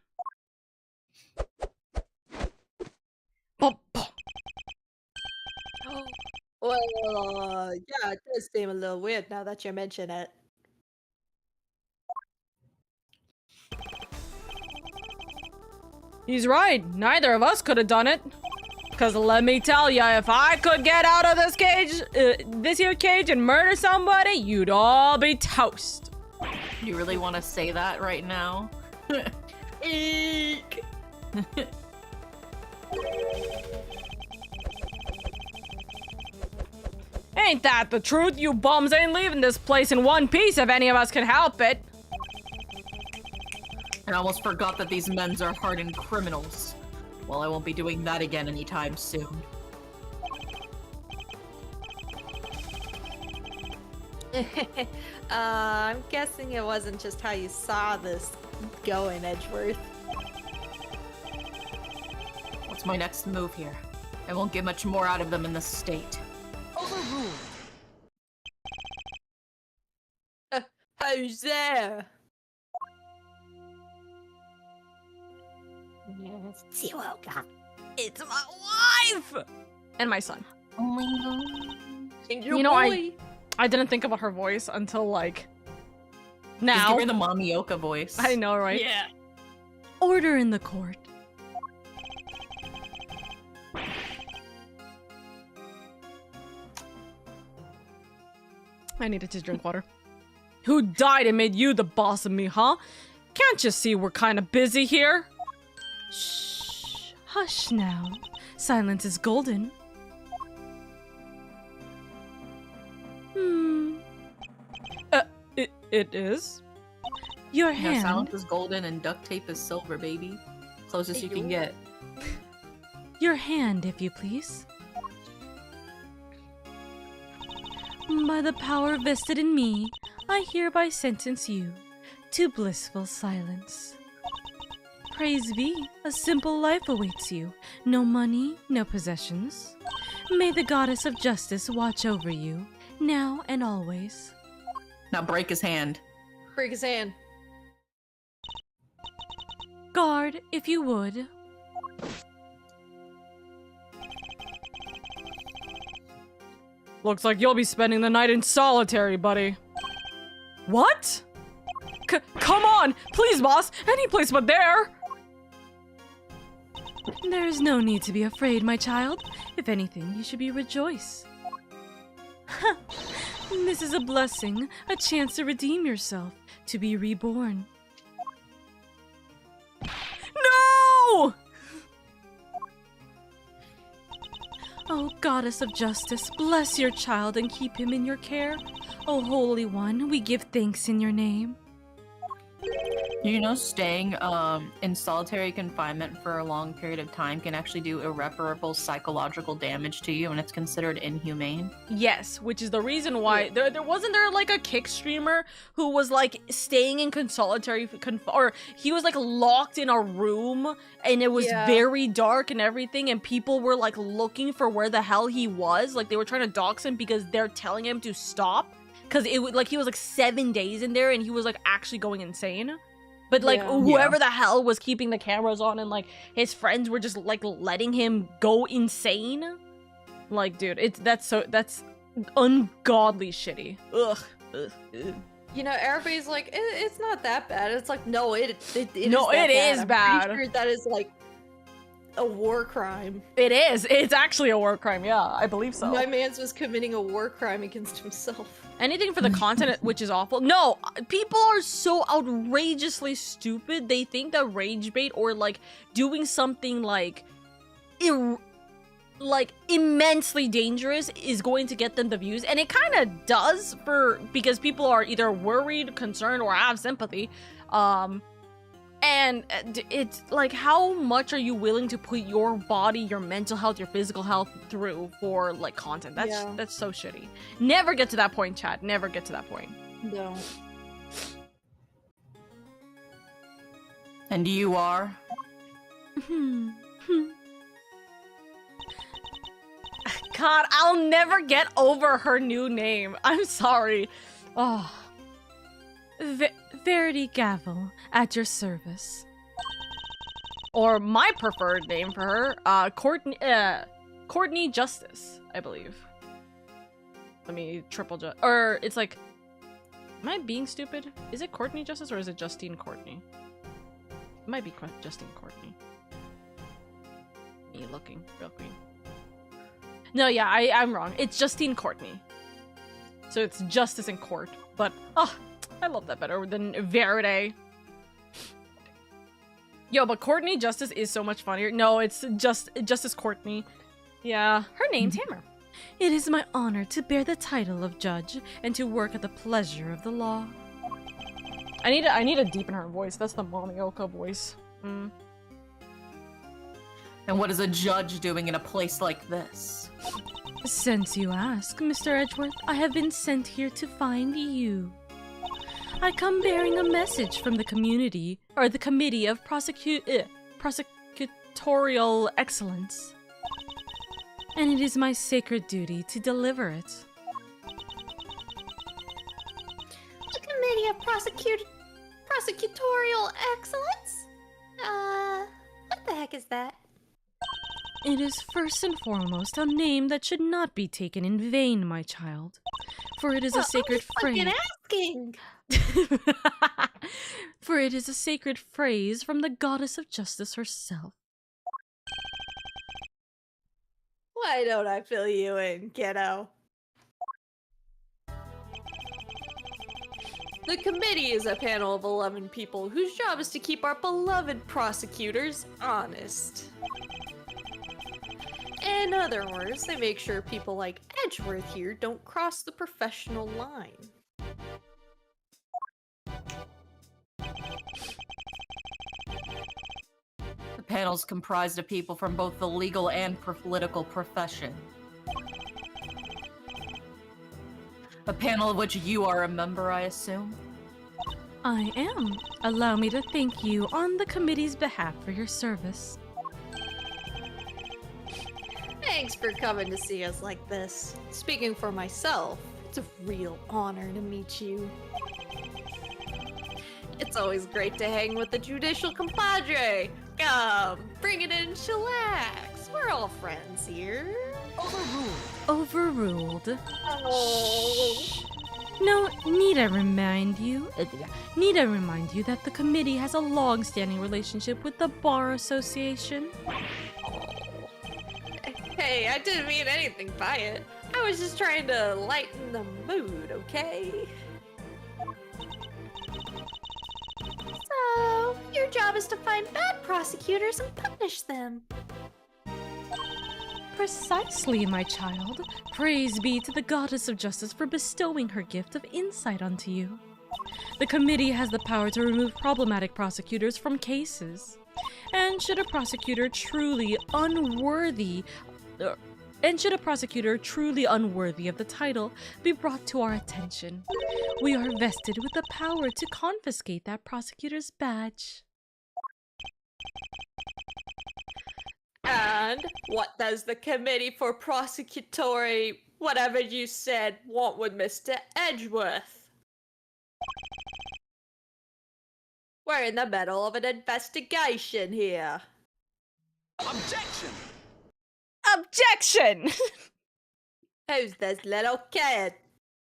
Well, yeah, it does seem a little weird now that you mention it. He's right. Neither of us could have done it. Cause let me tell ya, if I could get out of this cage, this here cage and murder somebody, you'd all be toast. You really want to say that right now? Eek! Ain't that the truth? You bums ain't leaving this place in one piece if any of us can help it. I almost forgot that these men are hardened criminals. Well, I won't be doing that again anytime soon. I'm guessing it wasn't just how you saw this going, Edgeworth. What's my next move here? I won't get much more out of them in this state. Overruled. Who's there? LadyOka. It's my wife! And my son. Oh my god. You know, I didn't think about her voice until, like, Just now. give her the Mommy Oka voice. I know, right? Yeah. Order in the court. I needed to drink water. Who died and made you the boss of me, huh? Can't you see we're kind of busy here? Shh. Hush now. Silence is golden. It is? Your Yeah, hand. silence is golden and duct tape is silver, baby. Closest you can get. Your hand, if you please. By the power vested in me, I hereby sentence you to blissful silence. Praise be, a simple life awaits you. No money, no possessions. May the goddess of justice watch over you, now and always. Now break his hand. Break his hand. Guard, if you would. Looks like you'll be spending the night in solitary, buddy. What? Come on! Please, boss! Any place but there! There is no need to be afraid, my child. If anything, you should be rejoice. This is a blessing, a chance to redeem yourself, to be reborn. No! Oh, goddess of justice, bless your child and keep him in your care. Oh, Holy One, we give thanks in your name. You know, staying in solitary confinement for a long period of time can actually do irreparable psychological damage to you, and it's considered inhumane. Yes, which is the reason why there wasn't there like a kick streamer who was like staying in solitary or he was like locked in a room and it was very dark and everything, and people were like looking for where the hell he was. Like they were trying to dox him because they're telling him to stop because it would like he was like 7 days in there and he was like actually going insane. But like whoever the hell was keeping the cameras on and like his friends were just like letting him go insane. Like, dude, that's ungodly shitty. Ugh. You know, everybody's like, it's not that bad. It's like, no, it is bad. I'm pretty sure that is like a war crime. It is. It's actually a war crime. Yeah, I believe so. My man's was committing a war crime against himself. Anything for the content, which is awful. No, people are so outrageously stupid. They think that rage bait or like doing something like immensely dangerous is going to get them the views, and it kind of does because people are either worried, concerned, or have sympathy. And it's like, how much are you willing to put your body, your mental health, your physical health through for like content? That's so shitty. Never get to that point, chat. Never get to that point. No. And you are? God, I'll never get over her new name. I'm sorry. Oh. Verity Gavel, at your service. Or my preferred name for her, Courtney Justice, I believe. Let me or it's like, am I being stupid? Is it Courtney Justice or is it Justine Courtney? It might be Justine Courtney. Me looking real quick. No, yeah, I'm wrong. It's Justine Courtney. So it's Justice and Court, but I love that better than Verity. Yo, but Courtney Justice is so much funnier. No, it's Justice Courtney. Yeah, her name's Hammer. It is my honor to bear the title of judge and to work at the pleasure of the law. I need to deepen her voice. That's the LadyOka voice. And what is a judge doing in a place like this? Since you ask, Mr. Edgeworth, I have been sent here to find you. I come bearing a message from the community, or the Committee of Prosecutorial Excellence. And it is my sacred duty to deliver it. The Committee of Prosecutorial Excellence? What the heck is that? It is first and foremost a name that should not be taken in vain, my child. For it is a sacred phrase. I'm asking. For it is a sacred phrase from the goddess of justice herself. Why don't I fill you in, kiddo? The committee is a panel of 11 people whose job is to keep our beloved prosecutors honest. In other words, they make sure people like Edgeworth here don't cross the professional line. The panel's comprised of people from both the legal and political profession. A panel of which you are a member, I assume? I am. Allow me to thank you on the committee's behalf for your service. Thanks for coming to see us like this. Speaking for myself, it's a real honor to meet you. It's always great to hang with the judicial compadre. Come, bring it in, chillax. We're all friends here. Overruled. Oh. No, need I remind you that the committee has a long-standing relationship with the Bar Association? Hey, I didn't mean anything by it. I was just trying to lighten the mood, okay? So, your job is to find bad prosecutors and punish them. Precisely, my child. Praise be to the goddess of justice for bestowing her gift of insight onto you. The committee has the power to remove problematic prosecutors from cases. And should a prosecutor truly unworthy of the title be brought to our attention, we are vested with the power to confiscate that prosecutor's badge. And what does the Committee for Prosecutory whatever you said want with Mr. Edgeworth? We're in the middle of an investigation here. Objection! Objection! Who's this little kid?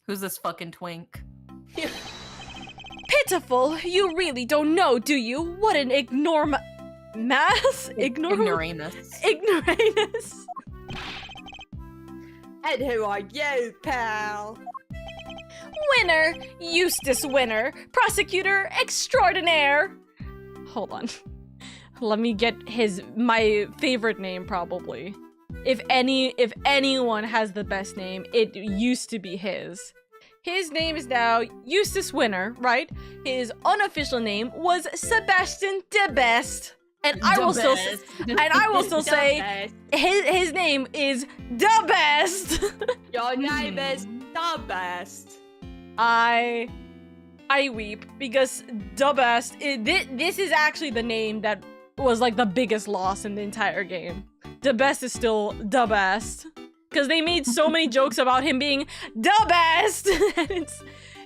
Who's this fucking twink? Pitiful! You really don't know, do you? What an ignoramus. Ignoramus. And who are you, pal? Winner! Eustace Winner! Prosecutor extraordinaire! Hold on. Let me get my favorite name, probably. If anyone has the best name, it used to be his. His name is now Eustace Winner, right? His unofficial name was Sebastian de Best. And I will still say his name is the best. Your name is the best. I weep because the best. This is actually the name that was like the biggest loss in the entire game. The best is still the best. Because they made so many jokes about him being the best!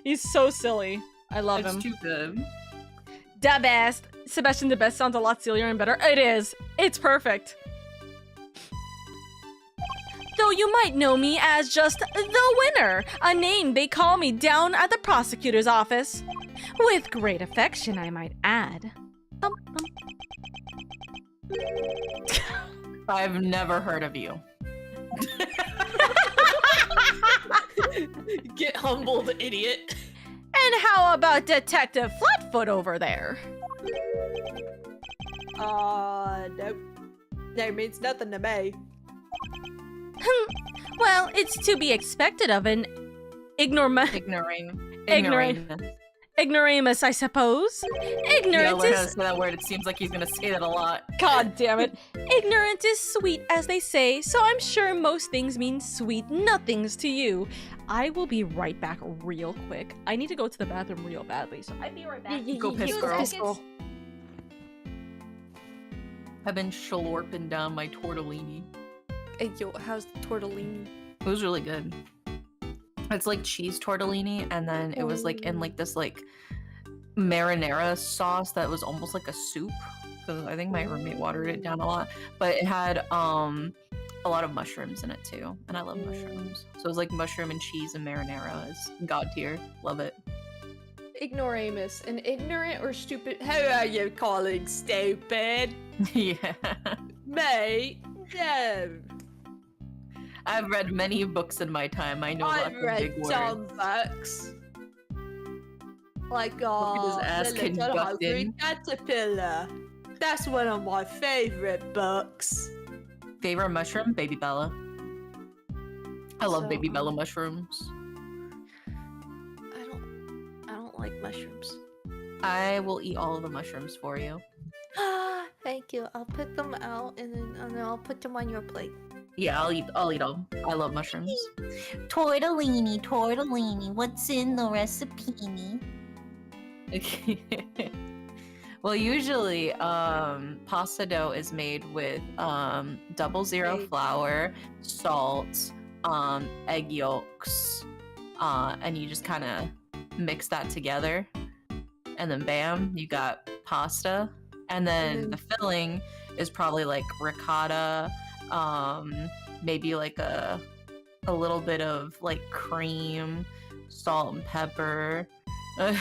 He's so silly. I love him. It's too good. The best. Sebastian the best sounds a lot sillier and better. It is. It's perfect. Though you might know me as just the winner, a name they call me down at the prosecutor's office. With great affection, I might add. I've never heard of you. Get humbled, idiot. And how about Detective Flatfoot over there? Nope. That means nothing to me. Well, it's to be expected of an ignoramus, I suppose. Ignorant learn how to is... say that word. It seems like he's gonna say that a lot. God damn it. Ignorant is sweet, as they say, so I'm sure most things mean sweet nothings to you. I will be right back real quick. I need to go to the bathroom real badly, so I'll be right back. Go piss, girl. Girl. I've been schlorping down my tortellini. Hey, yo, how's the tortellini? It was really good. It's like cheese tortellini, and then it was like in like this like marinara sauce that was almost like a soup. Because I think my roommate watered it down a lot, but it had a lot of mushrooms in it too, and I love mushrooms. So it was like mushroom and cheese and marinara is god tier. Love it. Ignoramus, an ignorant or stupid. How are you calling stupid? Yeah. Mate, no. I've read many books in my time. I know lots I've of read big some words. books. Like, Look at his ass The Little Hungry conducting. Caterpillar. That's one of my favorite books. Favorite mushroom? Baby Bella. I love So, Baby Bella mushrooms. I don't like mushrooms. I will eat all of the mushrooms for you. Thank you. I'll put them out and then I'll put them on your plate. Yeah, I'll eat all. I love mushrooms. Tortellini, what's in the recipe? Okay. Well, usually pasta dough is made with 00 flour, salt, egg yolks, and you just kind of mix that together, and then bam, you got pasta. And then the filling is probably like ricotta, maybe like a little bit of like cream, salt and pepper. I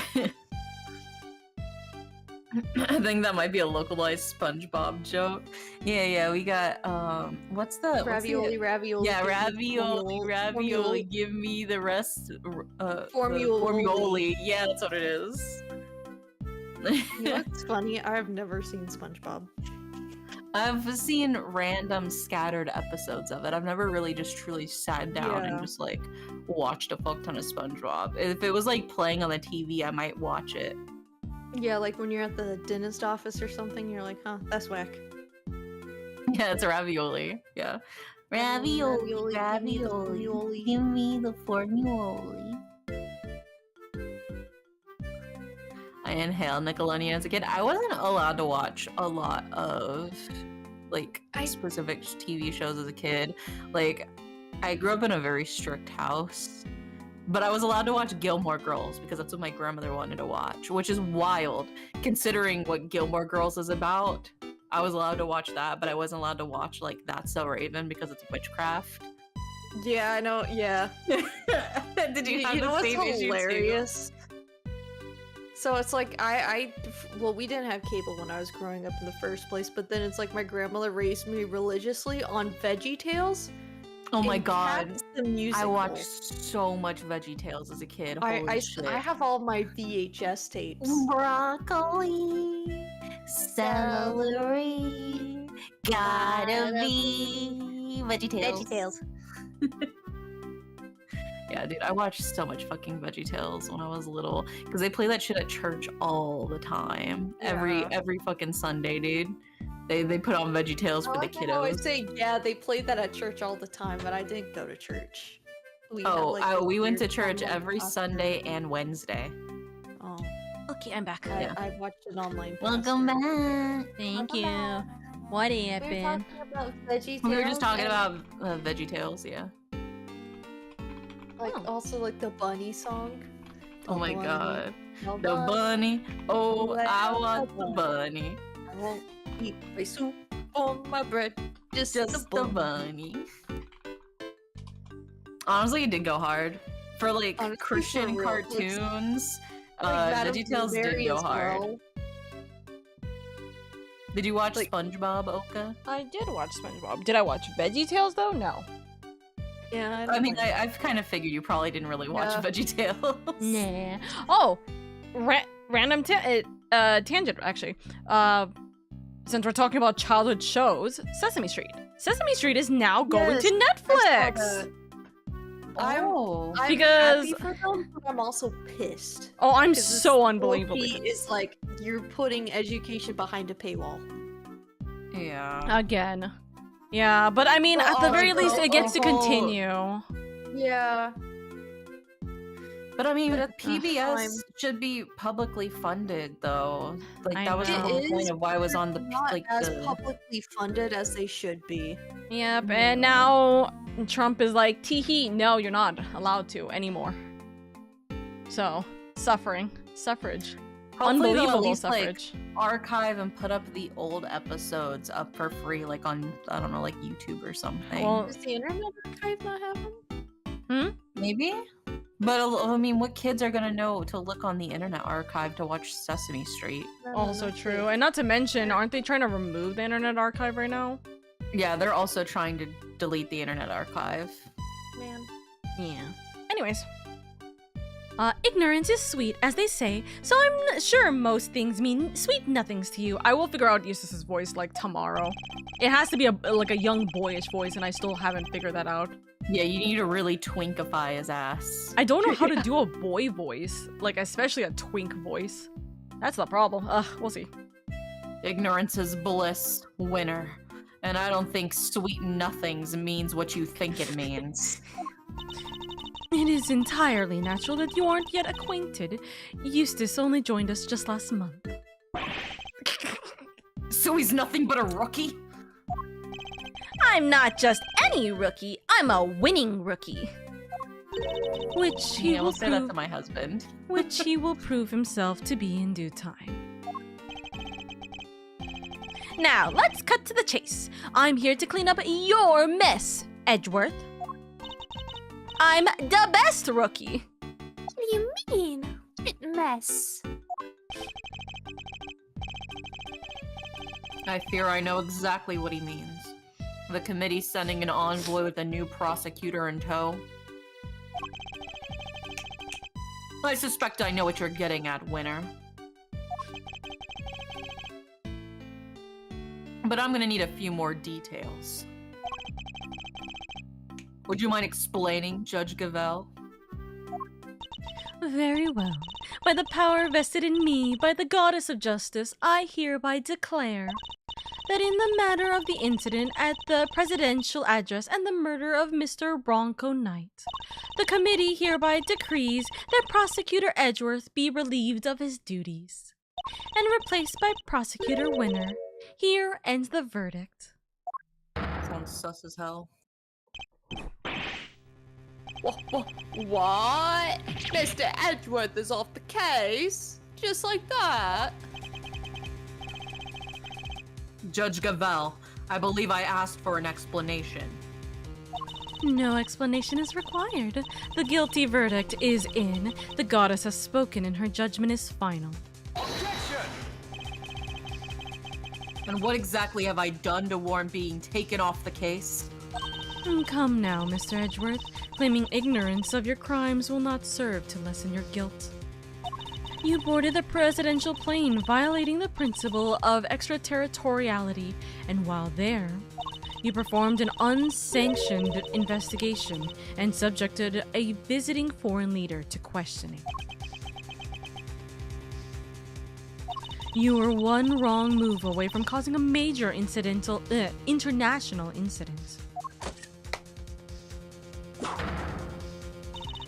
think that might be a localized SpongeBob joke. Yeah, we got what's the Ravioli. Yeah, ravioli. Give me the rest. Formuli. Yeah, that's what it is. You know what's funny? I've never seen SpongeBob. I've seen random scattered episodes of it. I've never really just truly sat down and just like watched a fuck ton of SpongeBob. If it was like playing on the TV, I might watch it. Yeah, like when you're at the dentist office or something, you're like, huh, that's whack. Yeah, it's a ravioli. Yeah. Ravioli, give me the formula. I inhaled Nickelodeon as a kid. I wasn't allowed to watch a lot of like specific TV shows as a kid. Like, I grew up in a very strict house, but I was allowed to watch Gilmore Girls because that's what my grandmother wanted to watch, which is wild considering what Gilmore Girls is about. I was allowed to watch that, but I wasn't allowed to watch like That's So Raven because it's witchcraft. Yeah, I know. Yeah. Did you have know the same what's issue hilarious? So it's like well, we didn't have cable when I was growing up in the first place, but then it's like my grandmother raised me religiously on VeggieTales. Oh my and god. Cats the musical. I watched so much VeggieTales as a kid. Holy I shit. have all my VHS tapes. Broccoli, celery, gotta be VeggieTales. Yeah, dude, I watched so much fucking VeggieTales when I was little because they play that shit at church all the time. Yeah. Every fucking Sunday, dude. They put on VeggieTales for the I always kiddos. say, yeah, they played that at church all the time, but I didn't go to church. We We went to weird church Sunday every costume. Sunday and Wednesday. Oh. Okay, I'm back. I watched it online. Welcome back. Thank Welcome you. back. What We were happened? talking about VeggieTales. We were just talking and, about VeggieTales, yeah. like also like the bunny song. Oh my bunny, god. the The bunny. Oh, Let I the want the bunny. I won't eat my soup on my bread. Just Just the the bunny. Honestly, it did go hard. For like Honestly, for Christian real, like, cartoons, Madame VeggieTales did Blueberry go as hard. well. Did you watch Like- SpongeBob, Oka? I did watch SpongeBob. Did I watch VeggieTales though? No. Yeah, I mean, I've kind of figured you probably didn't really watch Yeah. VeggieTales. Nah. Oh, random tangent actually. Since we're talking about childhood shows, Sesame Street. Sesame Street is now going Yes, to I saw Netflix. that. Oh. I'm Because- happy for them, but I'm also pissed. Oh, I'm 'Cause this so unbelievably low-key is like you're putting education behind a paywall. Yeah. again. Yeah, but I mean, Well, at the very also- least, it gets to also- continue. Yeah. But I mean, But at the same PBS time- should be publicly funded, though. Like I that was the know. whole It point is, of why it was on the Not like as the. publicly funded as they should be. Yep, and now Trump is like, tee no, you're not allowed to anymore. So, suffrage. Hopefully they'll at Unbelievable least, like, suffrage. archive and put up the old episodes up for free, like on I don't know, like YouTube or something. Well, Does the Internet Archive not happen? Maybe. But I mean, what kids are gonna know to look on the Internet Archive to watch Sesame Street? also true. And not to mention, aren't they trying to remove the Internet Archive right now? Yeah, they're also trying to delete the Internet Archive. Man. Yeah. Anyways. Ignorance is sweet, as they say, so I'm sure most things mean sweet nothings to you. I will figure out Eustace's voice, like, tomorrow. It has to be like a young boyish voice, and I still haven't figured that out. Yeah, you need to really twinkify his ass. I don't know how to do a boy voice, like, especially a twink voice. That's the problem. Ugh, we'll see. Ignorance is bliss, winner. And I don't think sweet nothings means what you think it means. It is entirely natural that you aren't yet acquainted. Eustace only joined us just last month. So he's nothing but a rookie? I'm not just any rookie, I'm a winning rookie. Which he Yeah, will we'll say that prove to my husband. which he will prove himself to be in due time. Now, let's cut to the chase. I'm here to clean up your mess, Edgeworth. I'm the best rookie. What do you mean? What mess? I fear I know exactly what he means. The committee's sending an envoy with a new prosecutor in tow. I suspect I know what you're getting at, Winner. But I'm gonna need a few more details. Would you mind explaining, Judge Gavel? Very well. By the power vested in me by the goddess of justice, I hereby declare that in the matter of the incident at the presidential address and the murder of Mr. Bronco Knight, the committee hereby decrees that Prosecutor Edgeworth be relieved of his duties and replaced by Prosecutor Winner. Here ends the verdict. Sounds sus as hell. What? Mr. Edgeworth is off the case? Just like that? Judge Gavel, I believe I asked for an explanation. No explanation is required. The guilty verdict is in. The goddess has spoken and her judgment is final. Objection! And what exactly have I done to warrant being taken off the case? Come now, Mr. Edgeworth. Claiming ignorance of your crimes will not serve to lessen your guilt. You boarded the presidential plane, violating the principle of extraterritoriality, and while there, you performed an unsanctioned investigation and subjected a visiting foreign leader to questioning. You were one wrong move away from causing a major international incident.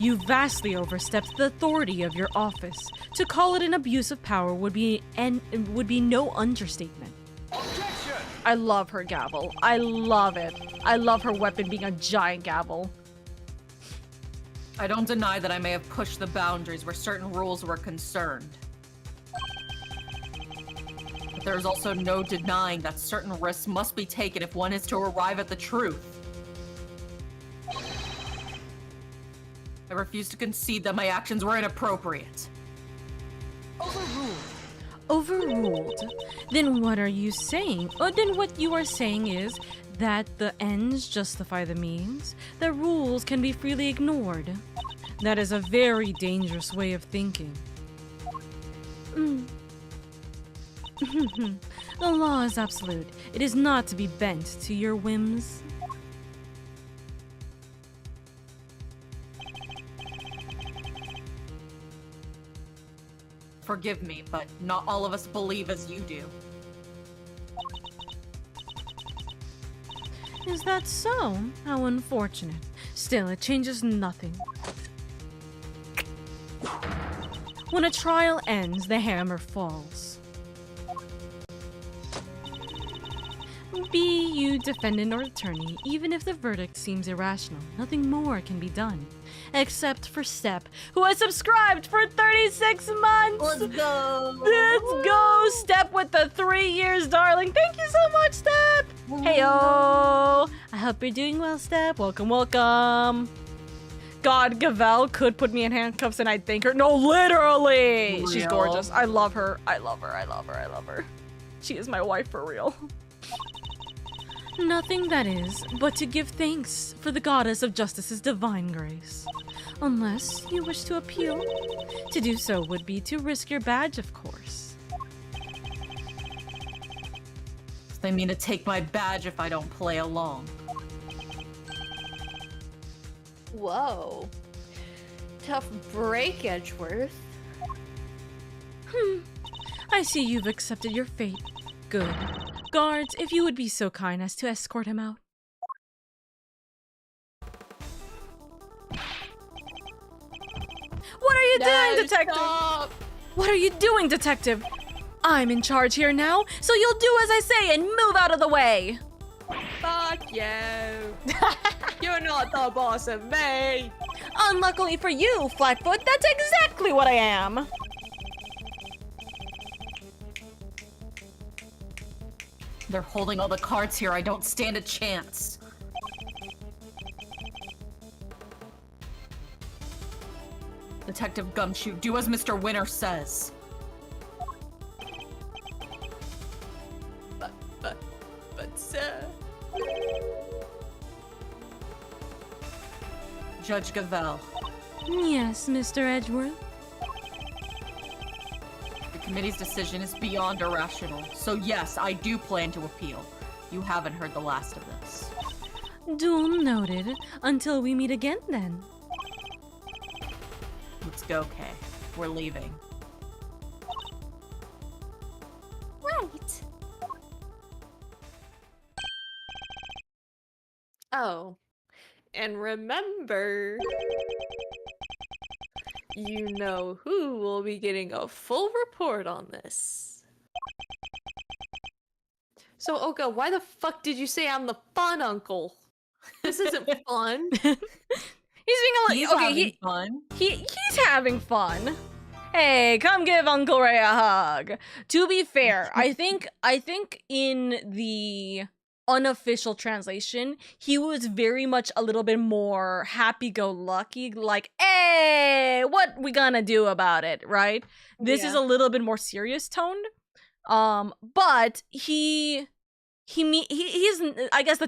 You vastly overstepped the authority of your office. To call it an abuse of power would be no understatement. Objection! I love her gavel. I love it. I love her weapon being a giant gavel. I don't deny that I may have pushed the boundaries where certain rules were concerned. But there is also no denying that certain risks must be taken if one is to arrive at the truth. I refuse to concede that my actions were inappropriate. Overruled. Overruled? Then what are you saying? Or then what you are saying is that the ends justify the means, that rules can be freely ignored. That is a very dangerous way of thinking. The law is absolute. It is not to be bent to your whims. Forgive me, but not all of us believe as you do. Is that so? How unfortunate. Still, it changes nothing. When a trial ends, the hammer falls. Be you defendant or attorney, even if the verdict seems irrational, nothing more can be done. Except for Step, who has subscribed for 36 months! Let's go! Let's go! Step with the 3 years, darling! Thank you so much, Step! Heyo! I hope you're doing well, Step. Welcome, welcome! God, Gavel could put me in handcuffs and I'd thank her. No, literally! She's Real. gorgeous. I love her. I love her. I love her. I love her. She is my wife for real. Nothing, that is, but to give thanks for the goddess of justice's divine grace. Unless you wish to appeal. To do so would be to risk your badge, of course. They mean to take my badge if I don't play along. Whoa. Tough break, Edgeworth. I see you've accepted your fate. Good. Guards, if you would be so kind as to escort him out. What are you doing, detective? Stop. What are you doing, detective? I'm in charge here now, so you'll do as I say and move out of the way. Fuck you. You're not the boss of me. Unluckily for you, Flatfoot, that's exactly what I am. They're holding all the cards here. I don't stand a chance. Detective Gumshoe, do as Mr. Winter says. But sir. Judge Gavel, Yes, Mr. Edgeworth. the committee's decision is beyond irrational. So yes, I do plan to appeal. You haven't heard the last of this. Dual noted. Until we meet again, then. Let's go, Kay. We're leaving. Right. Oh. And remember, you know who will be getting a full report on this. So, Oka, why the fuck did you say I'm the fun uncle? This isn't fun. He's being a He's little okay. having fun. He's having fun. Hey, come give Uncle Ray a hug. To be fair, I think in the unofficial translation, he was very much a little bit more happy-go-lucky, like, hey, what we gonna do about it, right? This is Yeah. a little bit more serious toned. But he's I guess the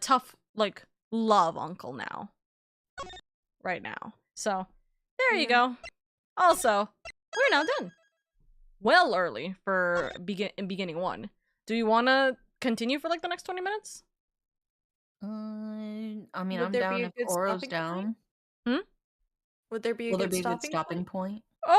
tough like love uncle now. Right now. So there you go. Also, we're now done. Well early for beginning one. Do you wanna continue for like the next 20 minutes? I mean, Would I'm there down be a if good Oro's stopping down. Would there be a Will there good be a good stopping stopping point? point?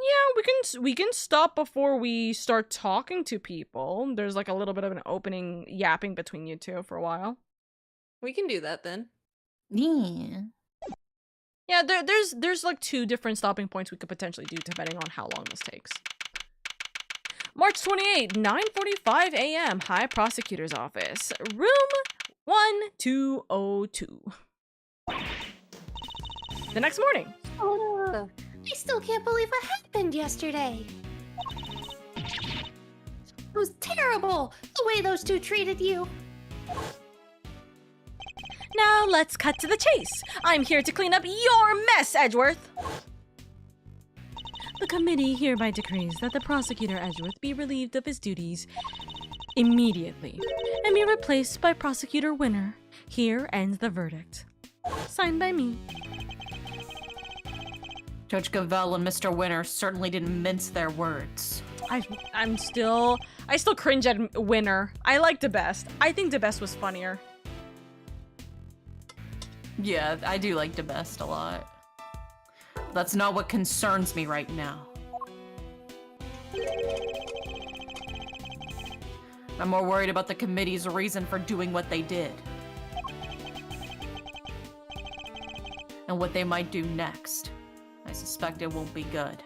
Yeah, we can stop before we start talking to people. There's like a little bit of an opening yapping between you two for a while. We can do that then. Yeah. Yeah, there's like 2 different stopping points we could potentially do depending on how long this takes. March 28, 9:45 a.m. High Prosecutor's Office, room 1202. The next morning. I still can't believe what happened yesterday. It was terrible, the way those 2 treated you. Now let's cut to the chase. I'm here to clean up your mess, Edgeworth. The committee hereby decrees that the prosecutor Edgeworth be relieved of his duties immediately and be replaced by Prosecutor Winner. Here ends the verdict. Signed by me. Judge Gavell and Mr. Winner certainly didn't mince their words. I still cringe at Winner. I like the best. I think the best was funnier. Yeah, I do like the best a lot. That's not what concerns me right now. I'm more worried about the committee's reason for doing what they did. And what they might do next. I suspect it won't be good.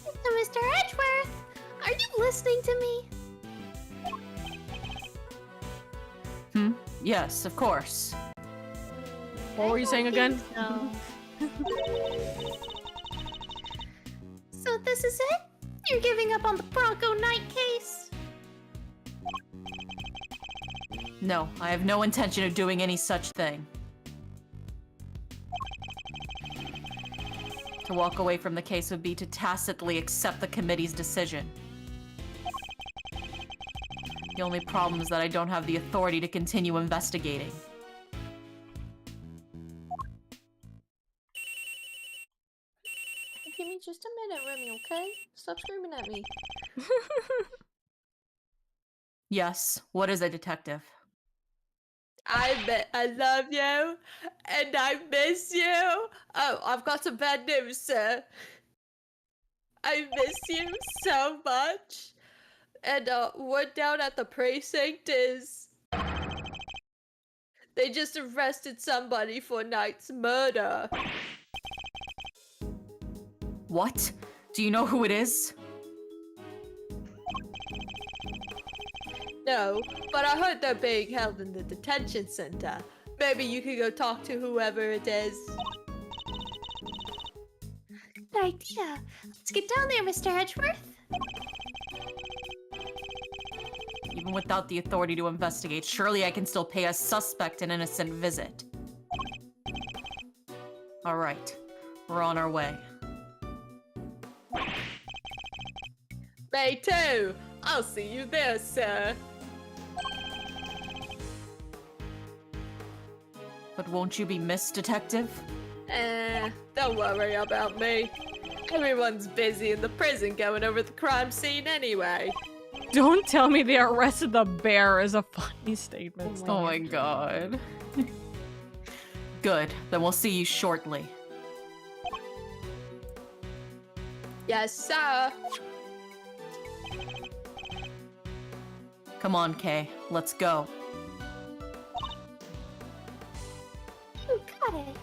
So, Mr. Edgeworth, are you listening to me? Yes, of course. What were you saying again? So this is it? You're giving up on the Bronco Knight case? No, I have no intention of doing any such thing. To walk away from the case would be to tacitly accept the committee's decision. The only problem is that I don't have the authority to continue investigating. Give me just a minute, Remy, okay? Stop screaming at me. Yes, what is it, detective? I love you, and I miss you. Oh, I've got some bad news, sir. I miss you so much. And word down at the precinct is they just arrested somebody for Knight's murder. What? Do you know who it is? No, but I heard they're being held in the detention center. Maybe you could go talk to whoever it is. Good idea. Let's get down there, Mr. Edgeworth. Even without the authority to investigate, surely I can still pay a suspect an innocent visit. All right, we're on our way. Me too. I'll see you there, sir. But won't you be missed, detective? Don't worry about me. Everyone's busy in the prison going over the crime scene anyway. Don't tell me they arrested the bear is a funny statement. Oh my god. Good, then we'll see you shortly. Yes, sir. Come on, Kay, let's go. You got it.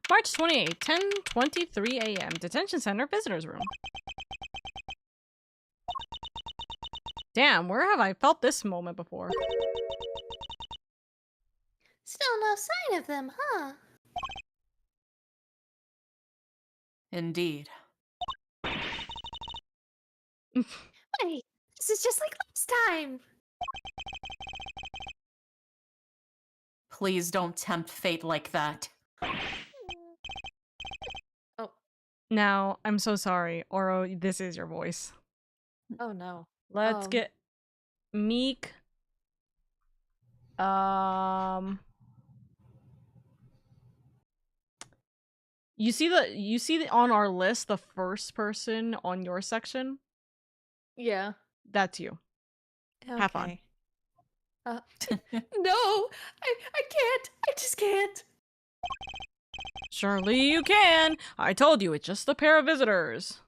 March 28, 10:23 a.m. Detention Center Visitors Room. Damn, where have I felt this moment before? Still no sign of them, huh? Indeed. Wait, this is just like last time. Please don't tempt fate like that. Oh. Now, I'm so sorry. Oro, this is your voice. Oh no. Let's get Meek. You see on our list the first person on your section? Yeah. That's you. Okay. Have fun. No, I can't. I just can't. Surely you can. I told you, it's just a pair of visitors.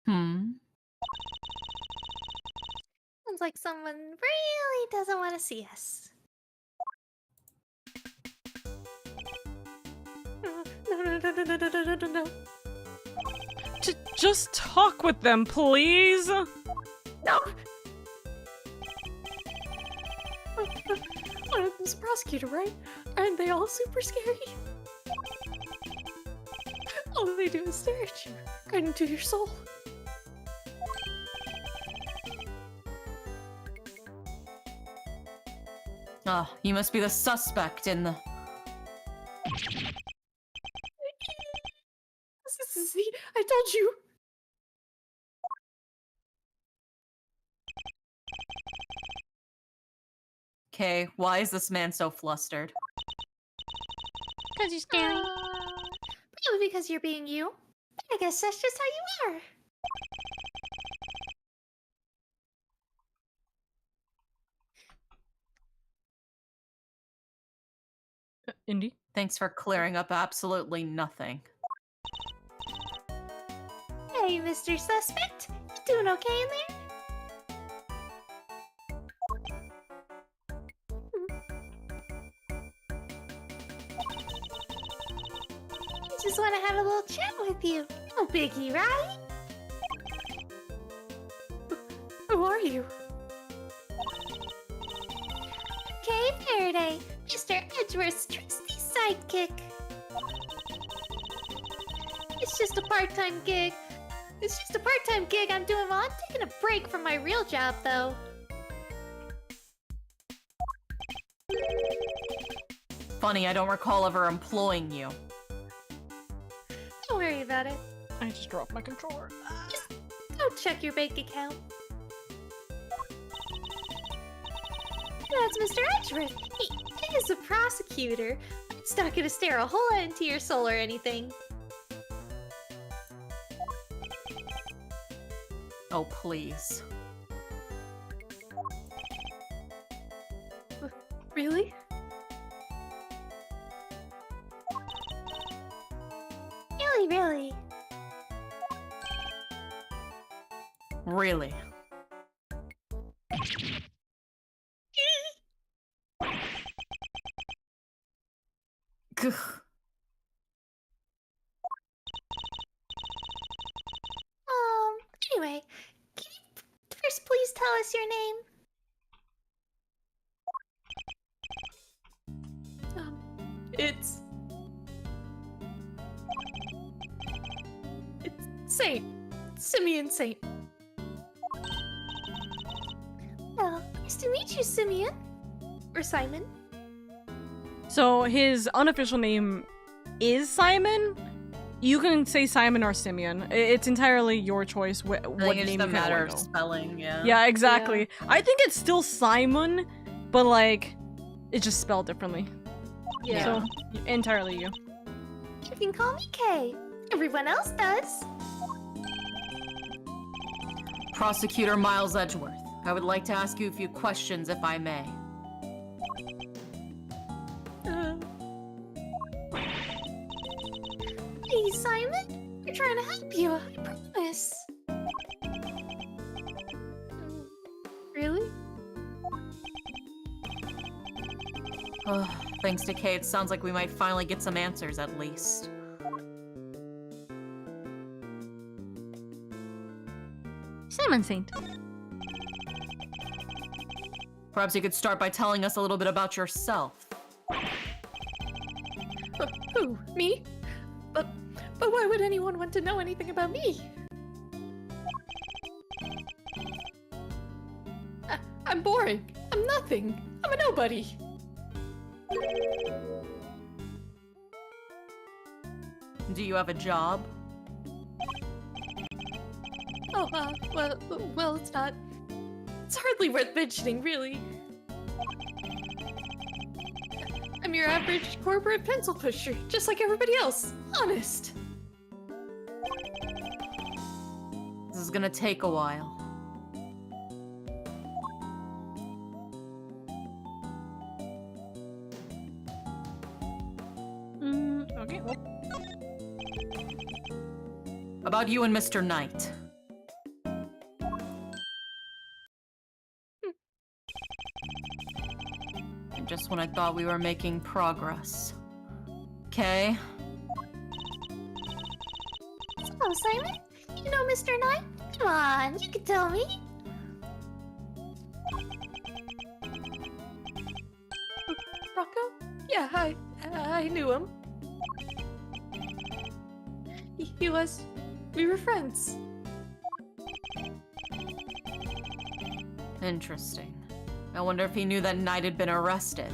Hmm. Sounds like someone really doesn't want to see us. No. Just talk with them, please. No! One of them's a prosecutor, right? Aren't they all super scary? All they do is stare at you, right into your soul. Oh, you must be the suspect in the... See, I told you. Okay, why is this man so flustered? Because you're scary. Probably because you're being you. I guess that's just how you are. Indy? Thanks for clearing up absolutely nothing. Hey, Mr. Suspect. You doing okay in there? I just want to have a little chat with you. No biggie, right? Who are you? Okay, Faraday. Mr. Edgeworth's trusty sidekick. It's just a part-time gig. It's just a part-time gig I'm doing while I'm taking a break from my real job, though. Funny, I don't recall ever employing you. Don't worry about it. I just dropped my controller. Don't check your bank account. That's Mr. Edgeworth. He is a prosecutor. It's not gonna stare a hole into your soul or anything. Oh, please. Really? Really? Really? Gah. Anyway, can you first please tell us your name? It's Saint. Simeon Saint. Well, nice to meet you, Simeon. Or Simon. So his unofficial name is Simon. You can say Simon or Simeon. It's entirely your choice. What I think name it's you just a can matter or of no. spelling, yeah. Yeah, exactly. I think it's still Simon, but like, it's just spelled differently. Yeah. So entirely you. You can call me Kay. Everyone else does. Prosecutor Miles Edgeworth, I would like to ask you a few questions if I may. Hey, Simon. We're trying to help you, I promise. Really? Thanks to Kay, it sounds like we might finally get some answers at least. Simon Saint. Perhaps you could start by telling us a little bit about yourself. Who? Me? But why would anyone want to know anything about me? I'm boring. I'm nothing. I'm a nobody. Do you have a job? Oh, well, it's not. It's hardly worth mentioning, really. I'm your average corporate pencil pusher, just like everybody else. Honest. This is gonna take a while. Okay. Well, About you and Mr. Knight. Just when I thought we were making progress. Okay? So, Simon, you know Mr. Knight? Come on, you can tell me. Rocco? Yeah, I knew him. He was. We were friends. Interesting. I wonder if he knew that Knight had been arrested.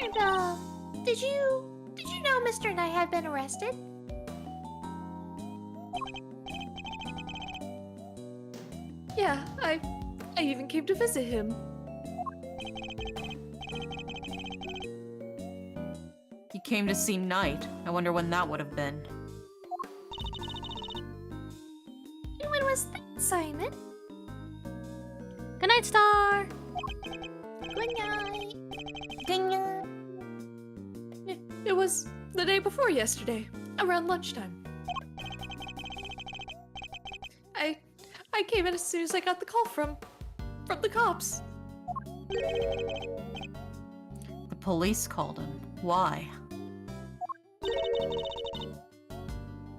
And, did you know Mr. Knight had been arrested? Yeah, I even came to visit him. He came to see Knight. I wonder when that would have been. And when was that, Simon? good night, Star. Good night. Good night. It was the day before yesterday, around lunchtime. I came in as soon as I got the call from the cops. The police called him. Why?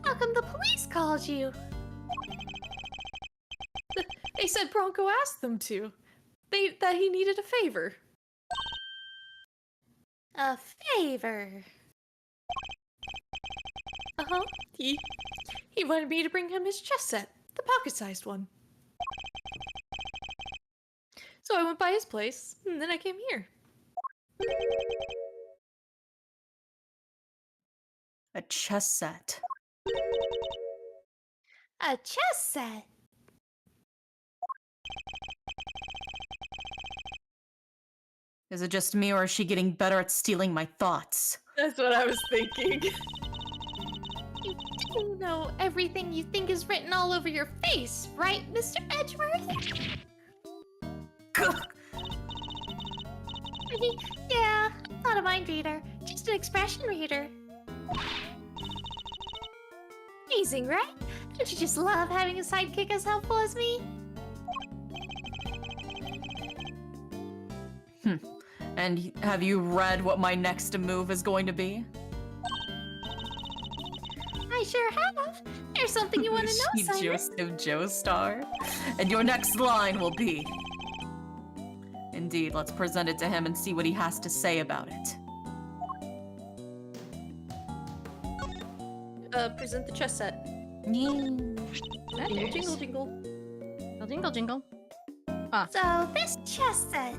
How come the police called you? They said Bronco asked them to. That he needed a favor. A favor. Uh-huh. He wanted me to bring him his chess set, the pocket-sized one. So I went by his place, and then I came here. A chess set. A chess set. Is it just me, or is she getting better at stealing my thoughts? That's what I was thinking. You do know everything you think is written all over your face, right, Mr. Edgeworth? Yeah, not a mind reader, just an expression reader. Amazing, right? Don't you just love having a sidekick as helpful as me? And have you read what my next move is going to be? I sure have. There's something you want to know, She Simon. Joseph Joestar. And your next line will be... Indeed, let's present it to him and see what he has to say about it. Present the chess set. Yeah. Jingle, jingle, jingle. Jingle, jingle, jingle. So, this chess set.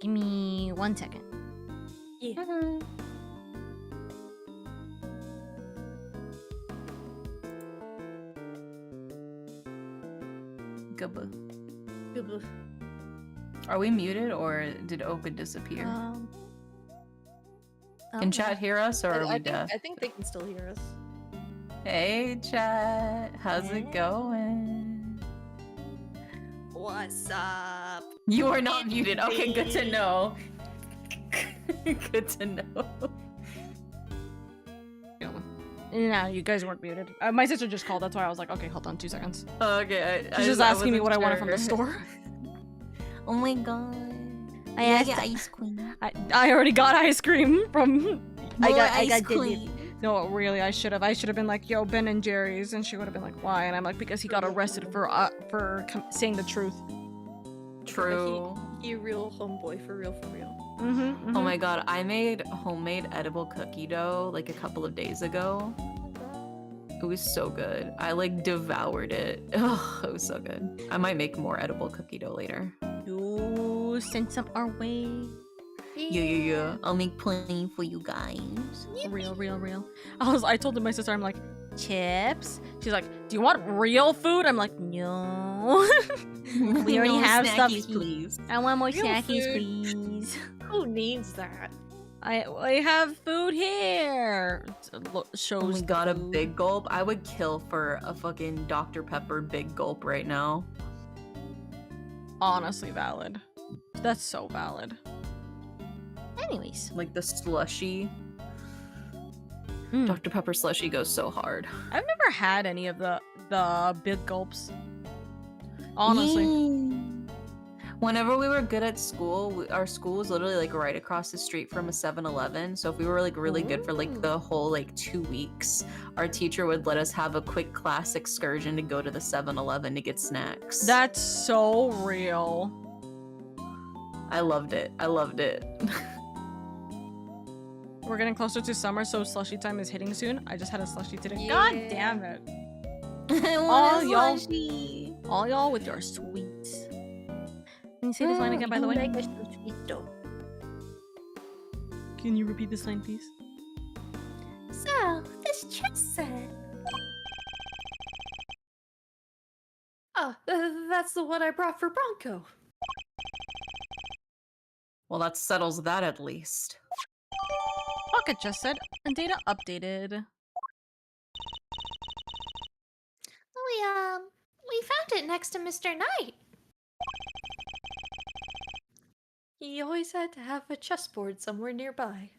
Give me 1 second. Yeah. Gubba. Good. Are we muted, or did Oka disappear? Oh, Can chat hear us, or are we deaf? I think they can still hear us. Hey, chat. How's it going? What's up? You are not muted. Okay, good to know. Good to know. No, you guys weren't muted. My sister just called. That's why I was like, okay, hold on 2 seconds. Okay, She's just asking me what I wanted from the store. Oh my god. I asked. ice cream. I already got ice cream from. I got ice Disney. cream. No, really, I should have. I should have been like, "Yo, Ben and Jerry's," and she would have been like, "Why?" And I'm like, "Because he got arrested for saying the truth." True. He a real homeboy, for real, for real. Mm-hmm. Oh my god, I made homemade edible cookie dough like a couple of days ago. It was so good. I like devoured it. Ugh, it was so good. I might make more edible cookie dough later. You send some our way. Yeah. I'll make plenty for you guys. Real. I told my sister, I'm like, chips? She's like, do you want real food? I'm like, no. We already have stuff here. Please. I want more Real snackies, food. please. Who needs that? I have food here. Shows We the got a food. big gulp. I would kill for a fucking Dr. Pepper big gulp right now. Honestly valid. That's so valid. Anyways. Like the slushy. Mm. Dr. Pepper slushy goes so hard. I've never had any of the big gulps. Honestly. Yeah. Whenever we were good at school, our school was literally like right across the street from a 7-Eleven. So if we were like really good for like the whole like 2 weeks, our teacher would let us have a quick class excursion to go to the 7-Eleven to get snacks. That's so real. I loved it. I loved it. We're getting closer to summer, so slushy time is hitting soon. I just had a slushy today. Yeah. God damn it. All y'all with your sweets. Can you say this line again, by the way? Can you repeat this line, please? So, this chest said. Oh, that's the one I brought for Bronco. Oh, Well, that settles that at least. Pocket just said, and data updated. We found it next to Mr. Knight. He always had to have a chessboard somewhere nearby.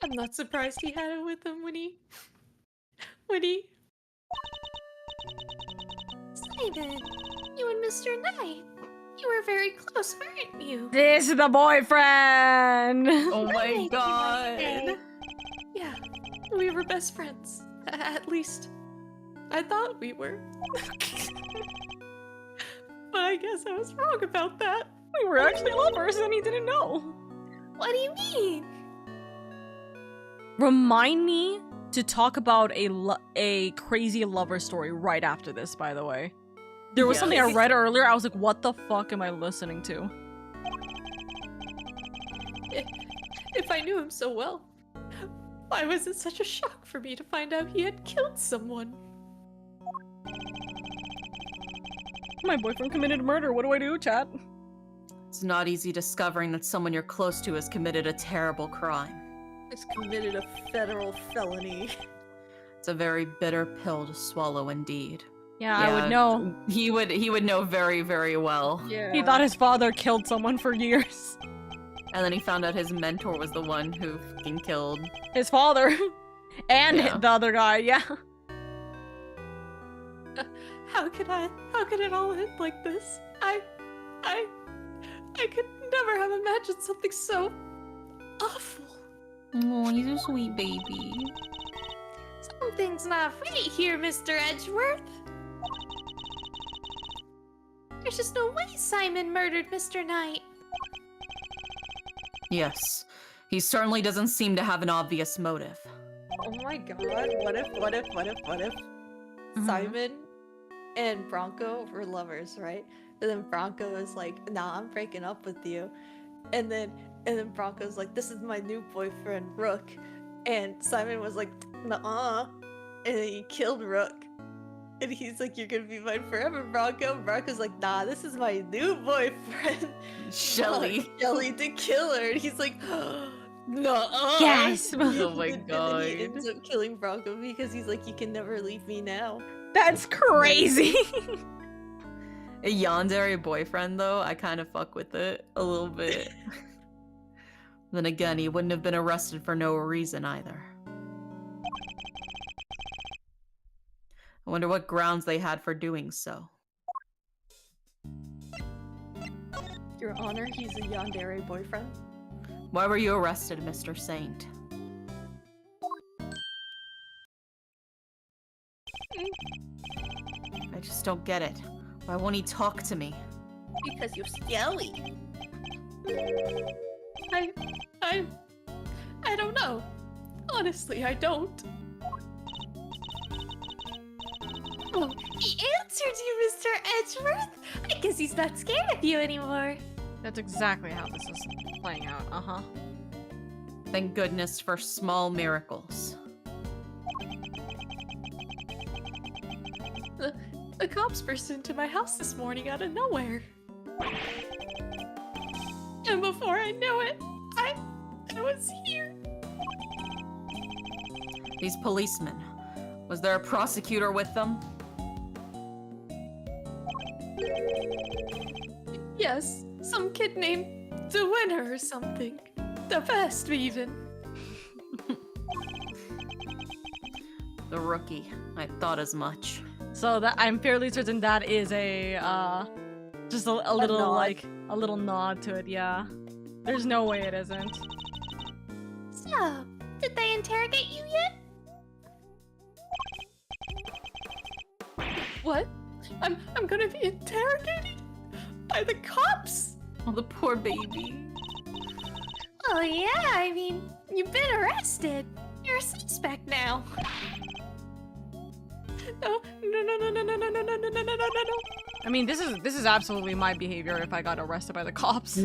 I'm not surprised he had it with him when he... Simon, you and Mr. Knight. You were very close, weren't you? This is the boyfriend! Oh my Thank you, god. say. Yeah, we were best friends. At least, I thought we were. But I guess I was wrong about that. We were actually lovers and he didn't know. What do you mean? Remind me to talk about a crazy lover story right after this, by the way. There was something I Yes. read earlier, I was like, what the fuck am I listening to? If I knew him so well, why was it such a shock for me to find out he had killed someone? My boyfriend committed murder, what do I do, chat? It's not easy discovering that someone you're close to has committed a terrible crime. He's committed a federal felony. It's a very bitter pill to swallow indeed. Yeah, I would know. He would know very, very well. Yeah. He thought his father killed someone for years. And then he found out his mentor was the one who fucking killed. His father. And Yeah. the other guy, yeah. How could it all end like this? I could never have imagined something so awful. Oh, he's a sweet baby. Something's not right here, Mr. Edgeworth. There's just no way Simon murdered Mr. Knight. Yes. He certainly doesn't seem to have an obvious motive. Oh my god, what if Simon and Bronco were lovers, right? And then Bronco is like, nah, I'm breaking up with you. And then Bronco's like, this is my new boyfriend, Rook. And Simon was like, nuh-uh. And then he killed Rook. And he's like, you're gonna be mine forever, Bronco. Bronco's like, nah, this is my new boyfriend. Shelly. Shelly to kill her. And he's like, nuh-uh. Yes. Oh my And then god. he ends up killing Bronco because he's like, you can never leave me now. That's crazy. A yandere boyfriend, though, I kind of fuck with it a little bit. Then again, he wouldn't have been arrested for no reason either. I wonder what grounds they had for doing so. Your Honor, he's a yandere boyfriend. Why were you arrested, Mr. Saint? I just don't get it. Why won't he talk to me? Because you're skelly. I don't know. Honestly, I don't. Oh, he answered you, Mr. Edgeworth. I guess he's not scared of you anymore. That's exactly how this is playing out. Uh-huh. Thank goodness for small miracles. The cops burst into my house this morning out of nowhere. And before I knew it, I was here. These policemen. Was there a prosecutor with them? Yes, Some kid named the winner or something. The best, even. The rookie. I thought as much. So that I'm fairly certain that is a just a little nod. like a little nod to it. Yeah. There's no way it isn't. So, did they interrogate you yet? What? I'm gonna be interrogated by the cops? Oh, the poor baby. Oh yeah, I mean, you've been arrested. You're a suspect now. No. I mean, this is absolutely my behavior if I got arrested by the cops.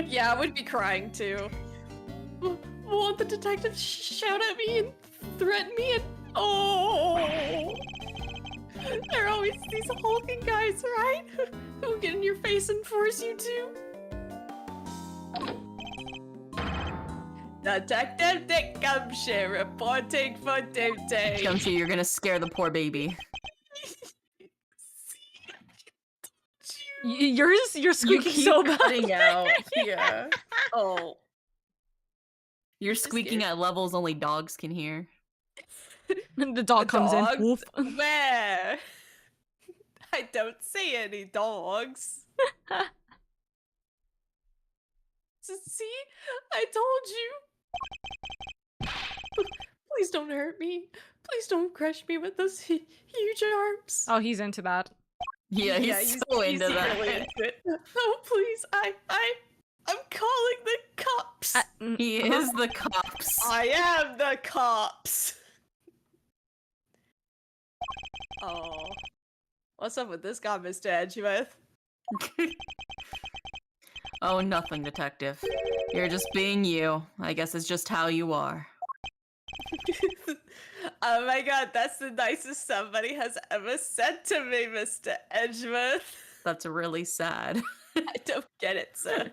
Yeah, I would be crying too. Won't the detectives shout at me and threaten me and there are always these hulking guys, right? Who get in your face and force you to. Detective Dick Gumshoe reporting for duty. Gumshoe, you're gonna scare the poor baby. You're squeaking so bad. Cutting out. Yeah. Oh. You're squeaking at levels only dogs can hear. The dog comes Dogs? in. Woof. Where? I don't see any dogs. See? I told you. Please don't hurt me. Please don't crush me with those huge arms. Oh, he's into that. Yeah, he's so into that. really into it. Oh, please. I'm calling the cops. He is the cops. I am the cops. Oh. What's up with this guy, Mr. Edgeworth? Oh, nothing, detective. You're just being you. I guess it's just how you are. Oh my god, that's the nicest somebody has ever said to me, Mr. Edgeworth. That's really sad. I don't get it, sir.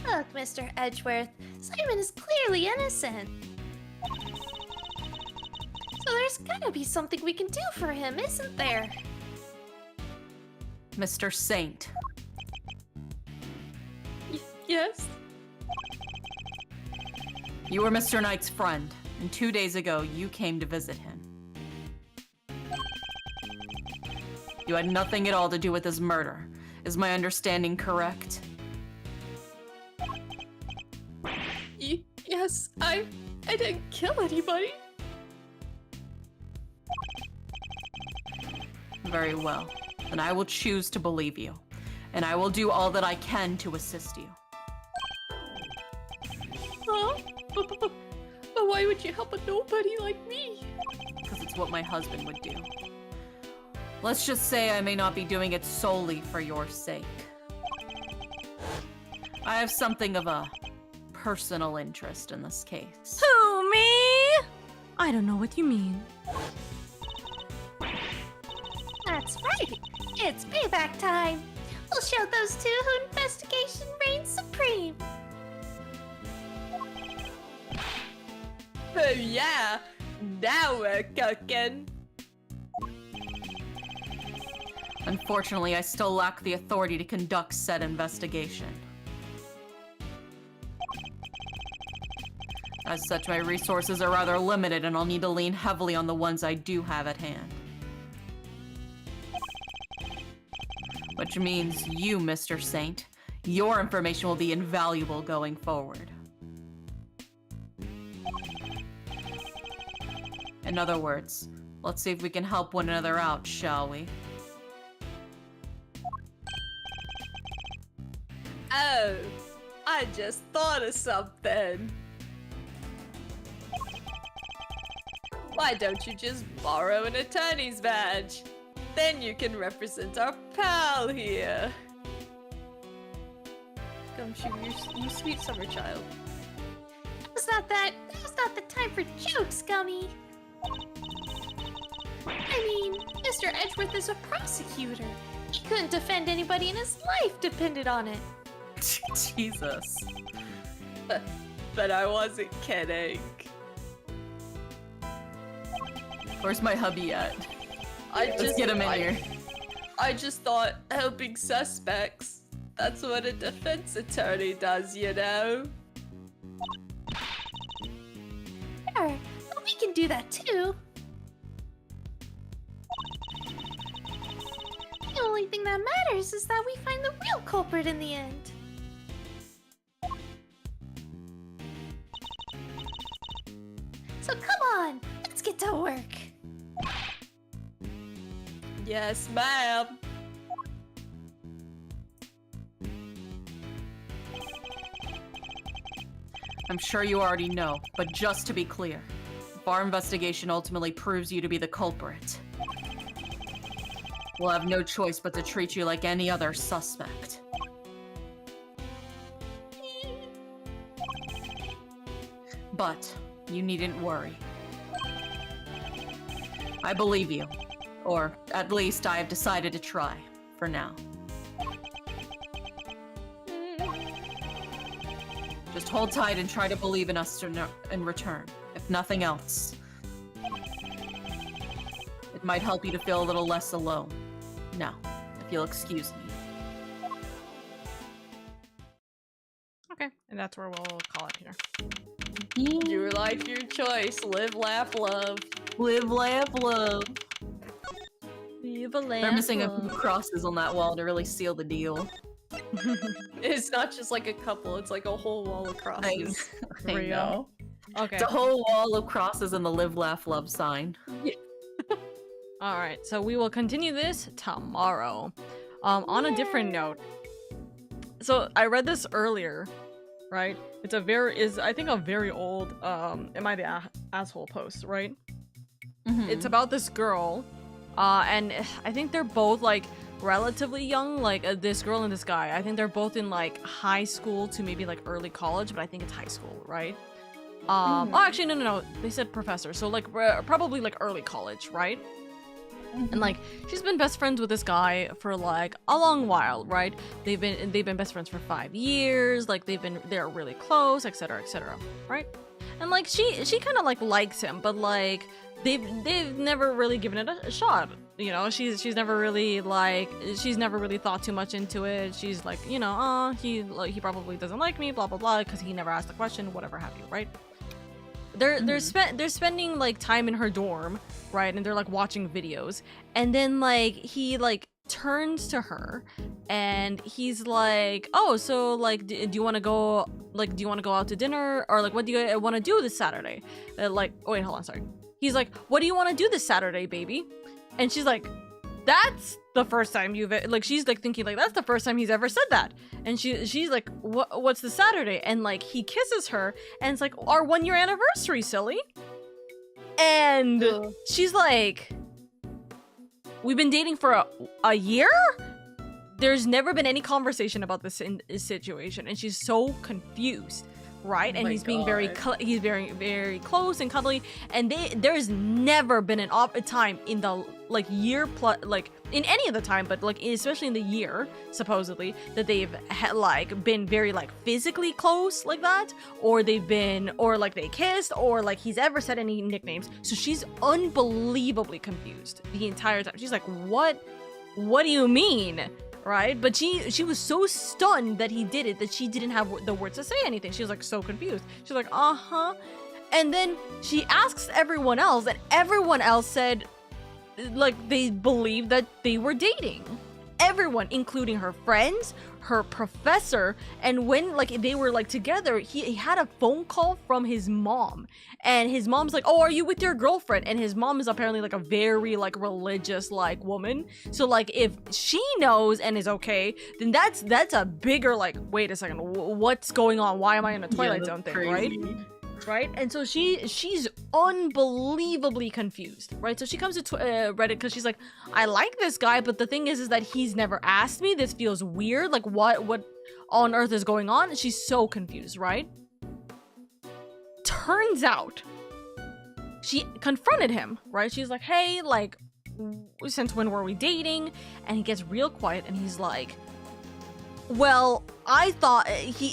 Look, Mr. Edgeworth, Simon is clearly innocent. So there's gotta be something we can do for him, isn't there? Mr. Saint. Yes? You were Mr. Knight's friend, and 2 days ago you came to visit him. You had nothing at all to do with his murder. Is my understanding correct? Yes, I didn't kill anybody. Very well. Then I will choose to believe you, and I will do all that I can to assist you. Huh? But why would you help a nobody like me? Because it's what my husband would do. Let's just say I may not be doing it solely for your sake. I have something of a personal interest in this case. Who, me? I don't know what you mean. That's right. It's payback time. We'll show those two who investigation reigns supreme. Oh yeah, now we're cooking. Unfortunately, I still lack the authority to conduct said investigation. As such, my resources are rather limited, and I'll need to lean heavily on the ones I do have at hand. Which means you, Mr. Saint, your information will be invaluable going forward. In other words, let's see if we can help one another out, shall we? Oh, I just thought of something. Why don't you just borrow an attorney's badge? Then you can represent our pal here. Gumshoe, you sweet summer child. That was not the time for jokes, Gummy. I mean, Mr. Edgeworth is a prosecutor. He couldn't defend anybody and his life depended on it. Jesus. But I wasn't kidding. Where's my hubby at? I Let's just get him in here. I just thought helping suspects. That's what a defense attorney does, you know? Sure, we can do that too. The only thing that matters is that we find the real culprit in the end. So come on, let's get to work. Yes, ma'am. I'm sure you already know, but just to be clear, if our investigation ultimately proves you to be the culprit, we'll have no choice but to treat you like any other suspect. But you needn't worry. I believe you. Or at least I have decided to try, for now. Just hold tight and try to believe in us in return, if nothing else. It might help you to feel a little less alone. Now, if you'll excuse me. Okay, and that's where we'll call it here. Your life, your choice. Live, laugh, love. Live, laugh, love. Leave a lamp. They're missing a few crosses on that wall to really seal the deal. It's not just like a couple, it's like a whole wall of crosses. I know. Okay. It's a whole wall of crosses and the live, laugh, love sign. All right, so we will continue this tomorrow. On a different note. So I read this earlier, right? It's I think a very old am I the asshole post, right? Mm-hmm. It's about this girl, and I think they're both like relatively young, like this girl and this guy. I think they're both in like high school to maybe like early college, but I think it's high school, right? Oh, actually, no. They said professor, so like probably like early college, right? And like she's been best friends with this guy for like a long while, right? They've been best friends for 5 years. Like they're really close, etc., right? And like she kind of like likes him, but like they've never really given it a shot. You know, she's never really thought too much into it. She's like, you know, he probably doesn't like me, blah blah blah, because he never asked the question, whatever have you, right? They're spending like time in her dorm, right? And they're like watching videos, and then like he like turns to her and he's like, oh, so like do you want to go out to dinner, or like what do you want to do this Saturday? Like, oh wait, hold on, sorry. He's like, what do you want to do this Saturday, baby? And she's like, that's the first time you've like, she's like thinking like that's the first time he's ever said that. And she's like, what's the Saturday? And like he kisses her and it's like our 1-year anniversary, silly. And she's like, we've been dating for a year? There's never been any conversation about this situation, and she's so confused, right? And he's being very very close and cuddly, and there's never been a time in the like year plus, like in any of the time, but like especially in the year supposedly, that they've like been very like physically close like that, or like they kissed, or like he's ever said any nicknames. So she's unbelievably confused the entire time. She's like, what do you mean? Right? But she was so stunned that he did it that she didn't have the words to say anything. She was like so confused. She's like, and then she asks everyone else, and everyone else said like they believed that they were dating. Everyone, including her friends, her professor, and when like they were like together, he had a phone call from his mom, and his mom's like, oh, are you with your girlfriend? And his mom is apparently like a very like religious like woman, so like if she knows and is okay, then that's a bigger like, wait a second, what's going on? Why am I in a Twilight Zone thing, right? And so she's unbelievably confused, right? So she comes to Reddit because she's like, I like this guy, but the thing is that he's never asked me. This feels weird. Like what on earth is going on? And she's so confused, right? Turns out she confronted him, right? She's like, hey, like, since when were we dating? And he gets real quiet and he's like, well, I thought he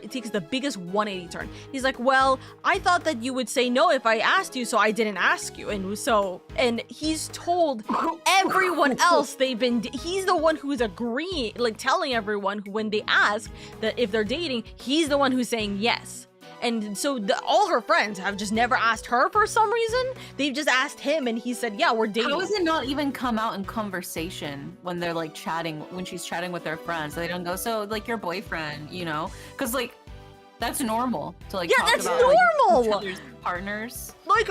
takes the biggest 180 turn. He's like, well, I thought that you would say no if I asked you, so I didn't ask you. And he's told everyone else he's the one who's agreeing, like telling everyone when they ask that if they're dating, he's the one who's saying yes. And so all her friends have just never asked her for some reason. They've just asked him, and he said, yeah, we're dating. How does it not even come out in conversation when they're like chatting, when she's chatting with their friends? They don't go, so like your boyfriend, you know? Because like that's normal to like talk that's about normal. Like, each other's partners. Like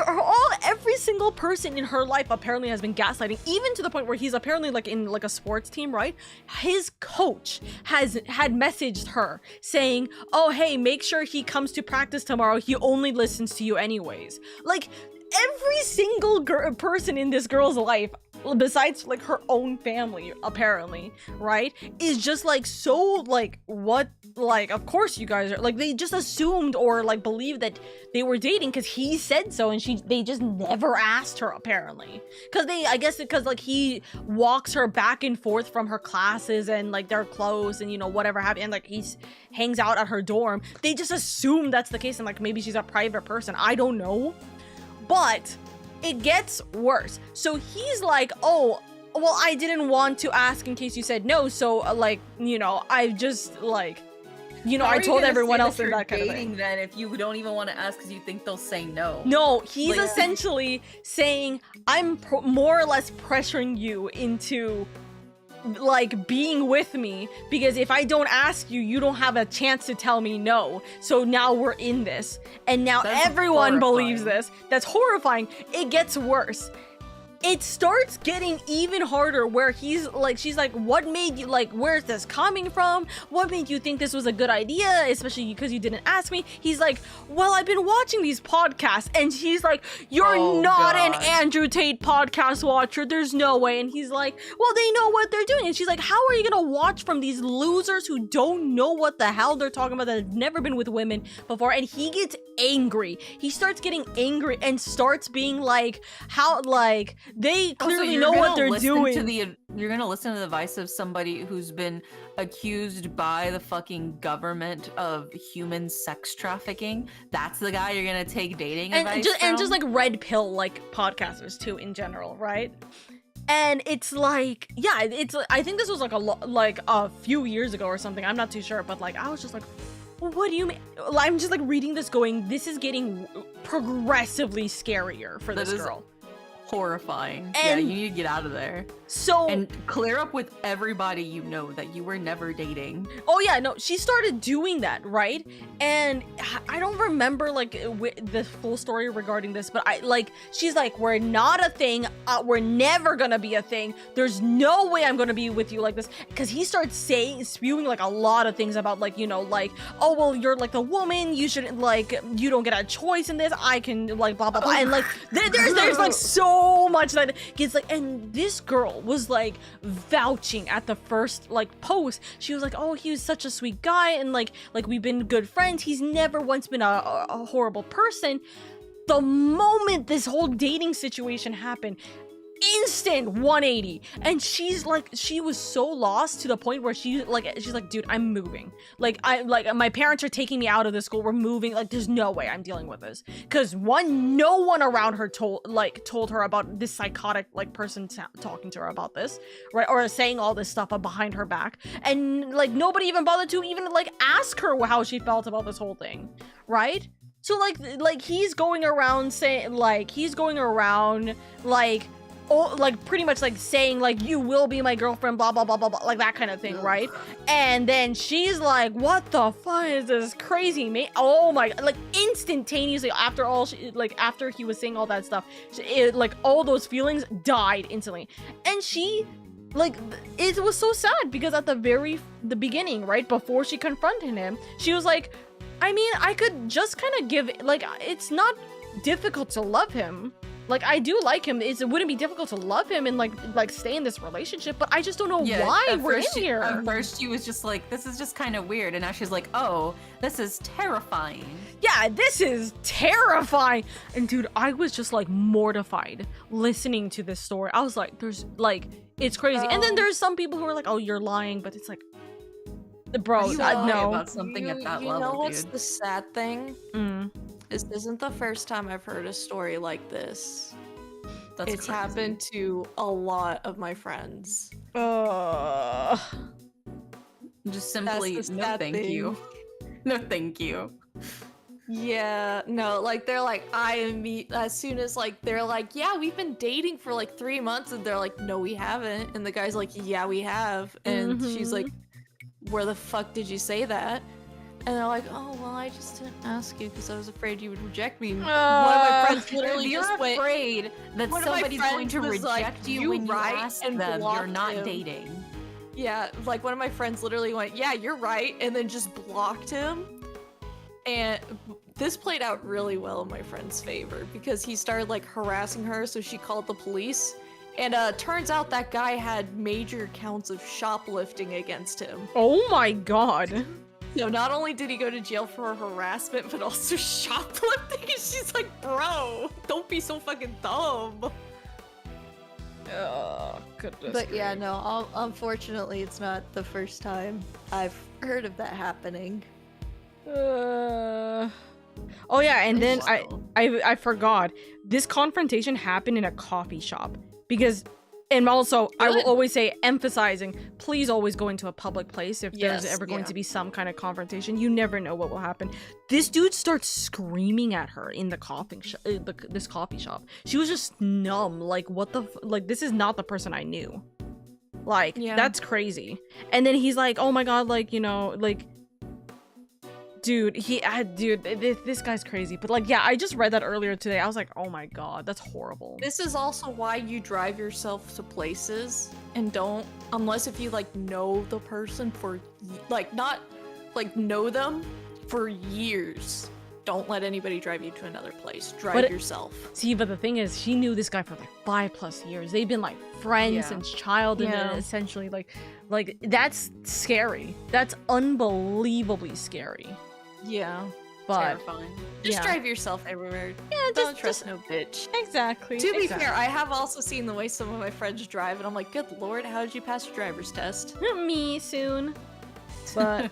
every single person in her life apparently has been gaslighting, even to the point where he's apparently like in like a sports team, right? His coach had messaged her saying, oh hey, make sure he comes to practice tomorrow, he only listens to you anyways. Like every single person in this girl's life, besides like her own family apparently, right, is just like so like, what, like of course you guys are like, they just assumed or like believed that they were dating because he said so, and they just never asked her apparently, because I guess because like he walks her back and forth from her classes and like they're close and you know whatever happened, and like he's hangs out at her dorm. They just assume that's the case, and like maybe she's a private person, I don't know. But it gets worse. So he's like, oh, well, I didn't want to ask in case you said no. So like, you know, I just like, you know, I told everyone else in that kind of thing. Then if you don't even want to ask because you think they'll say no. No, he's essentially saying, I'm more or less pressuring you into like being with me, because if I don't ask you, you don't have a chance to tell me no. So now we're in this, and now everyone believes this. That's horrifying. It gets worse. It starts getting even harder where she's like, what made you, like, where's this coming from? What made you think this was a good idea, especially because you didn't ask me? He's like, well, I've been watching these podcasts. And she's like, you're not an Andrew Tate podcast watcher, there's no way. And he's like, well, they know what they're doing. And she's like, how are you gonna watch from these losers who don't know what the hell they're talking about, that have never been with women before? And he gets angry. He starts getting angry and starts being like, how, like, they clearly know what they're doing. You're gonna listen to the advice of somebody who's been accused by the fucking government of human sex trafficking. That's the guy you're gonna take dating advice from? And just like red pill like podcasters too in general, right? And it's like, yeah, it's, I think this was like a few years ago or something. I'm not too sure, but like I was just like, what do you mean? I'm just like reading this going, this is getting progressively scarier for this girl. Horrifying. And yeah, you need to get out of there. So and clear up with everybody you know that you were never dating. Oh yeah, no, she started doing that, right? And I don't remember like the full story regarding this, but she's like, we're not a thing, we're never gonna be a thing, there's no way I'm gonna be with you like this, because he starts spewing like a lot of things about like, you know, like, oh well, you're like the woman, you shouldn't, like, you don't get a choice in this, I can like blah blah blah, and like there's like so much that gets like, and this girl was like vouching at the first like post. She was like, oh, he was such a sweet guy, and like we've been good friends, he's never once been a horrible person. The moment this whole dating situation happened, instant 180, and she's like, she was so lost to the point where she's like, dude, I'm moving, like my parents are taking me out of the school, we're moving, like there's no way I'm dealing with this, because no one around her told her about this psychotic like person talking to her about this, right, or saying all this stuff behind her back, and like nobody even bothered to even like ask her how she felt about this whole thing, right? So like he's going around saying like oh, like pretty much like saying like, you will be my girlfriend, blah blah blah blah blah, like that kind of thing, right? And then she's like, what the fuck is this crazy, mate? Oh my god, like instantaneously after after he was saying all that stuff, like all those feelings died instantly. And she, like, it was so sad because at the beginning, right before she confronted him, she was like, I mean, I could just kind of give, like, it's not difficult to love him. Like, I do like him. It wouldn't be difficult to love him and like stay in this relationship, but I just don't know why we're in here. At first she was just like, this is just kind of weird, and now she's like, oh, this is terrifying. Yeah, this is terrifying. And dude, I was just like mortified listening to this story. I was like, there's like, it's crazy. And then there's some people who are like, oh, you're lying, but it's like, Bro, You lie no. about something at that you level, know what's dude. the sad thing? Mm. This isn't the first time I've heard a story like this. That's It's crazy. happened to a lot of my friends. Just simply That's the no sad thank thing. you. No thank you. Yeah, no, like they're like, as soon as like they're like, yeah, we've been dating for like 3 months, and they're like, no, we haven't, and the guy's like, yeah, we have, and she's like, where the fuck did you say that? And they're like, oh, well, I just didn't ask you because I was afraid you would reject me. One of my friends literally If you're just went, afraid that one of my somebody's going to friends was like, reject you "You when you right," ask and them, you're blocked not him. dating. yeah, like one of my friends literally went, yeah, you're right, and then just blocked him. And this played out really well in my friend's favor because he started like harassing her, so she called the police. And turns out that guy had major counts of shoplifting against him. Oh my god. So not only did he go to jail for harassment, but also shoplifting. And she's like, bro, don't be so fucking dumb. Oh, goodness. But yeah, no, unfortunately, it's not the first time I've heard of that happening. Oh yeah, and then I forgot. This confrontation happened in a coffee shop because, and also I will always say, emphasizing, please always go into a public place if there's ever going to be some kind of confrontation. You never know what will happen. This dude starts screaming at her in the this coffee shop. She was just numb. Like, what the like? This is not the person I knew. Like, that's crazy. And then he's like, oh my god, like, you know, like. Dude, this guy's crazy. But like, yeah, I just read that earlier today. I was like, oh my god, that's horrible. This is also why you drive yourself to places and don't, unless if you like know the person for, like, not like know them for years. Don't let anybody drive you to another place. Drive yourself. See, but the thing is, she knew this guy for like 5+ years. They've been like friends since childhood, and essentially like that's scary. That's unbelievably scary. Yeah. But terrifying. Just drive yourself everywhere. Yeah, Don't trust no bitch. Exactly. To be fair, I have also seen the way some of my friends drive, and I'm like, good lord, how did you pass your driver's test? Me soon. But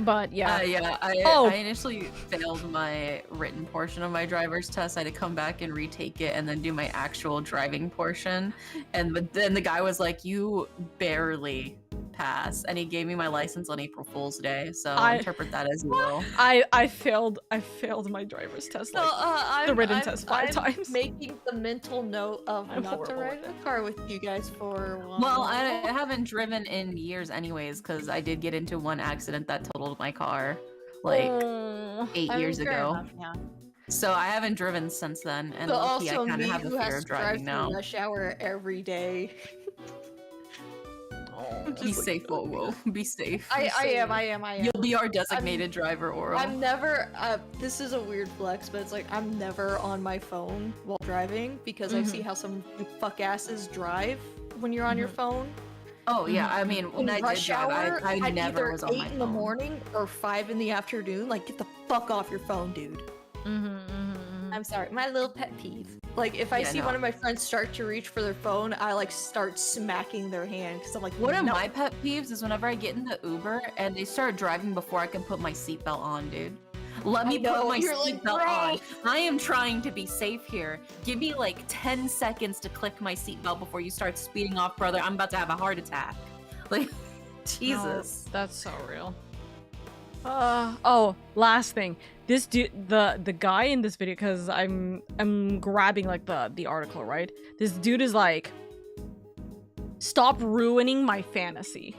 but yeah. I initially failed my written portion of my driver's test. I had to come back and retake it and then do my actual driving portion. And then the guy was like, you barely pass. And he gave me my license on April Fool's Day. So interpret that as you will. I failed my driver's test, like, the written test 5 times. Making the mental note of not to ride a car with you guys for a while. Well, I haven't driven in years anyways, because I did get into one accident that totaled my car like 8 years ago. Enough, yeah. So I haven't driven since then, and But low-key, also I kind me of have a who fear has of to drive driving through now. rush hour every day. Be safe, whoa. Be safe. I am. You'll be our designated driver, Oral. I'm never, this is a weird flex, but it's like, I'm never on my phone while driving because I see how some fuck asses drive when you're on your phone. Oh yeah, I mean, when I did drive, I never was on my phone. 8 in the morning or 5 in the afternoon, like, get the fuck off your phone, dude. I'm sorry, my little pet peeve. Like, if I see one of my friends start to reach for their phone, I like start smacking their hand because I'm like, one of my pet peeves is whenever I get in the Uber and they start driving before I can put my seatbelt on, dude. Let me put my seatbelt on. I am trying to be safe here. Give me like 10 seconds to click my seatbelt before you start speeding off, brother. I'm about to have a heart attack. Like, Jesus. No, that's so real. Oh, last thing. This dude, the guy in this video, because I'm grabbing like the article, right? This dude is like, stop ruining my fantasy.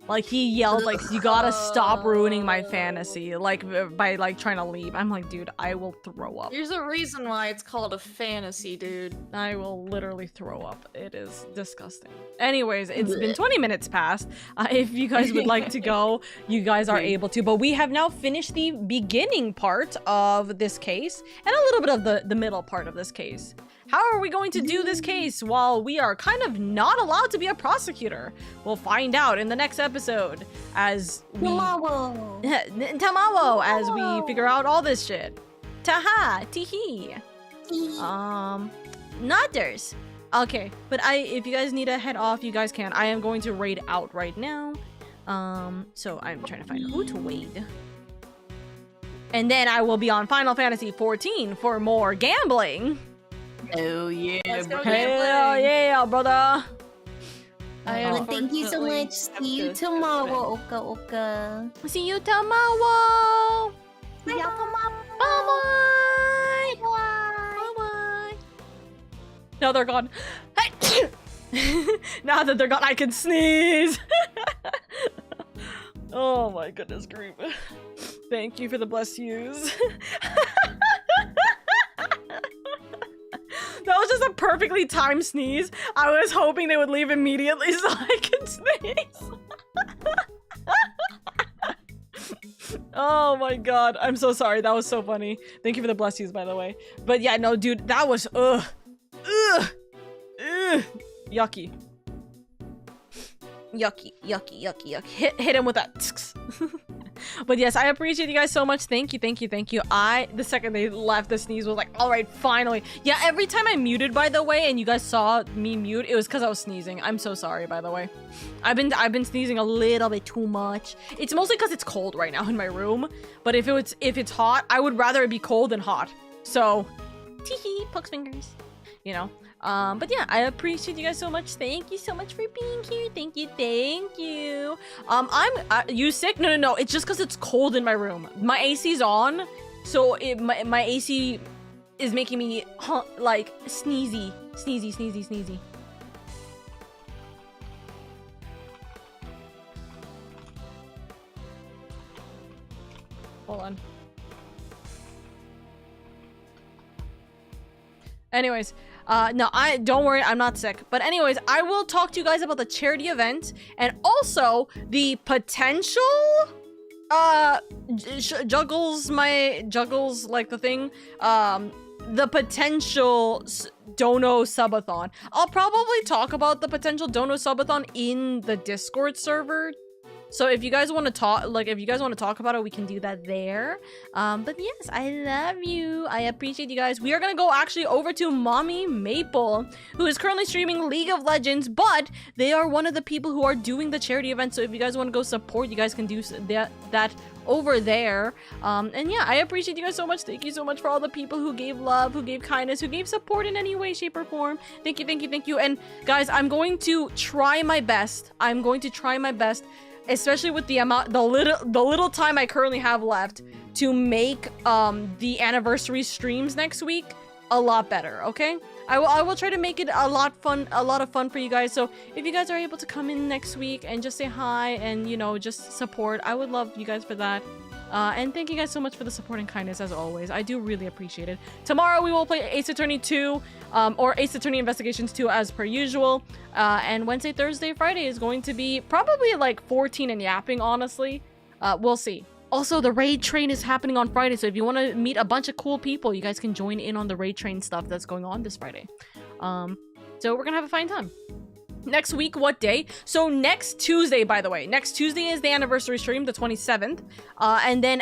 Like, he yelled, like, you gotta stop ruining my fantasy, like, by, like, trying to leave. I'm like, dude, I will throw up. There's a reason why it's called a fantasy, dude. I will literally throw up. It is disgusting. Anyways, it's been 20 minutes past. If you guys would like to go, you guys are able to. But we have now finished the beginning part of this case, and a little bit of the middle part of this case. How are we going to do this case while we are kind of not allowed to be a prosecutor? We'll find out in the next episode as we tomorrow as we figure out all this shit. Taha, teehee. Nutters. Okay, but if you guys need to head off, you guys can. I am going to raid out right now. So I'm trying to find who to wade. And then I will be on Final Fantasy 14 for more gambling. Oh yeah, Let's go bro. Hell yeah, brother. Well, thank you so much. See you tomorrow, Oka Oka. See you tomorrow. See y'all tomorrow. Bye-bye. Bye. Bye-bye. Now they're gone. Now that they're gone, I can sneeze. Oh my goodness, grief. Thank you for the bless yous. That was just a perfectly timed sneeze. I was hoping they would leave immediately so I could sneeze. Oh my god, I'm so sorry. That was so funny. Thank you for the bless yous, by the way. But yeah, no, dude, that was yucky. Yucky. Hit him with that. But yes, I appreciate you guys so much. Thank you. The second they left, the sneeze was like, all right, finally. Yeah, every time I muted, by the way, and you guys saw me mute, it was because I was sneezing. I'm so sorry, by the way. I've been sneezing a little bit too much. It's mostly because it's cold right now in my room. But if it's hot, I would rather it be cold than hot. So, teehee, pokes fingers. You know. But yeah, I appreciate you guys so much. Thank you so much for being here. Thank you. You sick? No. It's just because it's cold in my room. My AC's on, so my AC is making me like sneezy. Hold on. Anyways, no, don't worry, I'm not sick. But anyways, I will talk to you guys about the charity event and also the potential juggles like the thing, the potential dono subathon. I'll probably talk about the potential dono subathon in the Discord server. So if you guys want to talk, about it, we can do that there. But yes, I love you. I appreciate you guys. We are gonna go actually over to Mommy Maple, who is currently streaming League of Legends, but they are one of the people who are doing the charity event. So if you guys want to go support, you guys can do that over there. And yeah, I appreciate you guys so much. Thank you so much for all the people who gave love, who gave kindness, who gave support in any way, shape, or form. Thank you. And guys, I'm going to try my best. Especially with the little time I currently have left, to make the anniversary streams next week a lot better. Okay, I will try to make it a lot of fun for you guys. So if you guys are able to come in next week and just say hi and just support, I would love you guys for that. And thank you guys so much for the support and kindness as always. I do really appreciate it. Tomorrow we will play Ace Attorney 2, or Ace Attorney Investigations 2 as per usual. And Wednesday, Thursday, Friday is going to be probably like 14 and yapping, honestly. We'll see. Also, the raid train is happening on Friday, so if you want to meet a bunch of cool people, you guys can join in on the raid train stuff that's going on this Friday. So we're gonna have a fine time. Next week, what day? So next Tuesday, by the way. Next Tuesday is the anniversary stream, the 27th. And then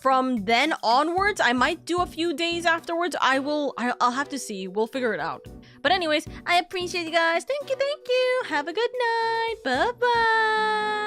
from then onwards, I might do a few days afterwards. I'll have to see. We'll figure it out. But anyways, I appreciate you guys. Thank you. Have a good night. Bye-bye.